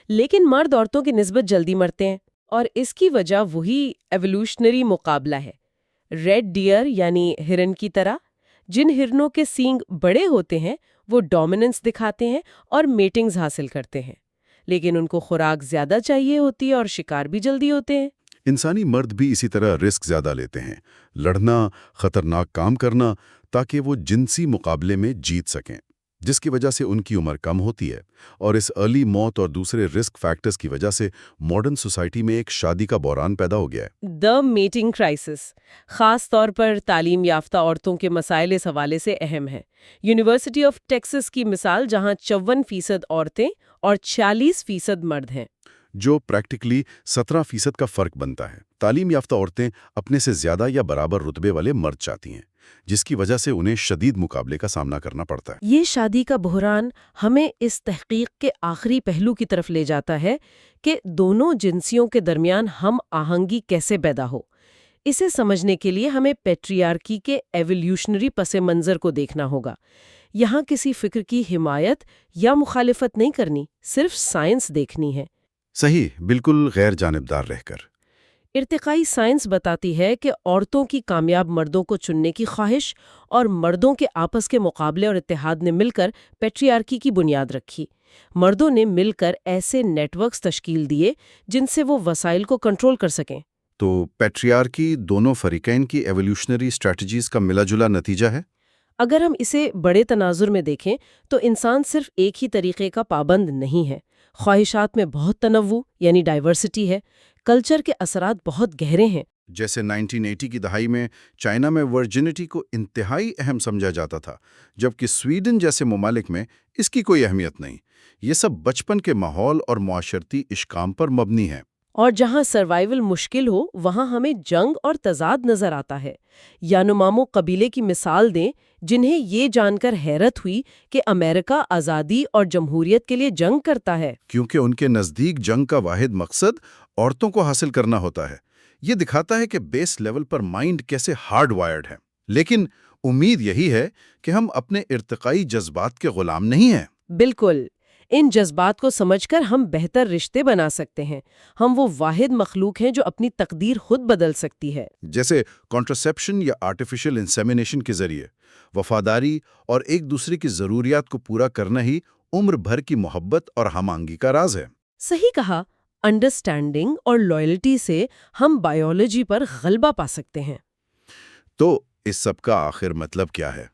لیکن مرد عورتوں کی نسبت جلدی مرتے ہیں، اور اس کی وجہ وہی ایوولوشنری مقابلہ ہے۔ ریڈ ڈیئر یعنی ہرن کی طرح جن ہرنوں کے سینگ بڑے ہوتے ہیں وہ ڈومیننس دکھاتے ہیں اور میٹنگز حاصل کرتے ہیں، لیکن ان کو خوراک زیادہ چاہیے ہوتی ہے اور شکار بھی جلدی ہوتے ہیں۔ انسانی مرد بھی اسی طرح رسک زیادہ لیتے ہیں، لڑنا، خطرناک کام کرنا، تاکہ وہ جنسی مقابلے میں جیت سکیں، جس کی وجہ سے ان کی عمر کم ہوتی ہے، اور اس ارلی موت اور دوسرے رسک فیکٹرز کی وجہ سے ماڈرن سوسائٹی میں ایک شادی کا بحران پیدا ہو گیا ہے۔ دی میٹنگ کرائسس خاص طور پر تعلیم یافتہ عورتوں کے مسائل اس حوالے سے اہم ہے۔ یونیورسٹی آف ٹیکساس کی مثال، جہاں 54% عورتیں اور 46% مرد ہیں، جو پریکٹیکلی 17% کا فرق بنتا ہے۔ تعلیم یافتہ عورتیں اپنے سے زیادہ یا برابر رتبے والے مرد چاہتی ہیں، جس کی وجہ سے انہیں شدید مقابلے کا سامنا کرنا پڑتا ہے۔ یہ شادی کا بحران ہمیں اس تحقیق کے آخری پہلو کی طرف لے جاتا ہے کہ دونوں جنسیوں کے درمیان ہم آہنگی کیسے پیدا ہو۔ اسے سمجھنے کے لیے ہمیں پیٹریارکی کے ایولیوشنری پس منظر کو دیکھنا ہوگا۔ یہاں کسی فکر کی حمایت یا مخالفت نہیں کرنی، صرف سائنس دیکھنی ہے۔ صحیح، بالکل غیر جانبدار رہ کر۔ ارتقائی سائنس بتاتی ہے کہ عورتوں کی کامیاب مردوں کو چننے کی خواہش اور مردوں کے آپس کے مقابلے اور اتحاد نے مل کر پیٹریارکی کی بنیاد رکھی۔ مردوں نے مل کر ایسے نیٹ ورکس تشکیل دیے جن سے وہ وسائل کو کنٹرول کر سکیں۔ تو پیٹریارکی دونوں فریقین کی ایولیوشنری اسٹریٹجیز کا ملا جلا نتیجہ ہے؟ اگر ہم اسے بڑے تناظر میں دیکھیں تو انسان صرف ایک ہی طریقے کا پابند نہیں ہے۔ خواہشات میں بہت تنوع یعنی ڈائیورسٹی ہے۔ کلچر کے اثرات بہت گہرے ہیں۔ جیسے 1980 کی دہائی میں چائنا میں ورجنٹی کو انتہائی اہم سمجھا جاتا تھا، جبکہ سویڈن جیسے ممالک میں اس کی کوئی اہمیت نہیں۔ یہ سب بچپن کے ماحول اور معاشرتی اشکام پر مبنی ہے۔ اور جہاں سروائیول مشکل ہو وہاں ہمیں جنگ اور تضاد نظر آتا ہے۔ یانومامو قبیلے کی مثال دیں، جنہیں یہ جان کر حیرت ہوئی کہ امریکہ آزادی اور جمہوریت کے لیے جنگ کرتا ہے۔ کیونکہ ان کے نزدیک جنگ کا واحد مقصد عورتوں کو حاصل کرنا ہوتا ہے۔ یہ دکھاتا ہے کہ بیس لیول پر مائنڈ کیسے ہارڈ وائرڈ ہے۔ لیکن امید یہی ہے کہ ہم اپنے ارتقائی جذبات کے غلام نہیں ہیں۔ بالکل، ان جذبات کو سمجھ کر ہم بہتر رشتے بنا سکتے ہیں۔ ہم وہ واحد مخلوق ہیں جو اپنی تقدیر خود بدل سکتی ہے۔ جیسے کانٹرسیپشن یا آرٹیفیشل انسیمینیشن کے ذریعے وفاداری اور ایک دوسرے کی ضروریات کو پورا کرنا ہی عمر بھر کی محبت اور ہم آہنگی کا راز ہے۔ صحیح کہا، انڈرسٹینڈنگ اور لائلٹی سے ہم بائیولوجی پر غلبہ پا سکتے ہیں۔ تو اس سب کا آخر مطلب کیا ہے؟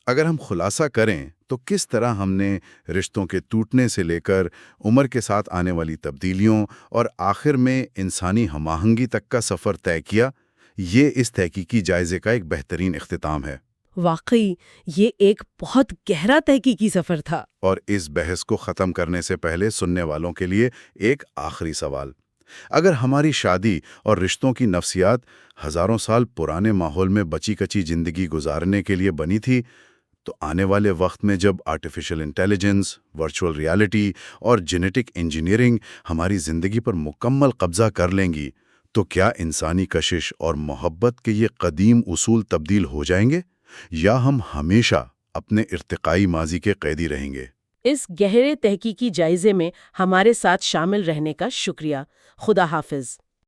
اگر ہم خلاصہ کریں تو کس طرح ہم نے رشتوں کے ٹوٹنے سے لے کر عمر کے ساتھ آنے والی تبدیلیوں اور آخر میں انسانی ہم آہنگی تک کا سفر طے کیا، یہ اس تحقیقی جائزے کا ایک بہترین اختتام ہے۔ واقعی یہ ایک بہت گہرا تحقیقی سفر تھا۔ اور اس بحث کو ختم کرنے سے پہلے سننے والوں کے لیے ایک آخری سوال۔ اگر ہماری شادی اور رشتوں کی نفسیات ہزاروں سال پرانے ماحول میں بچی کچی زندگی گزارنے کے لیے بنی تھی، تو آنے والے وقت میں جب آرٹیفیشل انٹیلیجنس، ورچوئل ریالٹی اور جینیٹک انجینئرنگ ہماری زندگی پر مکمل قبضہ کر لیں گی، تو کیا انسانی کشش اور محبت کے یہ قدیم اصول تبدیل ہو جائیں گے، یا ہم ہمیشہ اپنے ارتقائی ماضی کے قیدی رہیں گے؟ اس گہرے تحقیقی جائزے میں ہمارے ساتھ شامل رہنے کا شکریہ۔ خدا حافظ۔